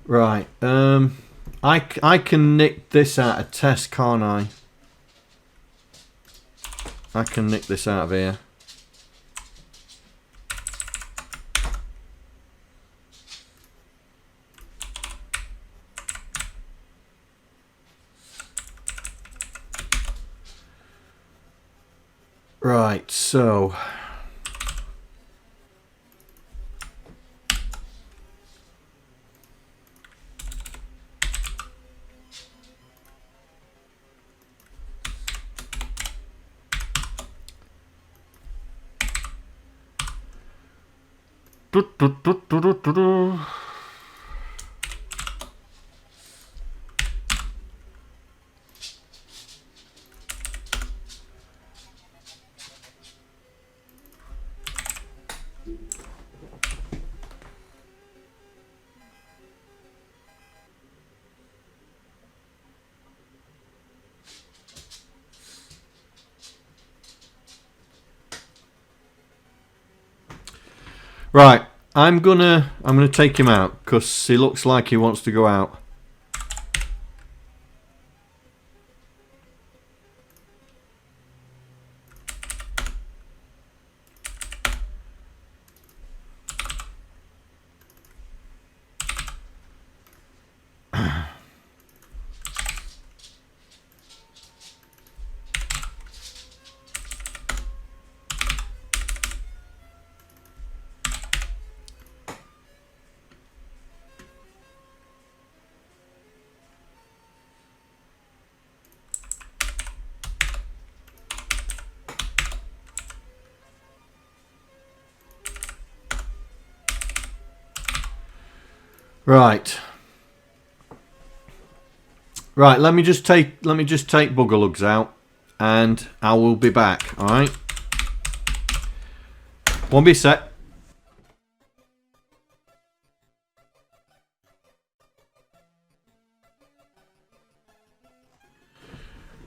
Right. I can nick this out of test, can't I? I can nick this out of here. Right, so... Right, I'm gonna take him out because he looks like he wants to go out. Right. Right, let me just take Buggerlugs out and I will be back, alright? Won't be a sec.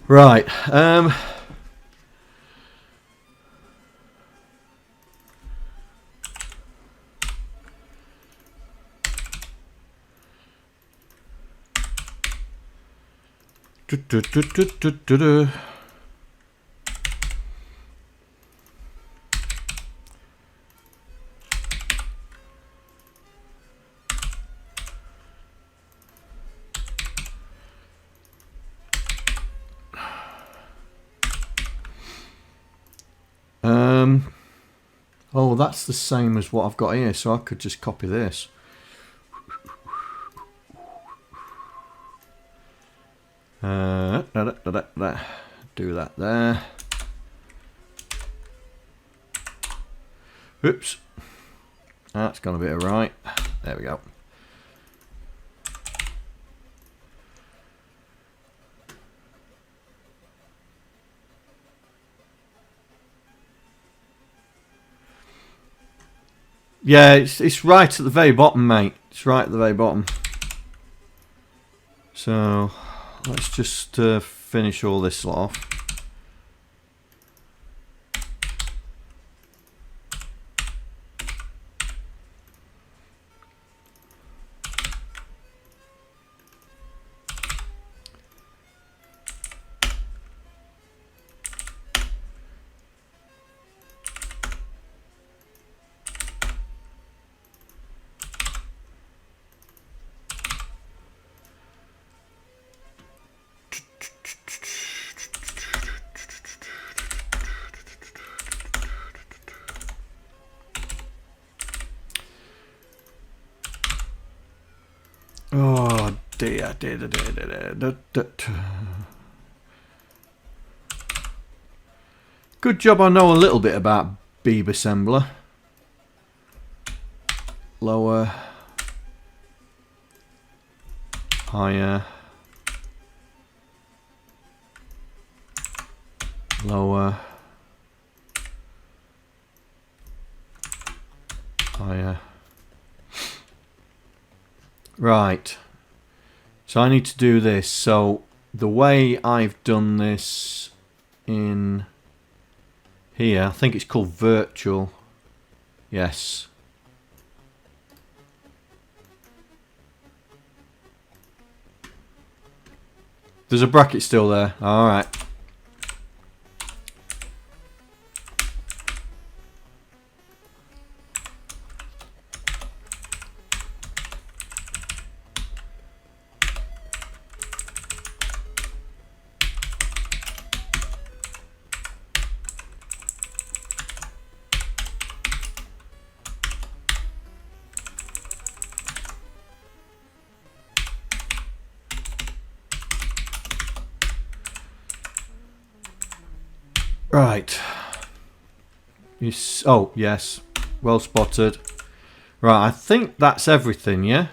Right, oh, that's the same as what I've got here, so I could just copy this. Do that there. Oops. That's gonna be alright. There we go. Yeah, it's right at the very bottom, mate. It's right at the very bottom. So let's just finish all this off. Oh dear. Good job I know a little bit about Beeb assembler. Lower, higher, lower, higher. Right, so I need to do this. So the way I've done this in here, I think it's called virtual. Yes. There's a bracket still there. All right. Right. Oh, yes. Well spotted. Right, I think that's everything, yeah?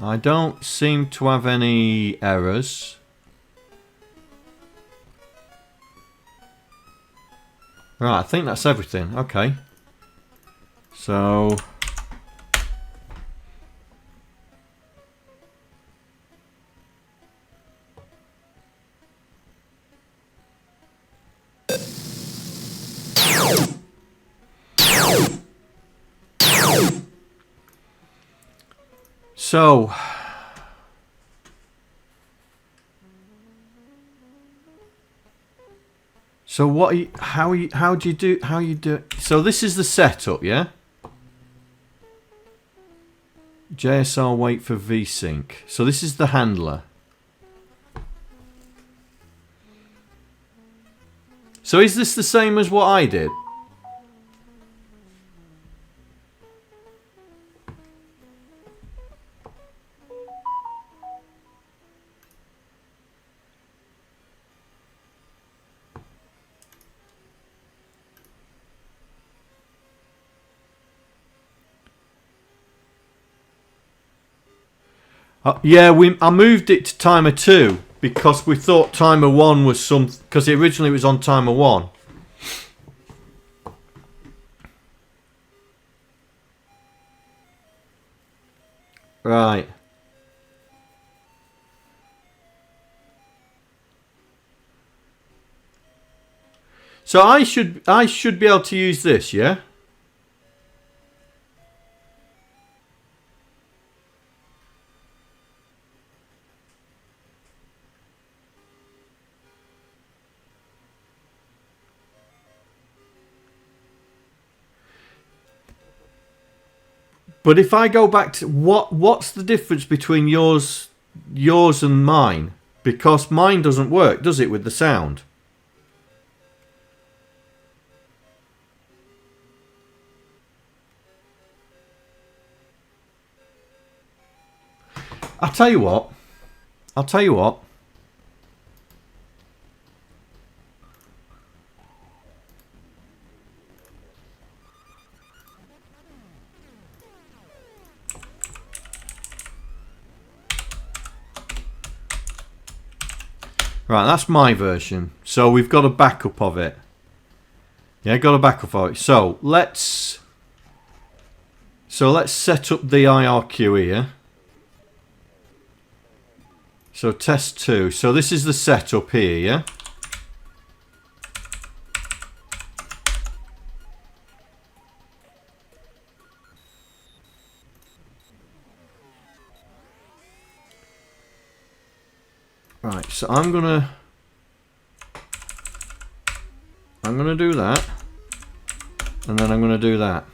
I don't seem to have any errors. Right, I think that's everything. Okay. So... So what? How do you do? How you do? So this is the setup, yeah. JSR wait for vsync. So this is the handler. So is this the same as what I did? Yeah, I moved it to timer 2 because we thought timer 1 was because originally it was on timer 1. Right. So I should be able to use this, yeah? But if I go back to what's the difference between yours and mine? Because mine doesn't work, does it, with the sound? I'll tell you what. Right, that's my version. So we've got a backup of it. Yeah, got a backup of it. So let's set up the IRQ here. So test 2. So this is the setup here, yeah? Right, so I'm gonna do that, and then I'm gonna do that.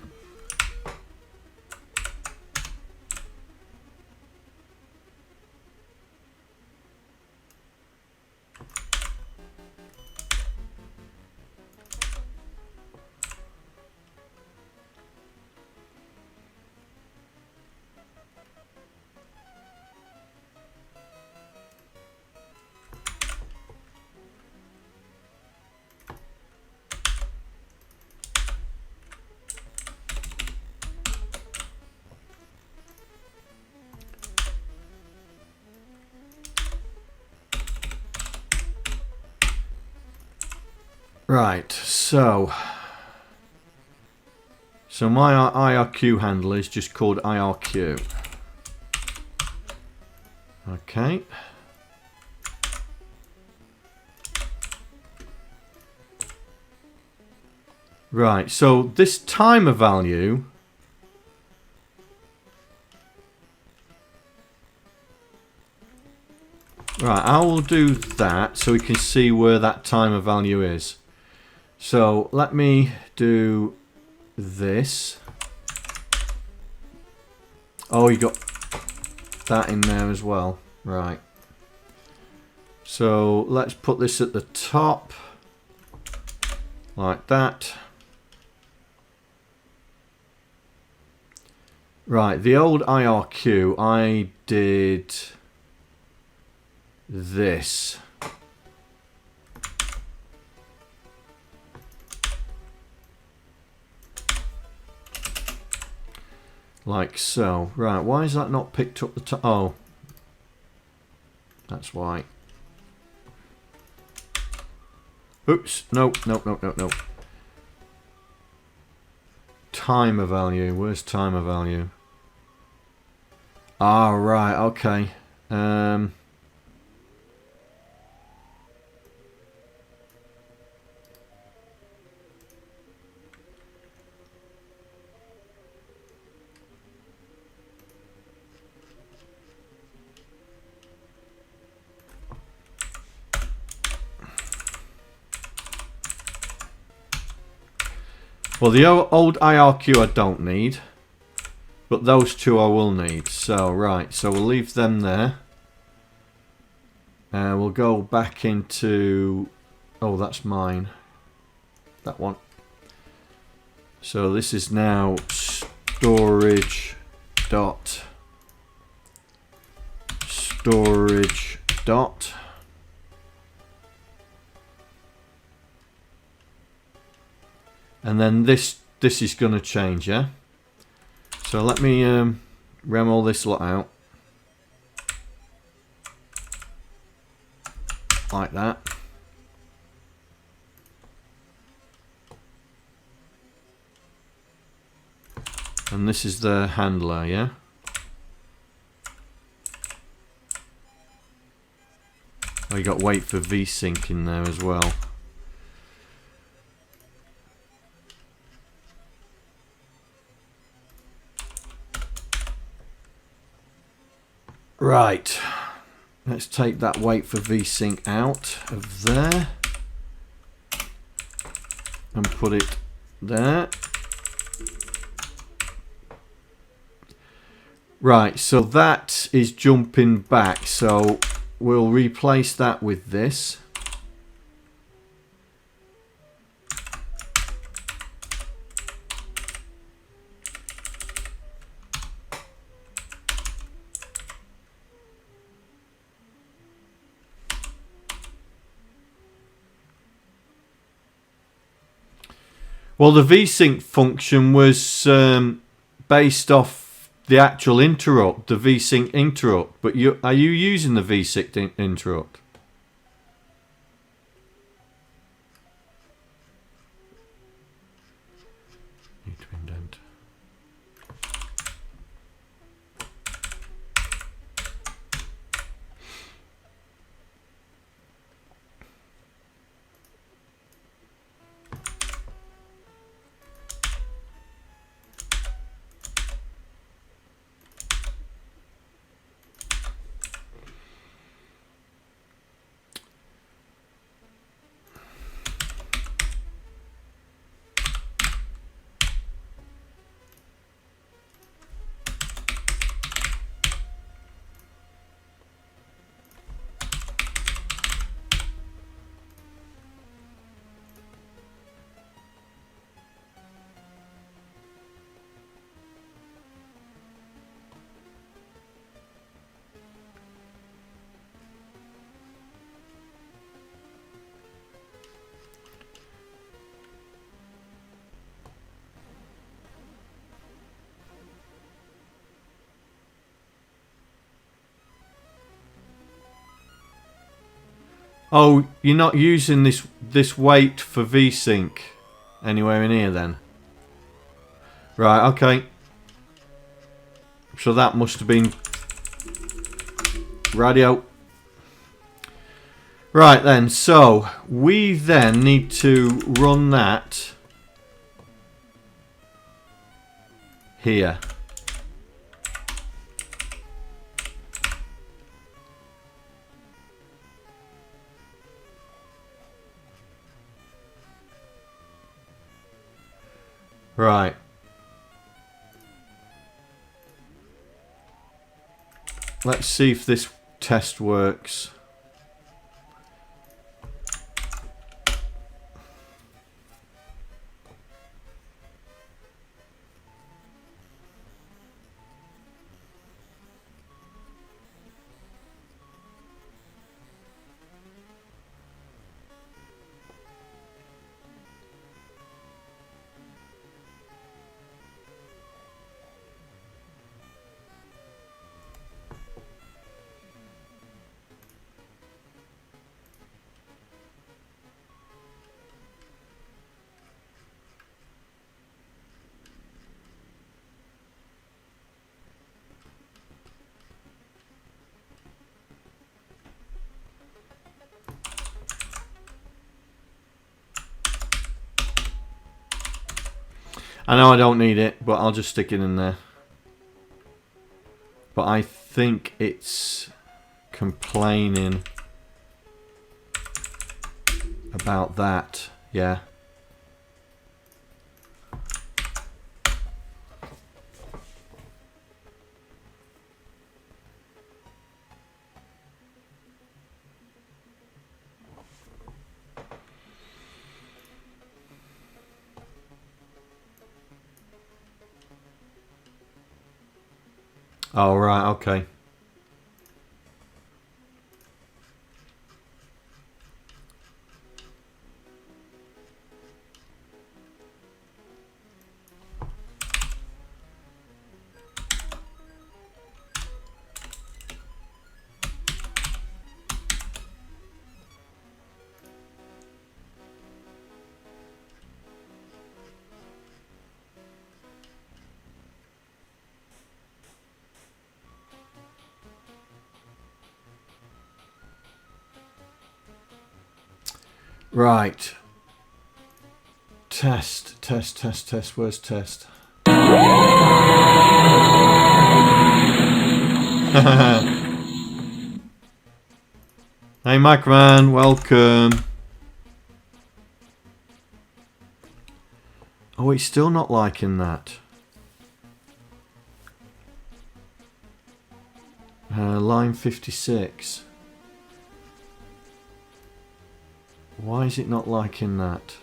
Right, so my IRQ handler is just called IRQ. Okay. Right, so this timer value right, I will do that so we can see where that timer value is. So let me do this. Oh, you got that in there as well. Right. So let's put this at the top. Like that. Right, the old IRQ, I did this. Like so. Right, why is that not picked up the top? Oh. That's why. Oops. Nope. Timer value. Where's timer value? Ah, right. Okay. Well, the old IRQ I don't need, but those two I will need. So, right, so we'll leave them there. We'll go back into... Oh, that's mine. That one. So this is now storage dot. And then this is going to change, yeah? So let me rem all this lot out. Like that. And this is the handler, yeah? Oh, you got wait for VSync in there as well. Right. Let's take that wait for VSync out of there. And put it there. Right, so that is jumping back, so we'll replace that with this. Well, the VSync function was based off the actual interrupt, the VSync interrupt, but are you using the VSync interrupt? Need to indent. Oh, you're not using this wait for VSync anywhere in here then? Right, okay. So that must have been radio. Right then, so we then need to run that here. Right. Let's see if this test works. I know I don't need it, but I'll just stick it in there. But I think it's complaining about that, yeah. Oh, right, okay. Right. Test. Where's test? Hey, Mikroman, welcome. Oh, he's still not liking that. Line 56. Why is it not liking that?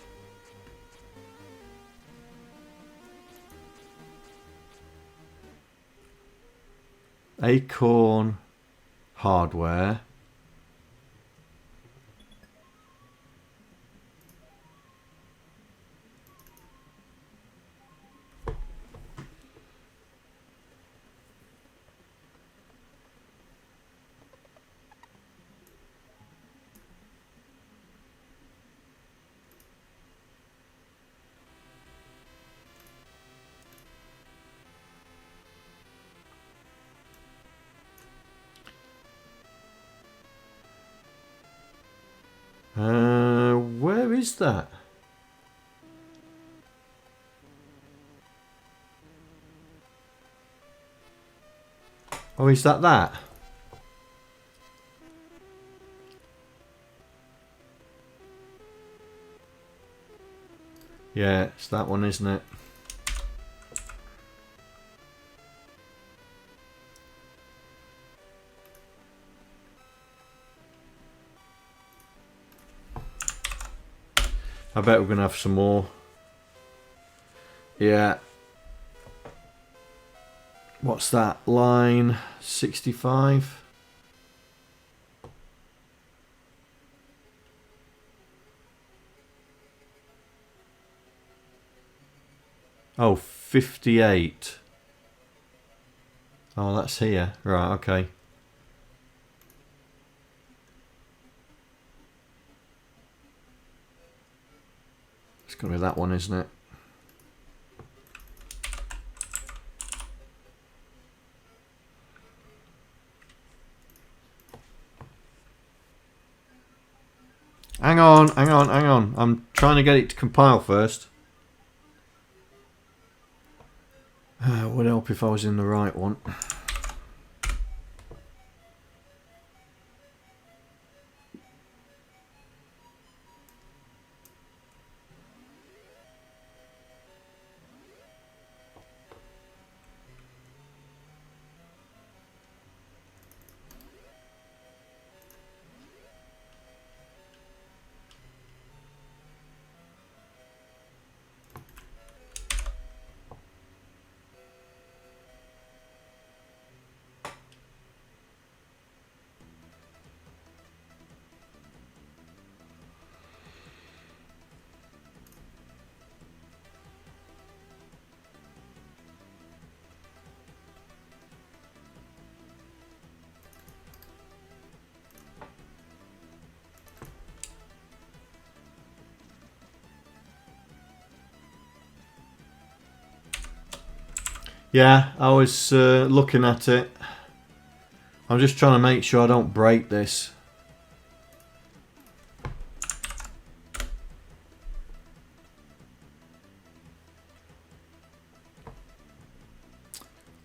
Acorn hardware. Where is that? Oh, is that? Yeah, it's that one, isn't it? I bet we're going to have some more. Yeah. What's that? Line 65? Oh, 58. Oh, that's here. Right, okay. It's going to be that one, isn't it? Hang on. I'm trying to get it to compile first. Would help if I was in the right one. Yeah, I was looking at it. I'm just trying to make sure I don't break this.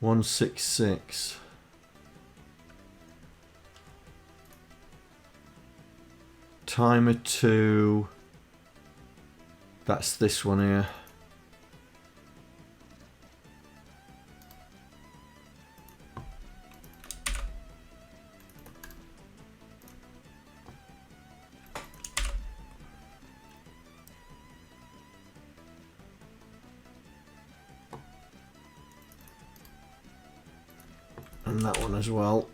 $166. Timer 2. That's this one here. And that one as well.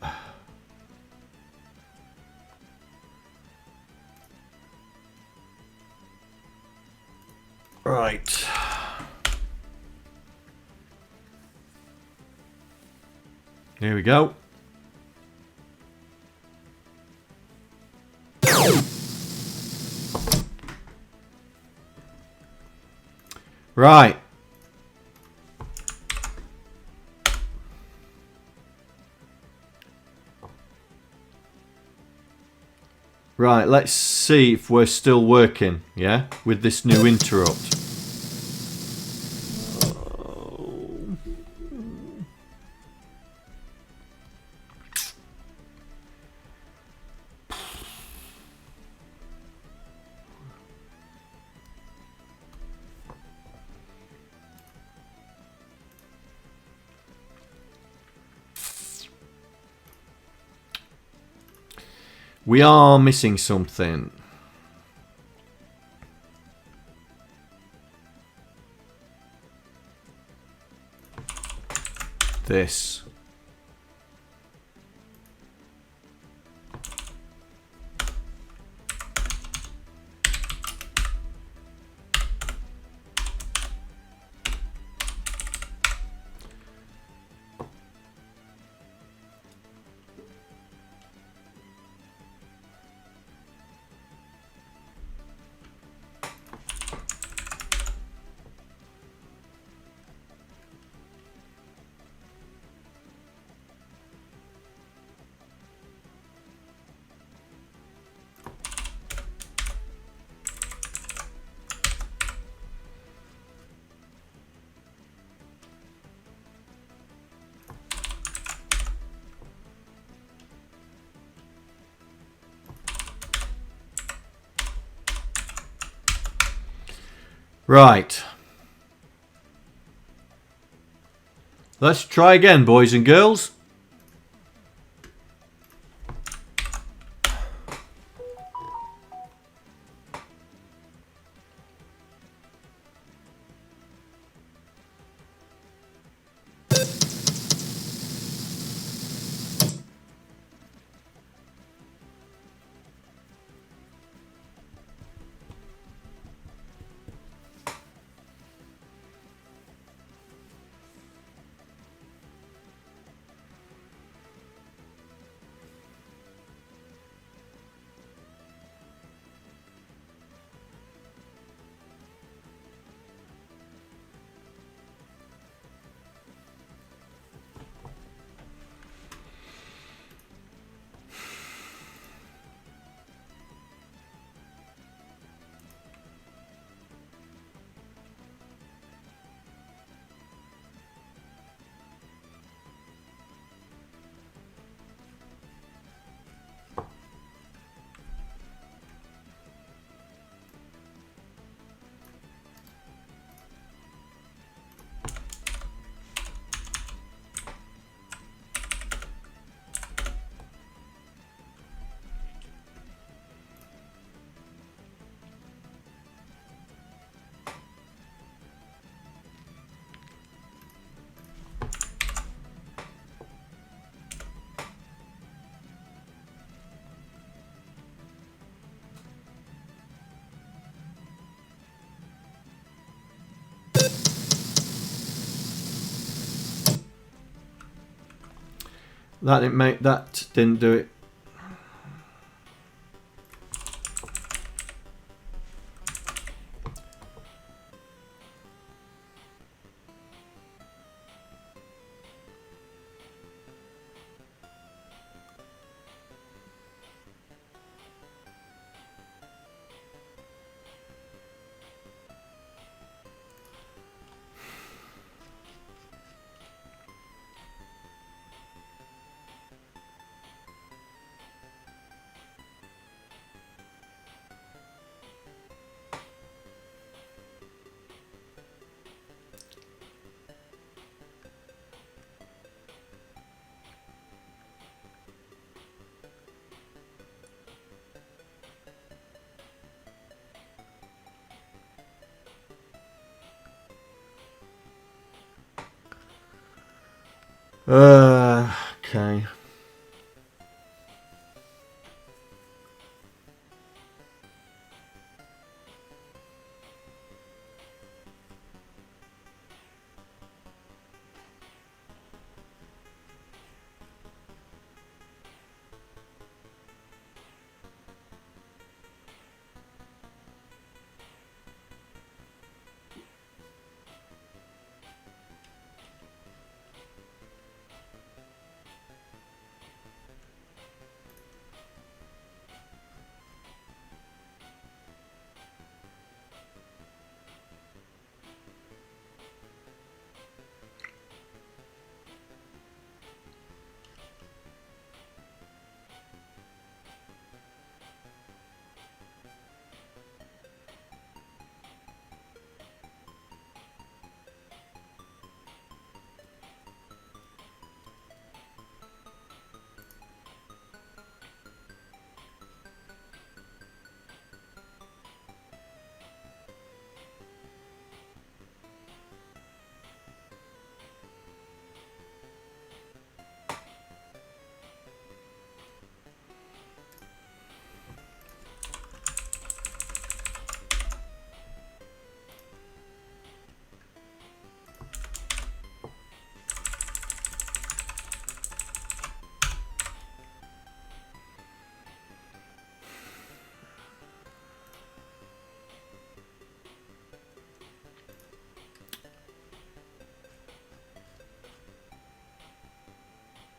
Right. Here we go. Right. Right, let's see if we're still working, yeah, with this new interrupt. We are missing something. This. Right. Let's try again, boys and girls. That didn't do it. Okay.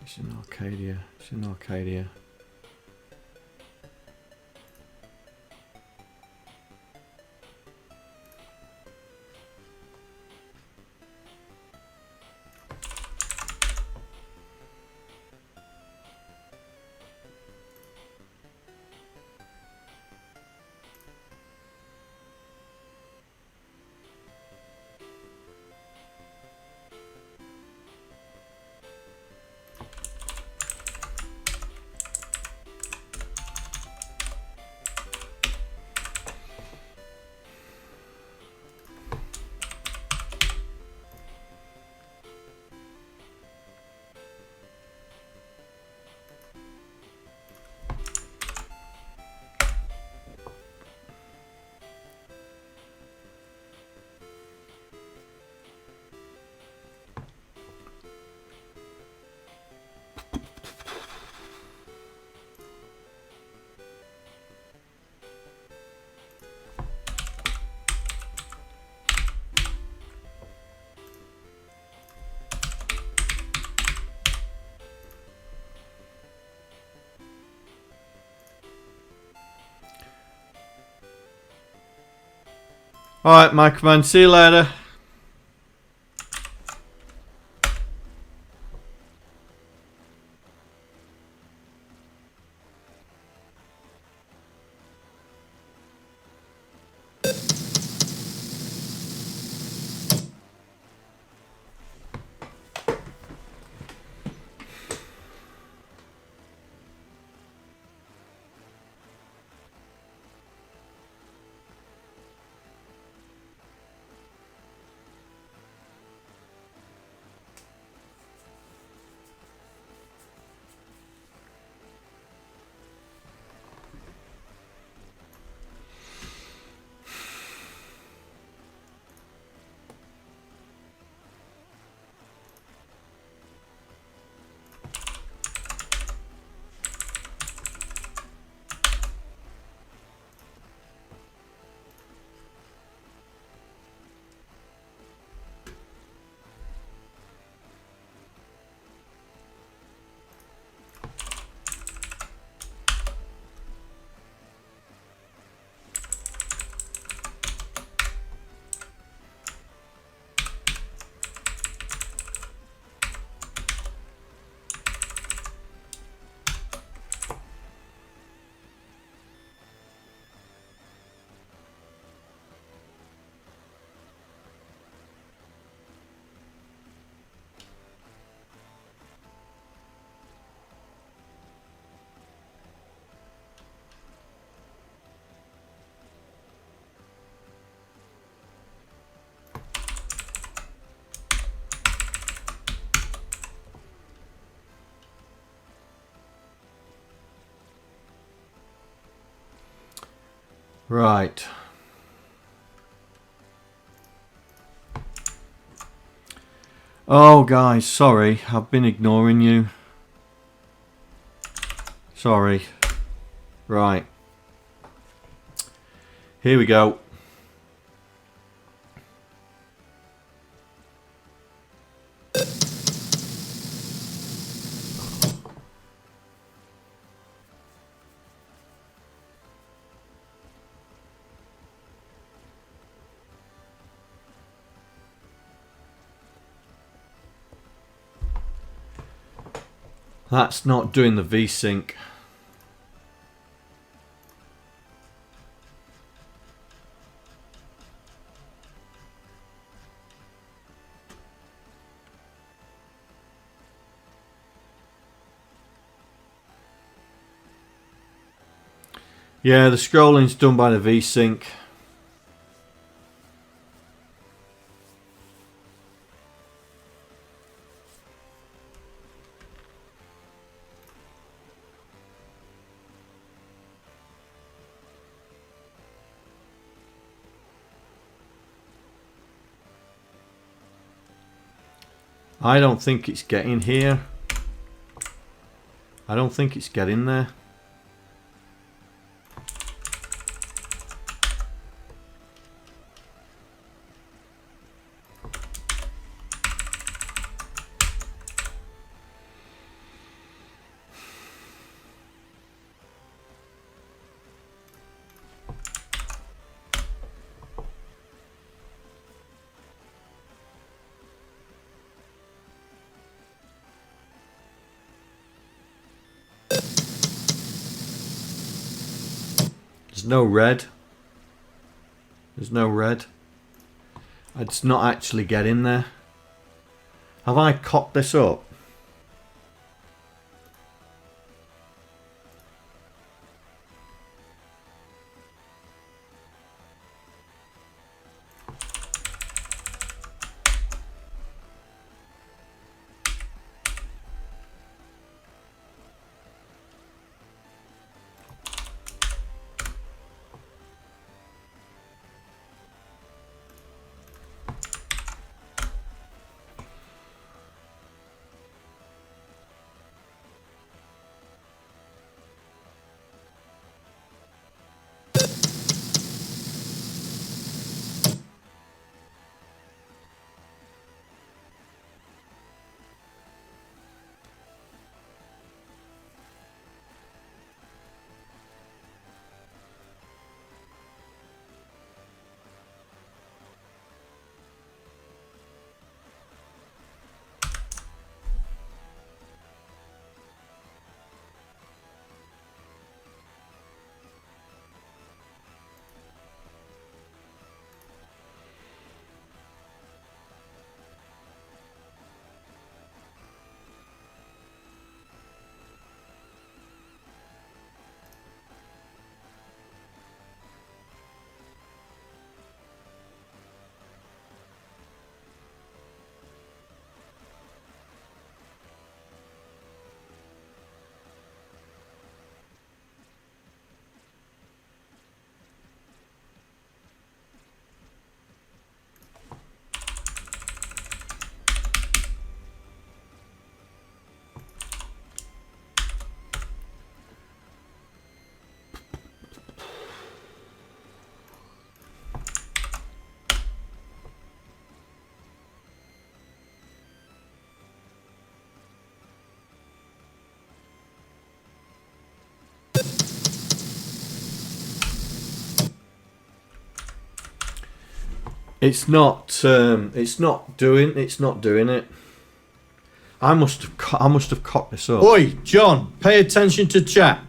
It's in Arcadia. It's in Arcadia. Alright, Mikroman, see you later. Right. Oh, guys, sorry. I've been ignoring you. Sorry. Right. Here we go. That's not doing the VSync. Yeah, the scrolling's done by the VSync. I don't think it's getting here. I don't think it's getting there. There's no red. There's no red. It's not actually getting there. Have I cocked this up? It's not doing it. I must have cocked this up. Oi, John, pay attention to chat.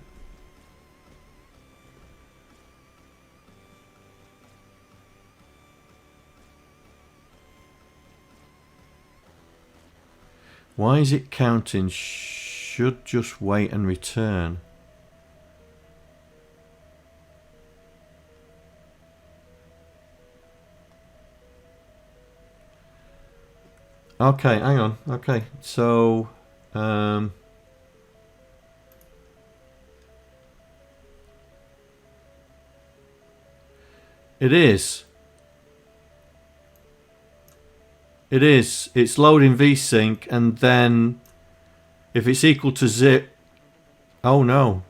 Why is it counting? Should just wait and return. Okay, hang on. Okay, so it is. It's loading vsync, and then if it's equal to zip. Oh no.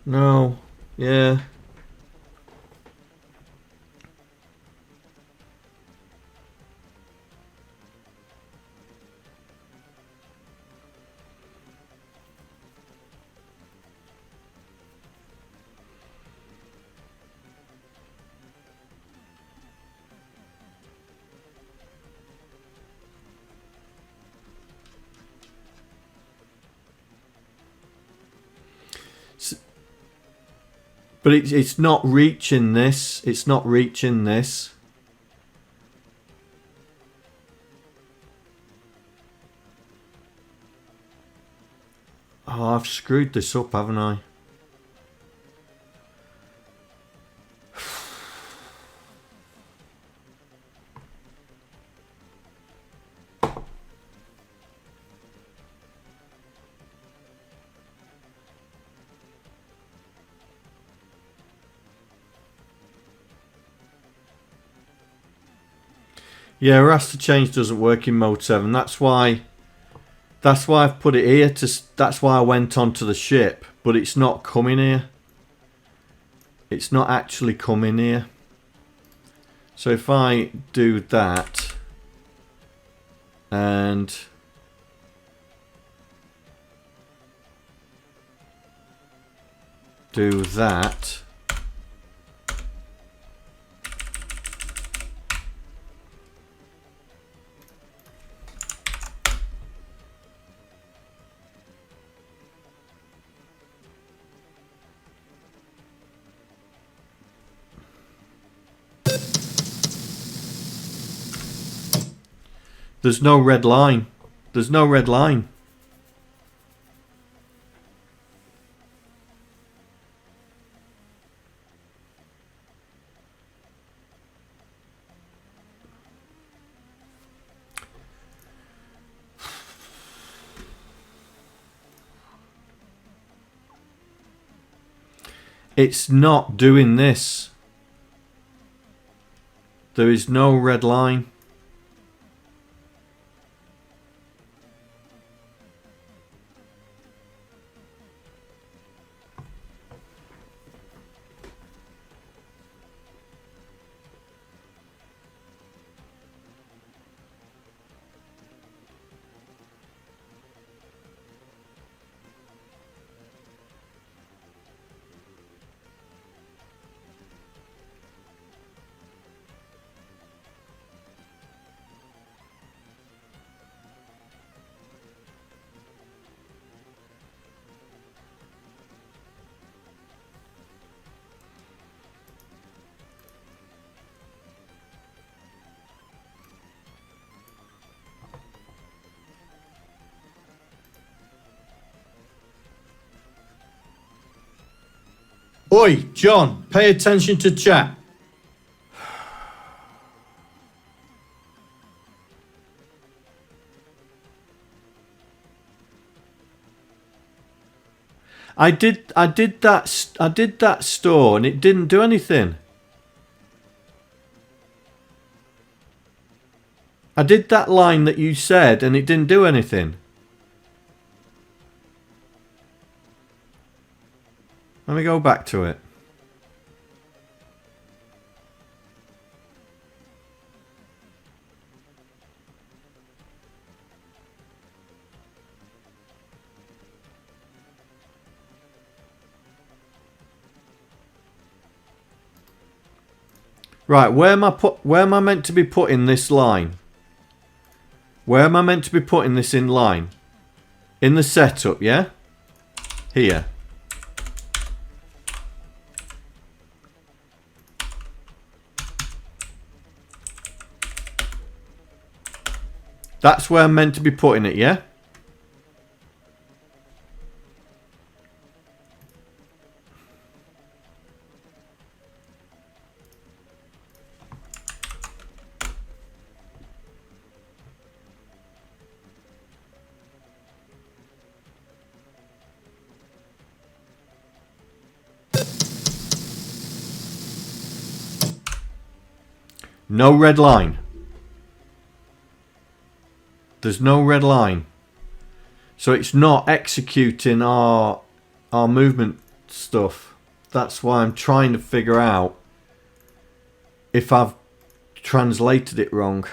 No. Yeah. But it's not reaching this. It's not reaching this. Oh, I've screwed this up, haven't I? Yeah, raster change doesn't work in mode 7. That's why I've put it here. That's why I went onto the ship, but it's not coming here. It's not actually coming here. So if I do that and do that, There's no red line. There's no red line. It's not doing this. There is no red line. Oi, John, pay attention to chat. I did that store and it didn't do anything. I did that line that you said and it didn't do anything. Let me go back to it. Right, where am I meant to be putting this line? Where am I meant to be putting this in line? In the setup, yeah? Here. That's where I'm meant to be putting it, yeah? No red line. There's no red line. So it's not executing our movement stuff. That's why I'm trying to figure out if I've translated it wrong.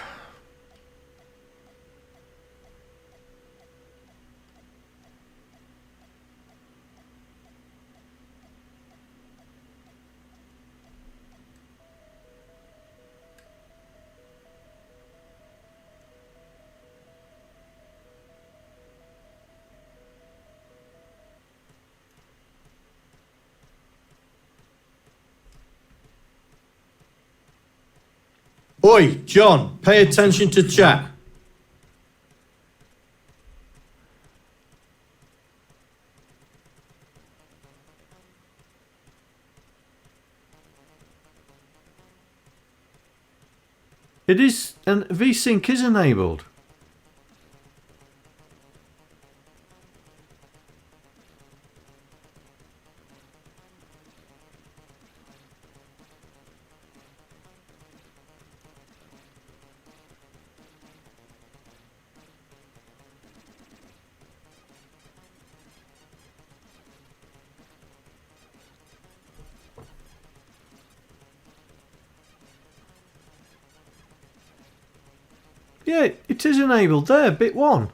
Oi, John, pay attention to chat. It is, and VSync is enabled. Yeah, it is enabled there, bit 1.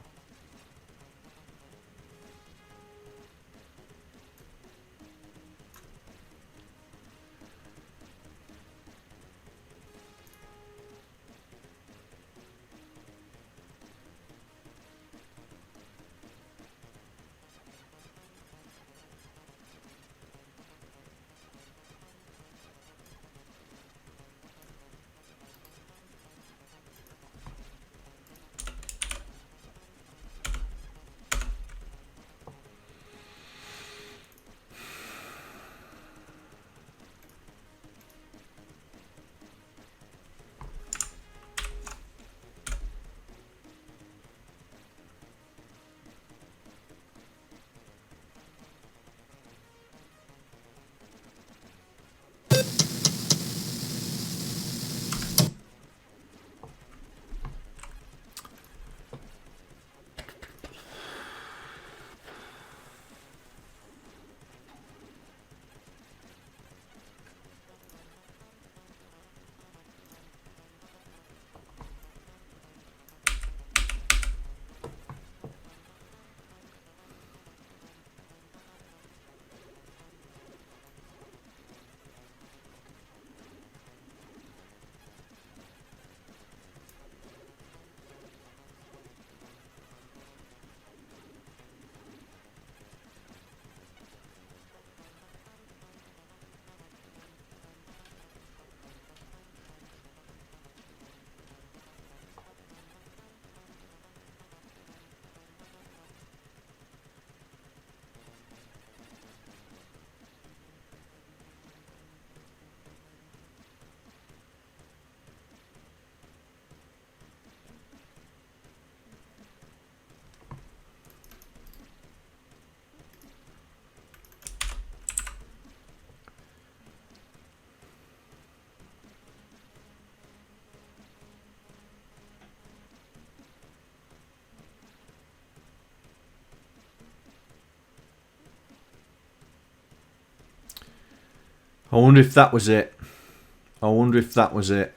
I wonder if that was it. I wonder if that was it.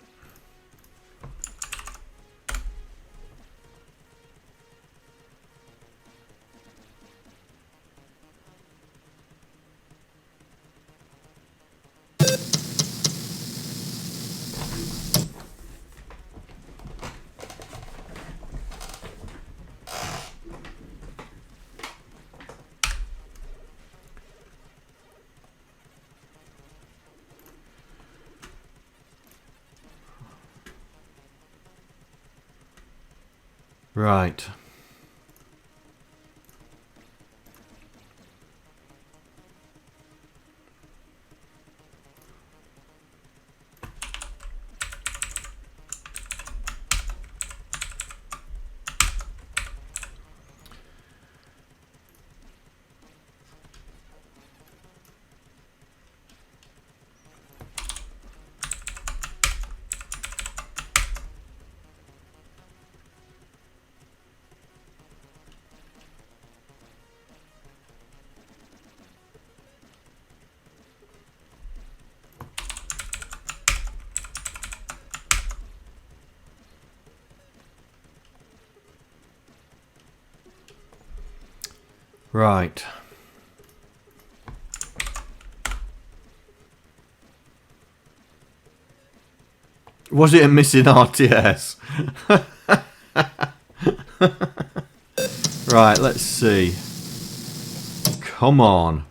Right. Right. Was it a missing RTS? Right, let's see. Come on.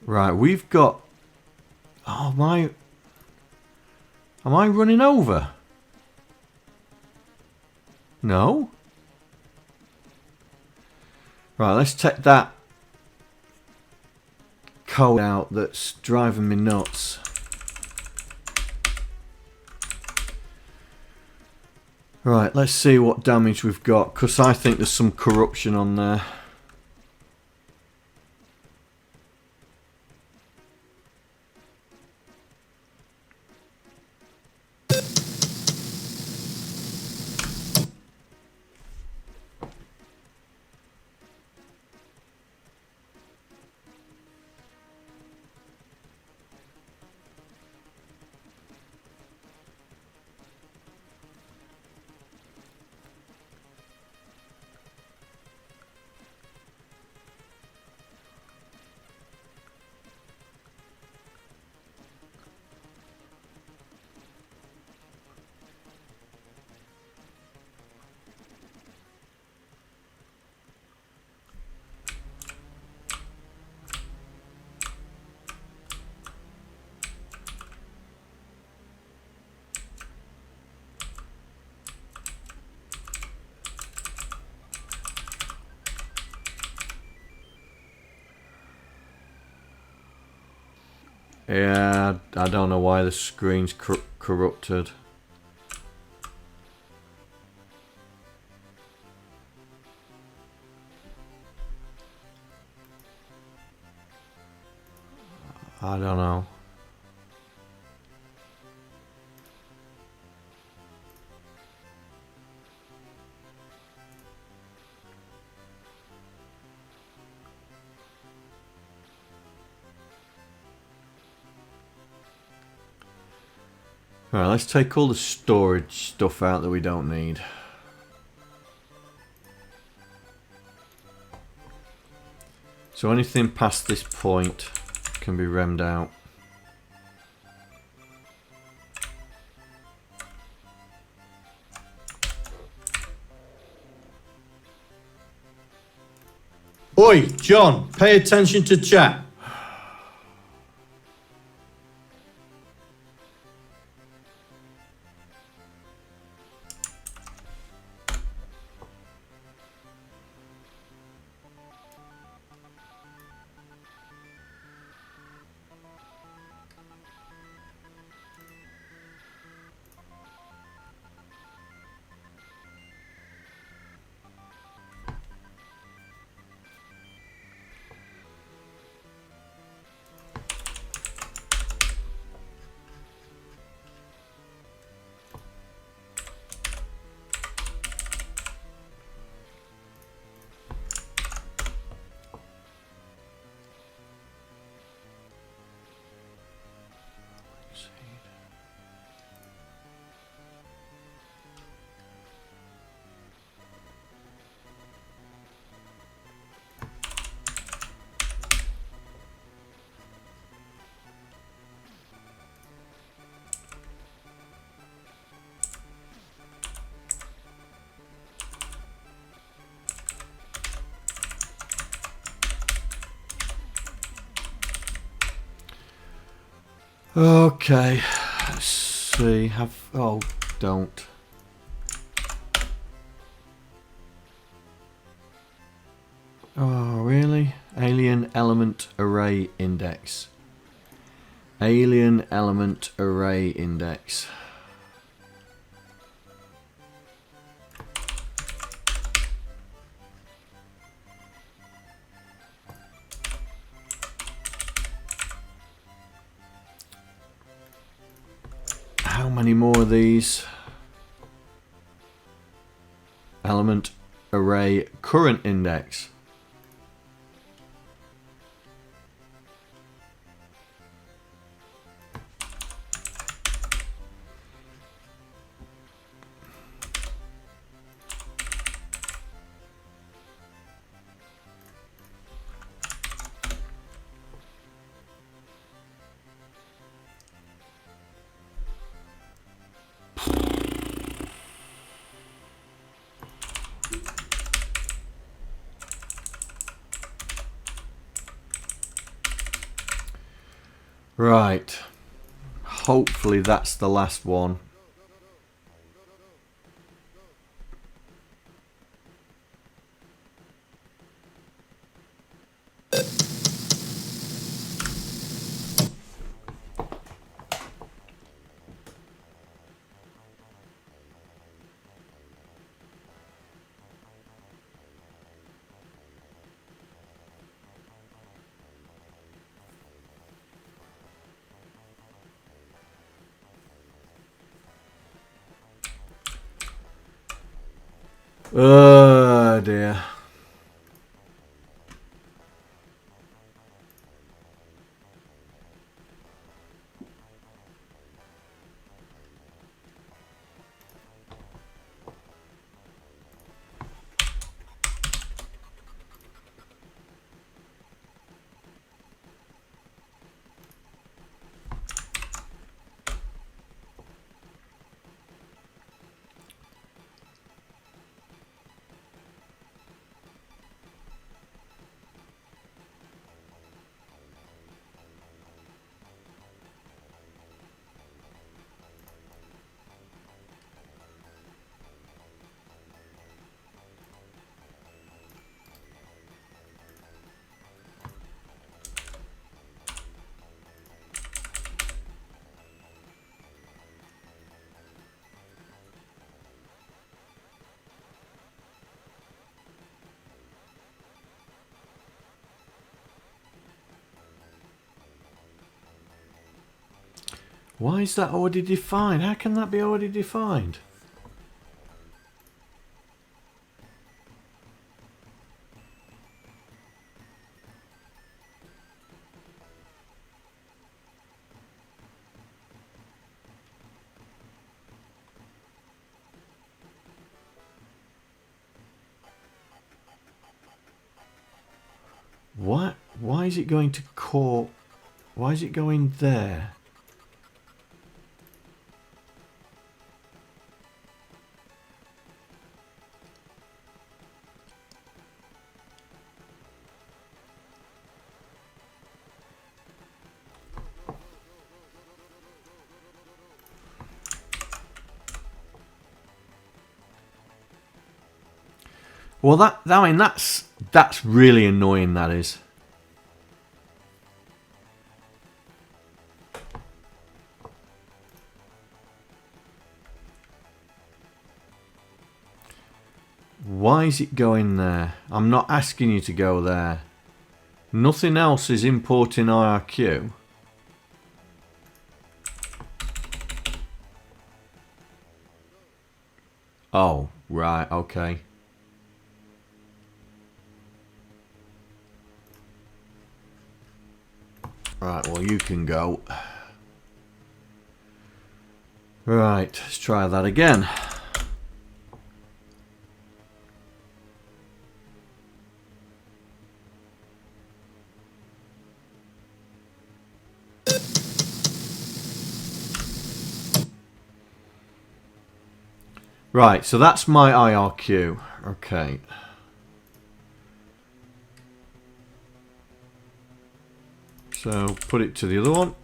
Right, we've got... Oh, my... Am I running over? No? Right, let's take that code out that's driving me nuts. Right, let's see what damage we've got, because I think there's some corruption on there. Yeah, I don't know why the screen's corrupted. I don't know. Right, let's take all the storage stuff out that we don't need. So anything past this point can be remmed out. Oi, John, pay attention to chat. Okay, let's see. Oh, don't. Oh, really? Alien element array index. Alien element array index. How many more of these? Element array current index. Right, hopefully that's the last one. Oh dear. Why is that already defined? How can that be already defined? What? Why is it going to core? Why is it going there? Well, I mean, that's really annoying. That is. Why is it going there? I'm not asking you to go there. Nothing else is importing IRQ. Oh, right, okay. Right, well, you can go. Right, let's try that again. Right, so that's my IRQ. Okay. So put it to the other one.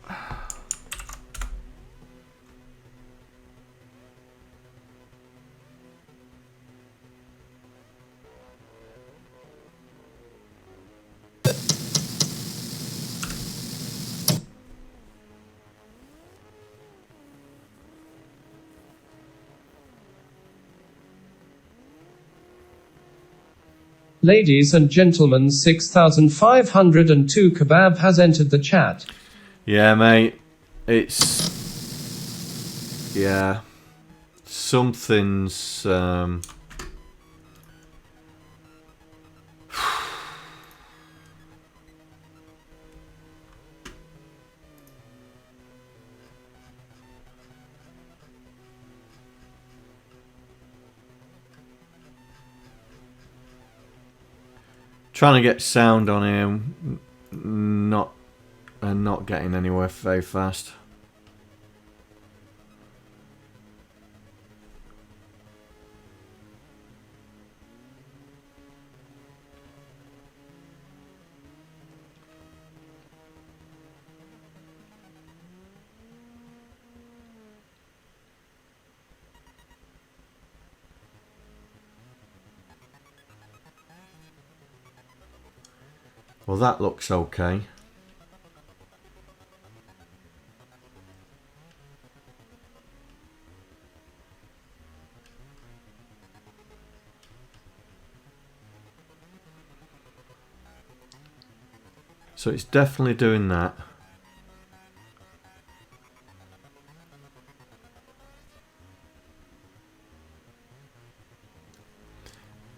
Ladies and gentlemen, 6,502 kebab has entered the chat. Yeah, mate. It's... Yeah. Something's... Trying to get sound on here, not getting anywhere very fast. Well, that looks okay. So it's definitely doing that.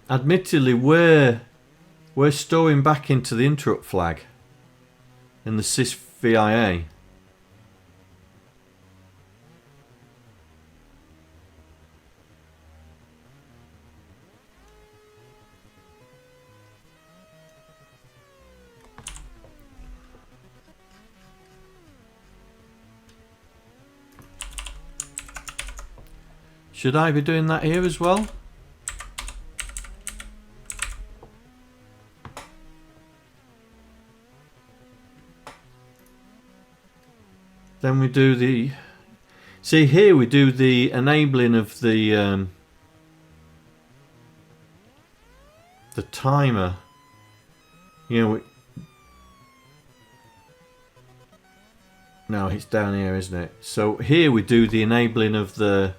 Admittedly, we're storing back into the interrupt flag in the sysvia. Should I be doing that here as well? Then we do the... See here we do the enabling of the timer. You know, no, it's down here, isn't it? So here we do the enabling of the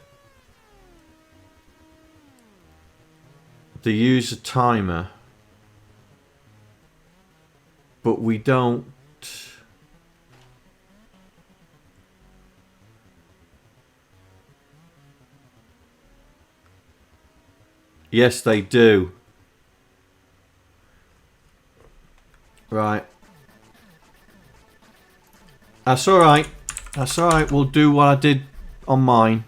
user timer, but we don't. Yes, they do. Right. That's alright. That's alright. We'll do what I did on mine.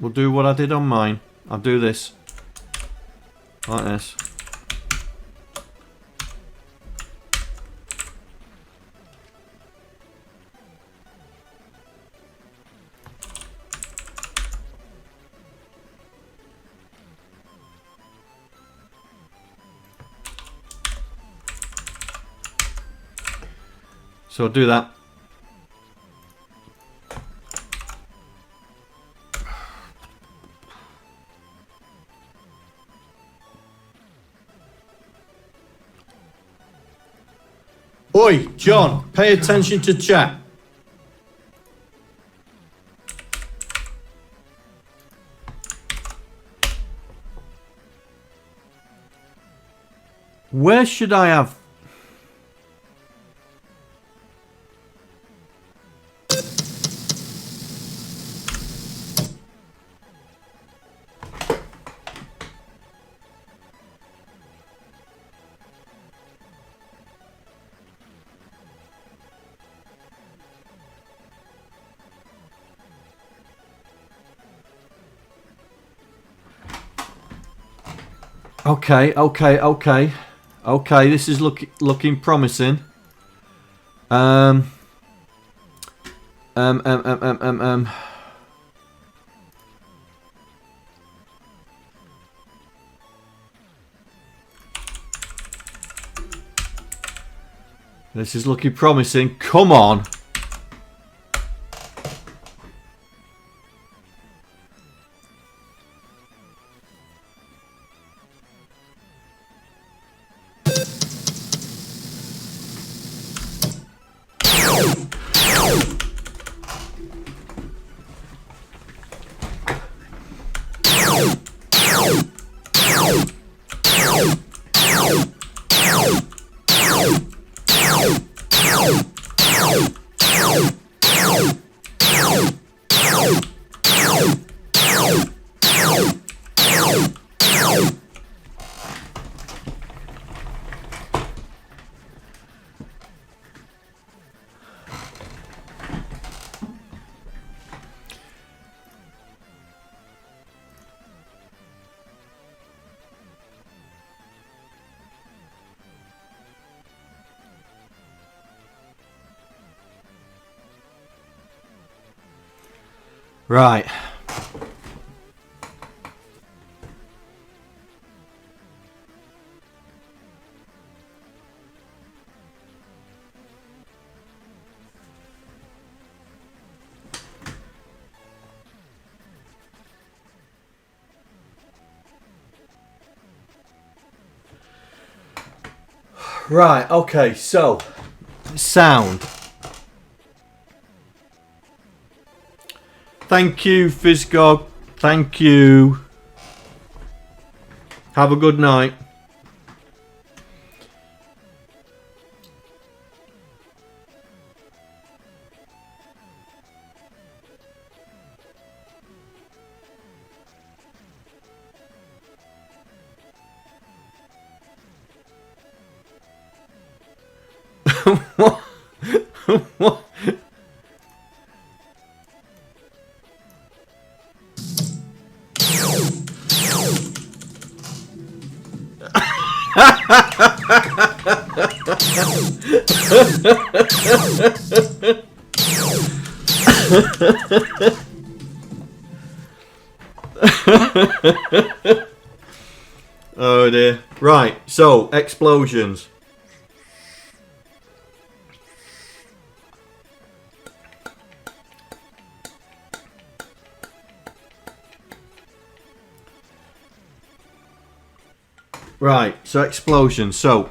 We'll do what I did on mine. I'll do this. Like this. So I'll do that. Oi, John, pay attention to chat. Where should I have... Okay, this is looking promising. This is looking promising. Come on. Right. Right, okay, so sound. Thank you, VSCode. Thank you. Have a good night. What? What? Oh dear. Right, so explosions. Right, so explosion. So,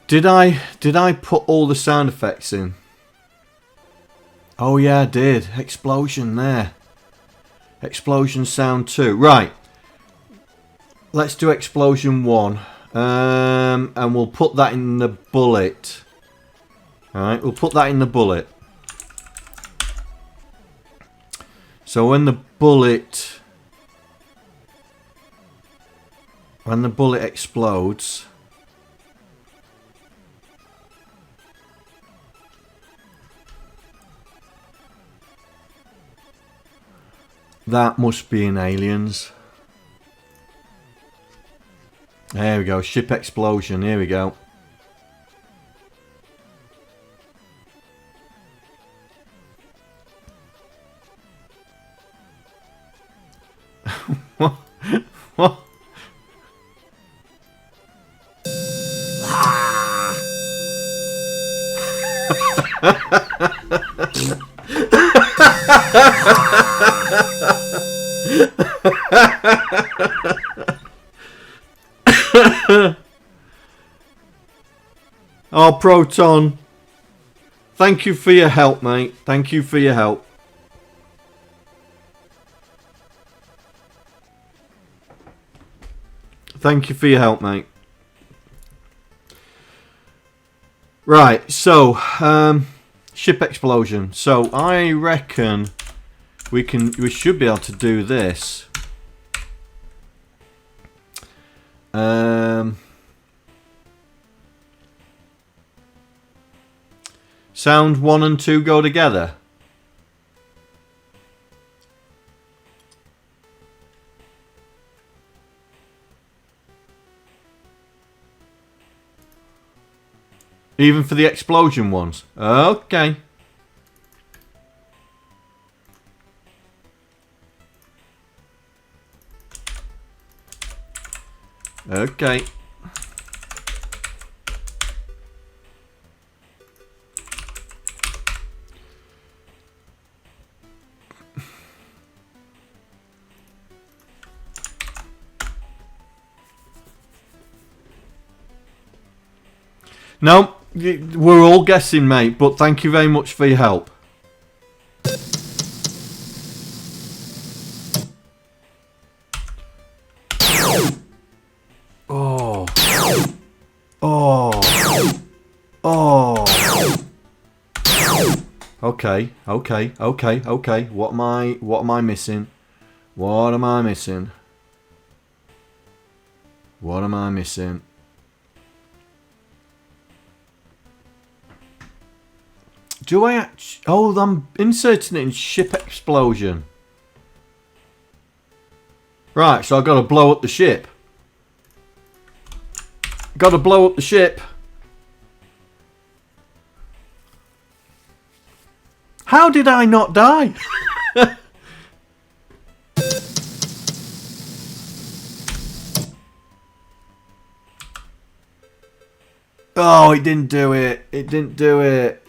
did I put all the sound effects in? Oh yeah, I did. Explosion there. Explosion sound 2. Right. Let's do explosion 1. And we'll put that in the bullet. Alright, we'll put that in the bullet. So when the bullet explodes, that must be in Aliens. There we go, ship explosion, here we go. What? What? Oh, Proton. Thank you for your help, mate. Thank you for your help. Thank you for your help, mate. Right, so ship explosion. So I reckon we should be able to do this. Sound 1 and 2 go together. Even for the explosion ones. Okay. Okay. No, we're all guessing, mate, but thank you very much for your help. Oh. Oh. Oh. Okay, okay, okay, okay. What am I missing? What am I missing? What am I missing? Do I actually... Oh, I'm inserting it in ship explosion. Right, so I've got to blow up the ship. Got to blow up the ship. How did I not die? Oh, it didn't do it. It didn't do it.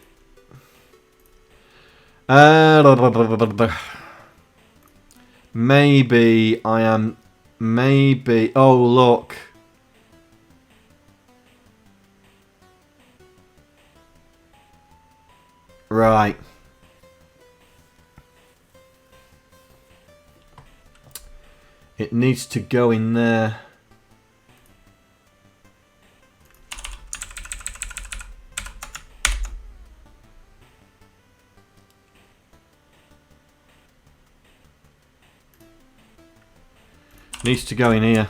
Maybe I am... Maybe... Oh, look. Right. It needs to go in there. Needs to go in here.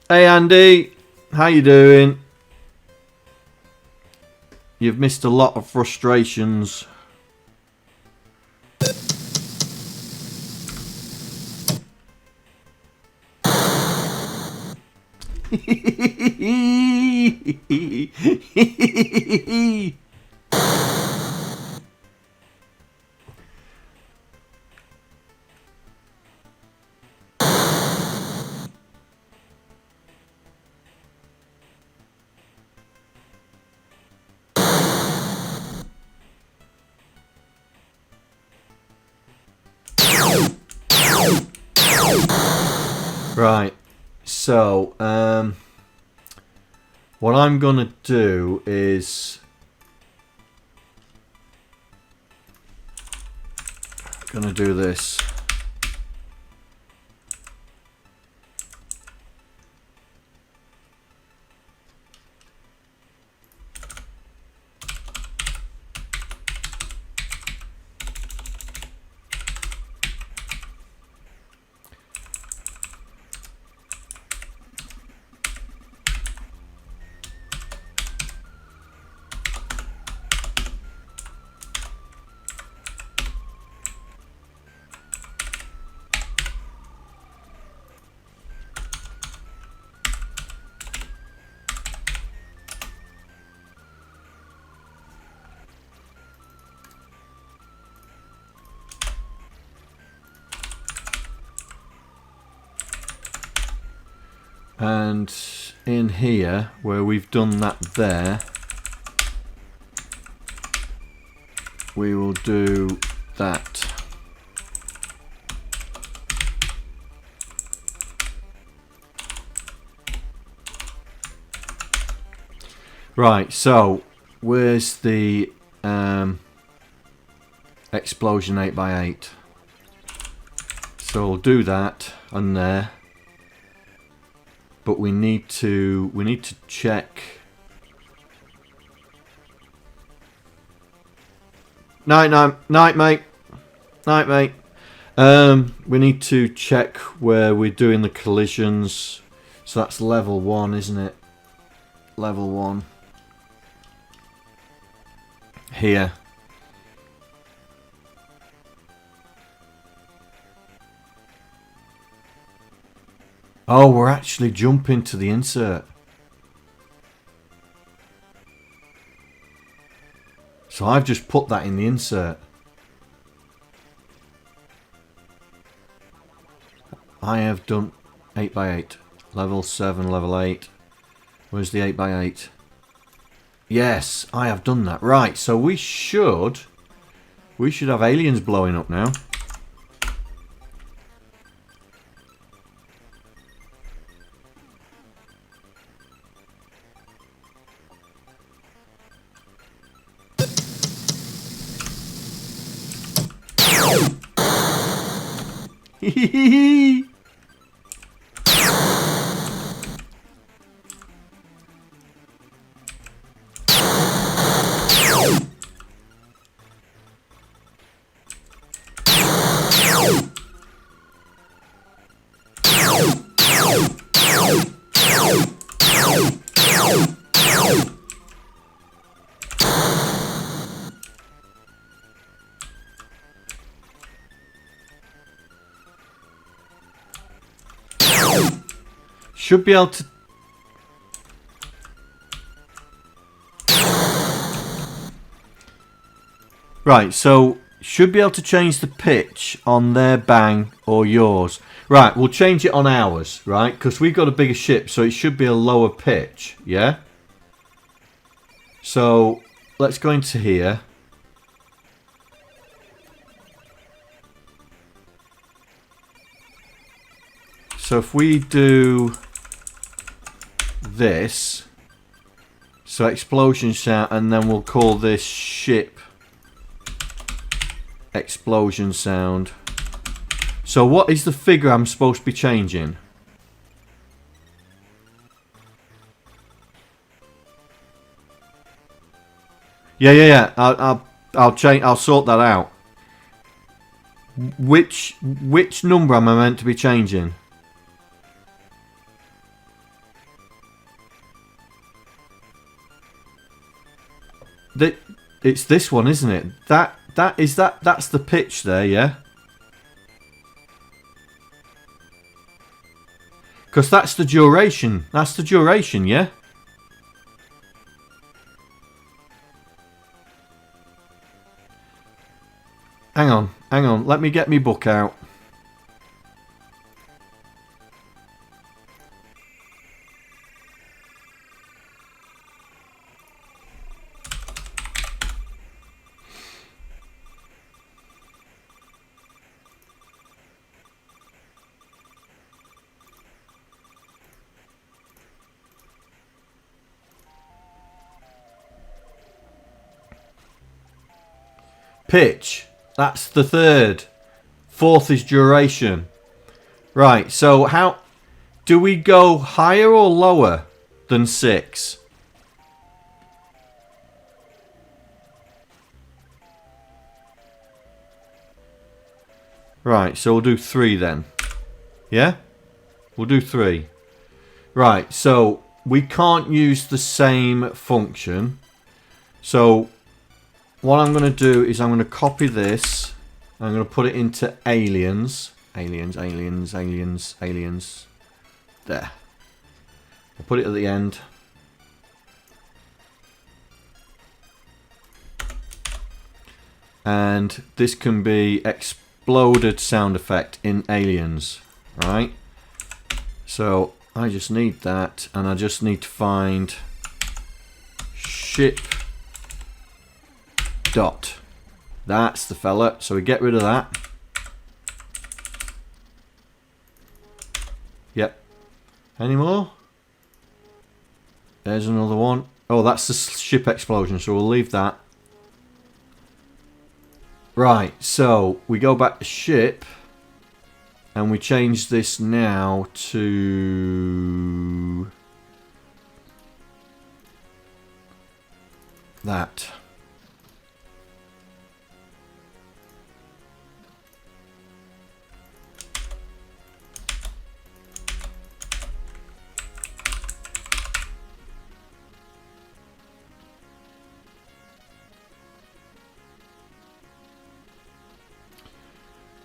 Hey Andy, how you doing? You've missed a lot of frustrations. Right, so what I'm gonna do is gonna do this. And in here, where we've done that there, we will do that. Right, so where's the explosion 8x8? So we'll do that on there. But we need to check. Night, mate. Night, mate. We need to check where we're doing the collisions. So that's level 1, isn't it? Level 1. Here. Oh, we're actually jumping to the insert. So I've just put that in the insert. I have done 8x8. Level 7, level 8. Where's the 8x8? Yes, I have done that. Right, so we should have aliens blowing up now. should be able to... Right, so should be able to change the pitch on their bang or yours. Right, we'll change it on ours, right? Because we've got a bigger ship, so it should be a lower pitch, yeah? So, let's go into here. So if we do this, so explosion sound, and then we'll call this ship explosion sound. So what is the figure I'm supposed to be changing? Yeah. I'll change. I'll sort that out. Which number am I meant to be changing? It's this one, isn't it? That's the pitch there, yeah? Because that's the duration. That's the duration, yeah? Hang on. Let me get my book out. Pitch, that's the third. Fourth is duration. Right, so how do we go higher or lower than 6? Right, so we'll do 3 then. Yeah? We'll do 3. Right, so we can't use the same function. So what I'm going to do is I'm going to copy this. I'm going to put it into aliens. Aliens. There. I'll put it at the end. And this can be exploded sound effect in aliens. Right? So I just need that. And I just need to find ship dot. That's the fella. So we get rid of that. Yep. Any more? There's another one. Oh, that's the ship explosion, so we'll leave that. Right, so we go back to ship and we change this now to that.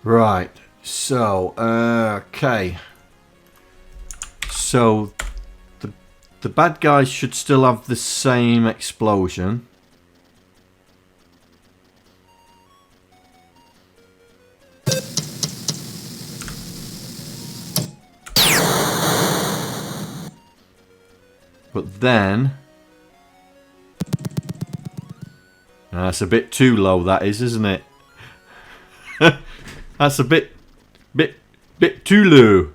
Right, so, okay. So, the bad guys should still have the same explosion. But then... That's a bit too low, that is, isn't it? That's a bit too low.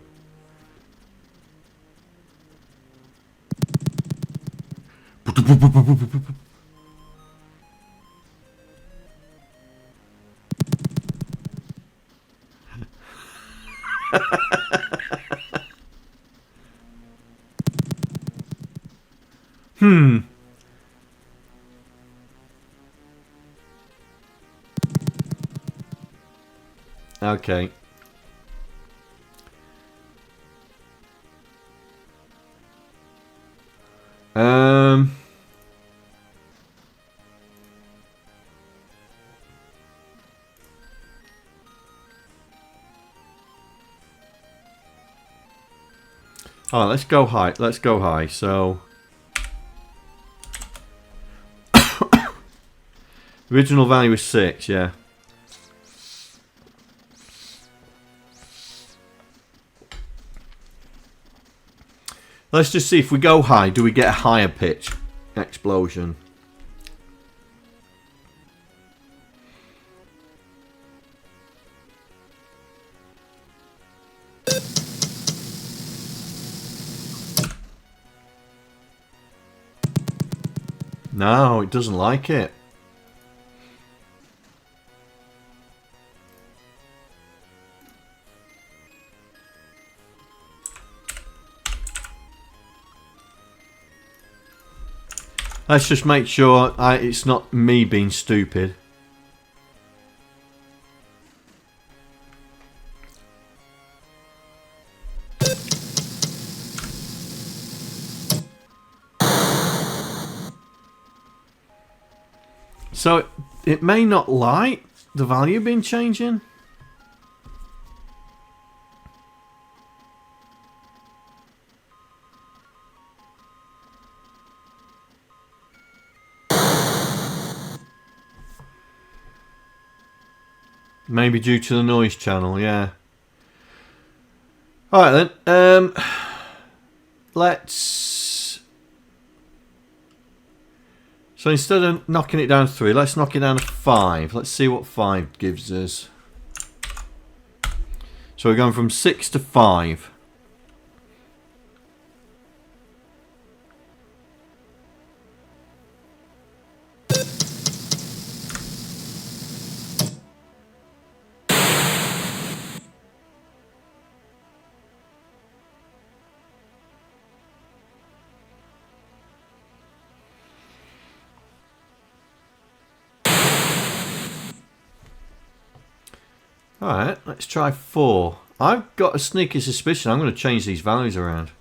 Okay. Oh, let's go high. Let's go high. So original value is 6. Yeah. Let's just see if we go high. Do we get a higher pitch explosion? No, it doesn't like it. Let's just make sure it's not me being stupid. So it may not like the value being changing. Maybe due to the noise channel, yeah. Alright then. Let's... So instead of knocking it down to 3, let's knock it down to 5. Let's see what 5 gives us. So we're going from 6 to 5. Alright, let's try 4. I've got a sneaky suspicion I'm going to change these values around.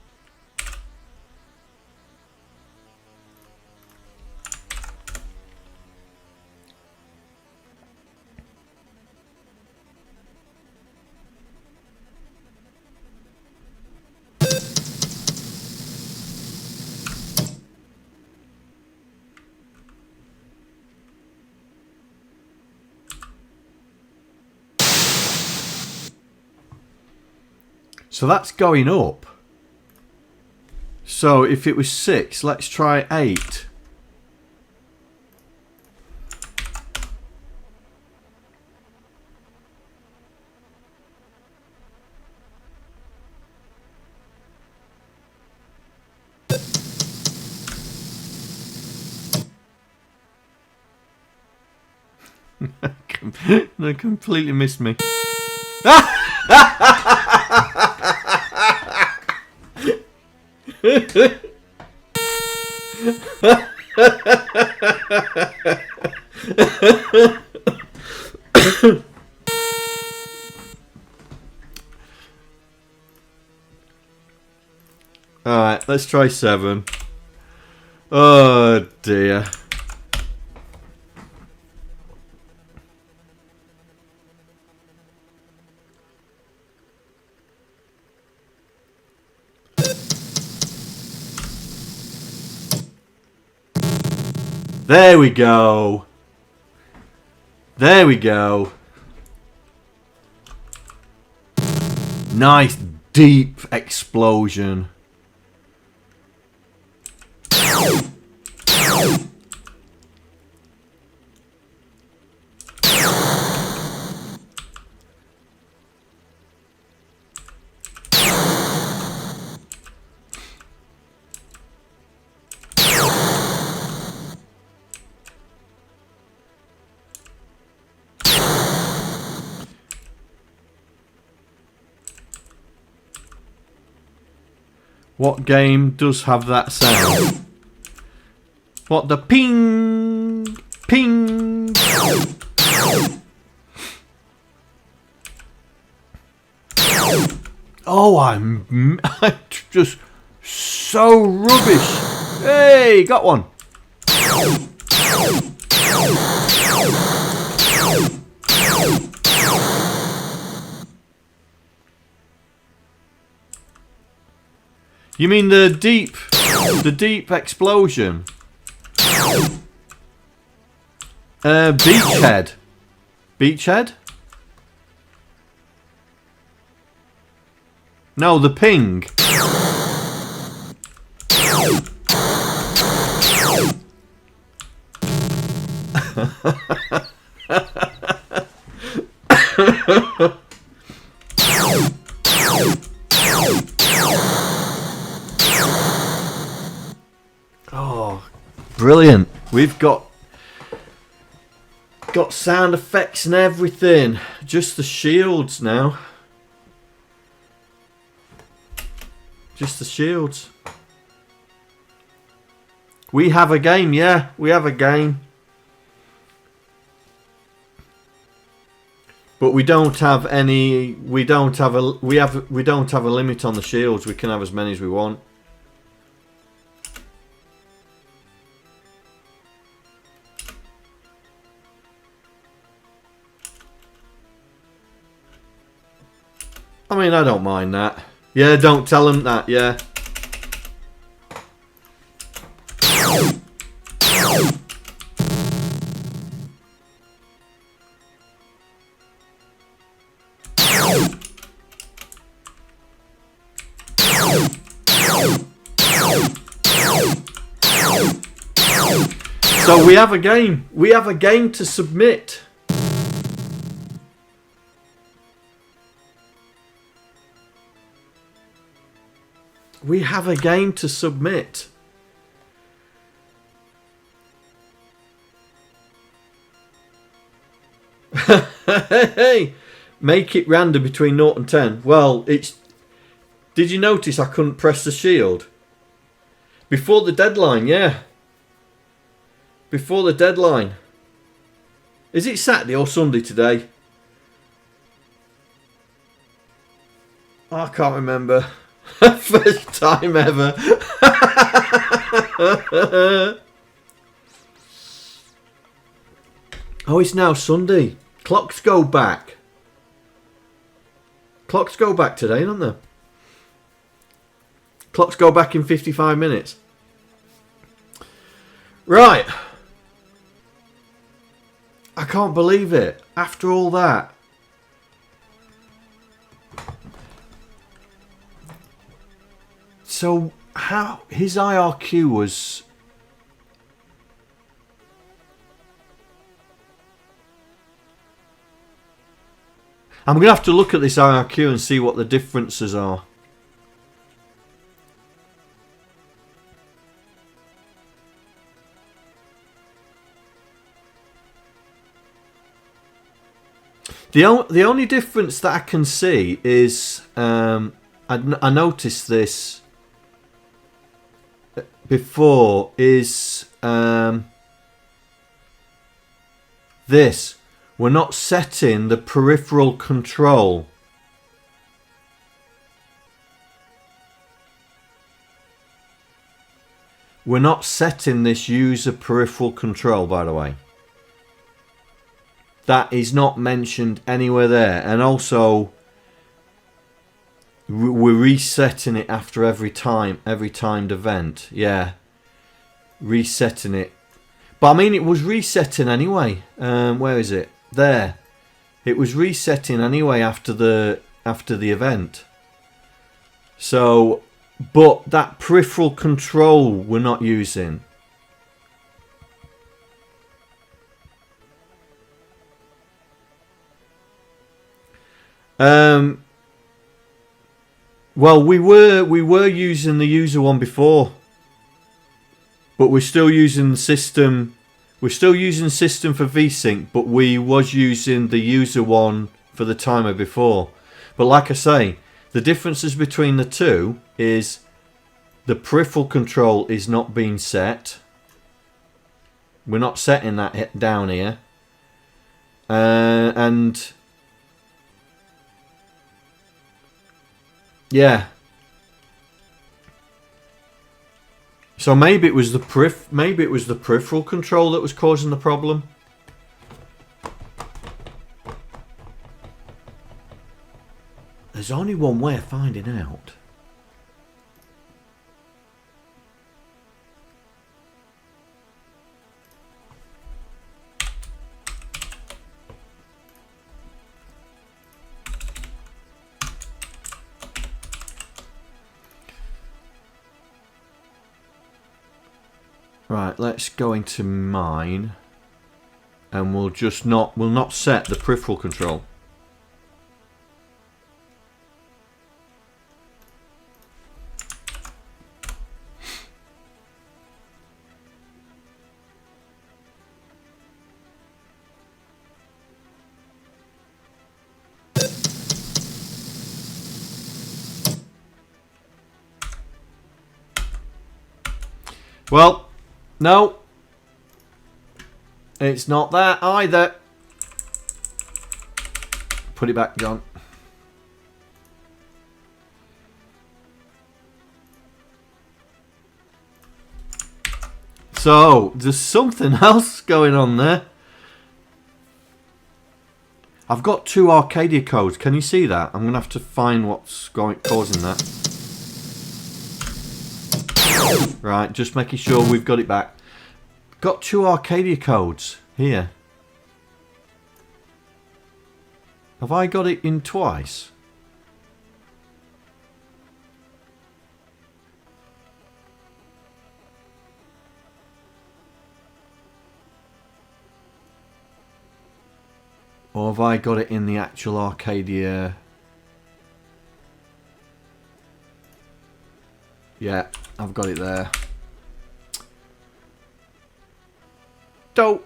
So that's going up. So if it was 6, let's try 8. They completely missed me. Alright, let's try 7. Oh dear. There we go. There we go. Nice deep explosion. What game does have that sound? What the ping, ping. Oh, I'm just so rubbish. Hey, got one. You mean the deep explosion? Beachhead. Beachhead? No, the ping. Oh, brilliant. We've got sound effects and everything. Just the shields now. Just the shields. We have a game, yeah. We have a game. But we don't have any. We don't have a limit on the shields. We can have as many as we want. I mean, I don't mind that. Yeah, don't tell them that, yeah. So we have a game. We have a game to submit. We have a game to submit. Hey, make it random between 0 and 10. Well, it's... Did you notice I couldn't press the shield? Before the deadline, yeah. Before the deadline. Is it Saturday or Sunday today? I can't remember. First time ever. Oh, it's now Sunday. Clocks go back. Clocks go back today, don't they? Clocks go back in 55 minutes. Right. I can't believe it. After all that. So, how his IRQ was... I'm going to have to look at this IRQ and see what the differences are. The only difference that I can see is... I noticed this before is this. We're not setting the peripheral control. We're not setting this user peripheral control, by the way. That is not mentioned anywhere there. And also, we're resetting it after every timed event. Yeah, resetting it. But I mean, it was resetting anyway. Where is it? There. It was resetting anyway after the event. So, but that peripheral control we're not using. Well, we were using the user one before, but we're still using the system. We're still using system for VSync, but we was using the user one for the timer before. But like I say, the differences between the two is the peripheral control is not being set. We're not setting that down here, and yeah. So maybe it was the peripheral control that was causing the problem. There's only one way of finding out. Right, let's go into mine, and we'll not set the peripheral control. Well, no, it's not that either. Put it back, John. So, there's something else going on there. I've got 2 Arcadia codes. Can you see that? I'm going to have to find what's causing that. Right, just making sure we've got it back. Got 2 Arcadia codes here. Have I got it in twice? Or have I got it in the actual Arcadia? Yeah, I've got it there. Dope.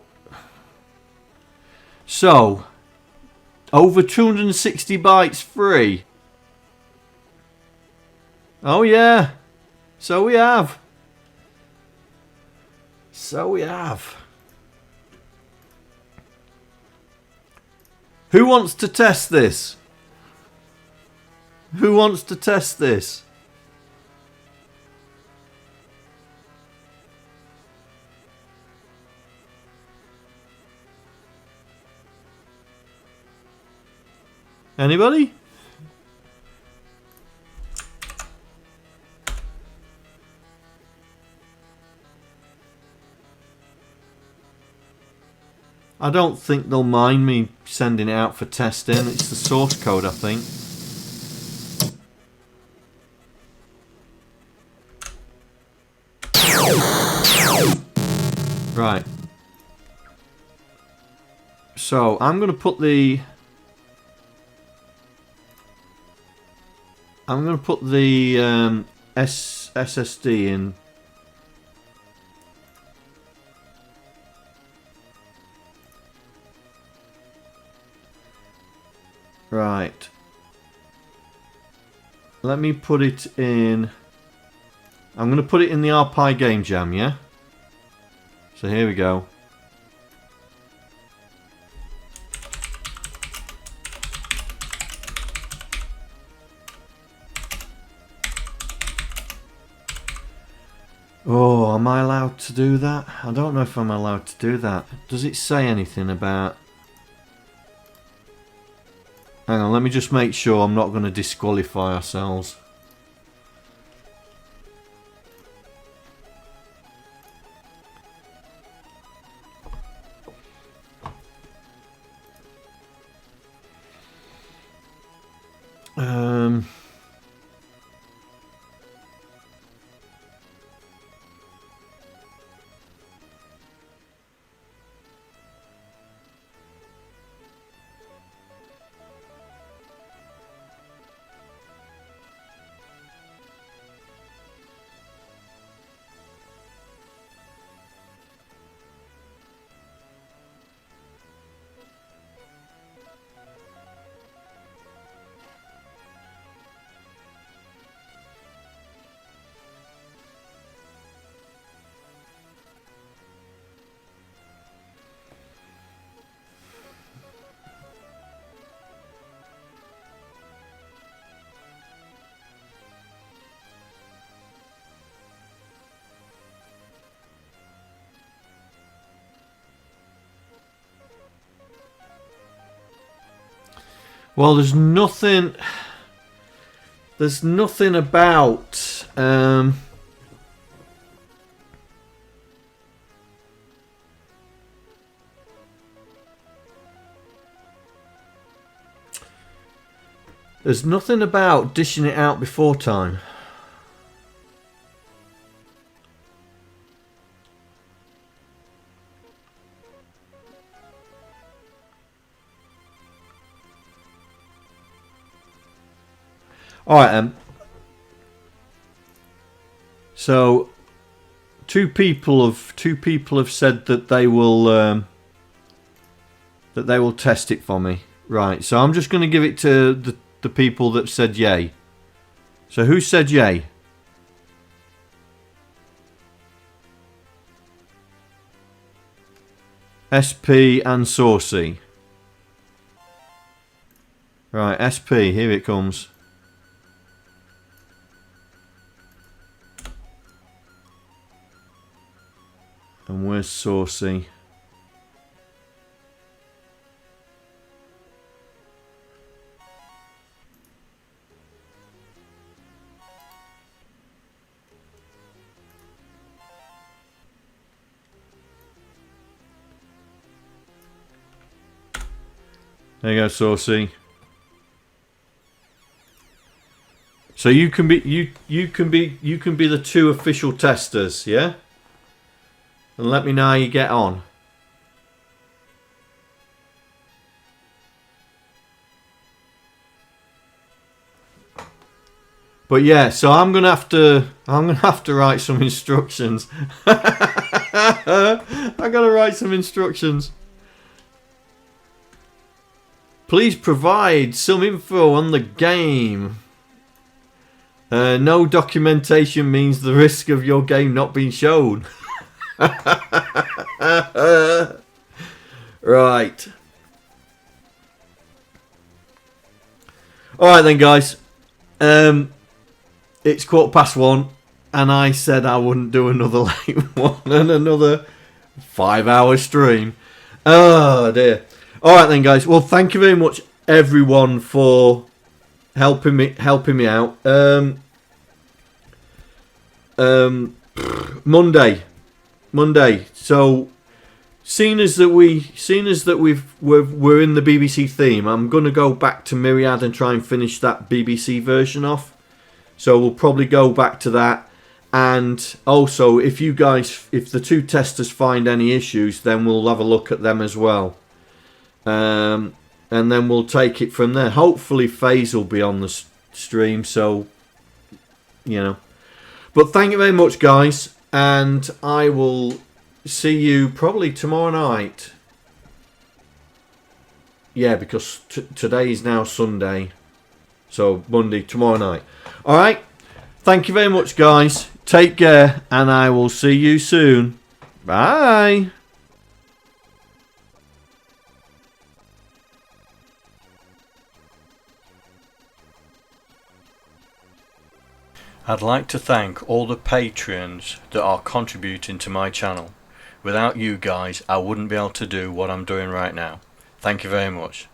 So, over 260 bytes free. Oh yeah. So we have. So we have. Who wants to test this? Who wants to test this? Anybody? I don't think they'll mind me sending it out for testing. It's the source code, I think. Right. So, I'm going to put the... SSD in. Right. Let me put it in. I'm going to put it in the RPI game jam, yeah? So here we go. Oh, am I allowed to do that? I don't know if I'm allowed to do that. Does it say anything about... Hang on, let me just make sure I'm not going to disqualify ourselves. Well, there's nothing about there's nothing about dishing it out before time. Alright then. So two people have said that they will test it for me. Right, so I'm just going to give it to the people that said yay. So who said yay? SP and Saucy. Right, SP, here it comes. And where's Saucy? There you go, Saucy. So you can be the two official testers, yeah? And let me know how you get on. But yeah, so I'm gonna have to write some instructions. I gotta write some instructions. Please provide some info on the game. No documentation means the risk of your game not being shown. Right. Alright then, guys. It's 1:15 and I said I wouldn't do another late one and another 5-hour stream. Oh dear. Alright then, guys. Well, thank you very much everyone for helping me out. Monday. So seeing as that we're in the BBC theme, I'm gonna go back to Myriad and try and finish that BBC version off. So we'll probably go back to that. And also, if the two testers find any issues, then we'll have a look at them as well. And then we'll take it from there. Hopefully FaZe will be on the stream, so you know. But thank you very much, guys, and I will see you probably tomorrow night. Yeah, because today is now Sunday, so Monday, tomorrow night. Alright, thank you very much, guys. Take care, and I will see you soon. Bye. I'd like to thank all the patrons that are contributing to my channel. Without you guys, I wouldn't be able to do what I'm doing right now. Thank you very much.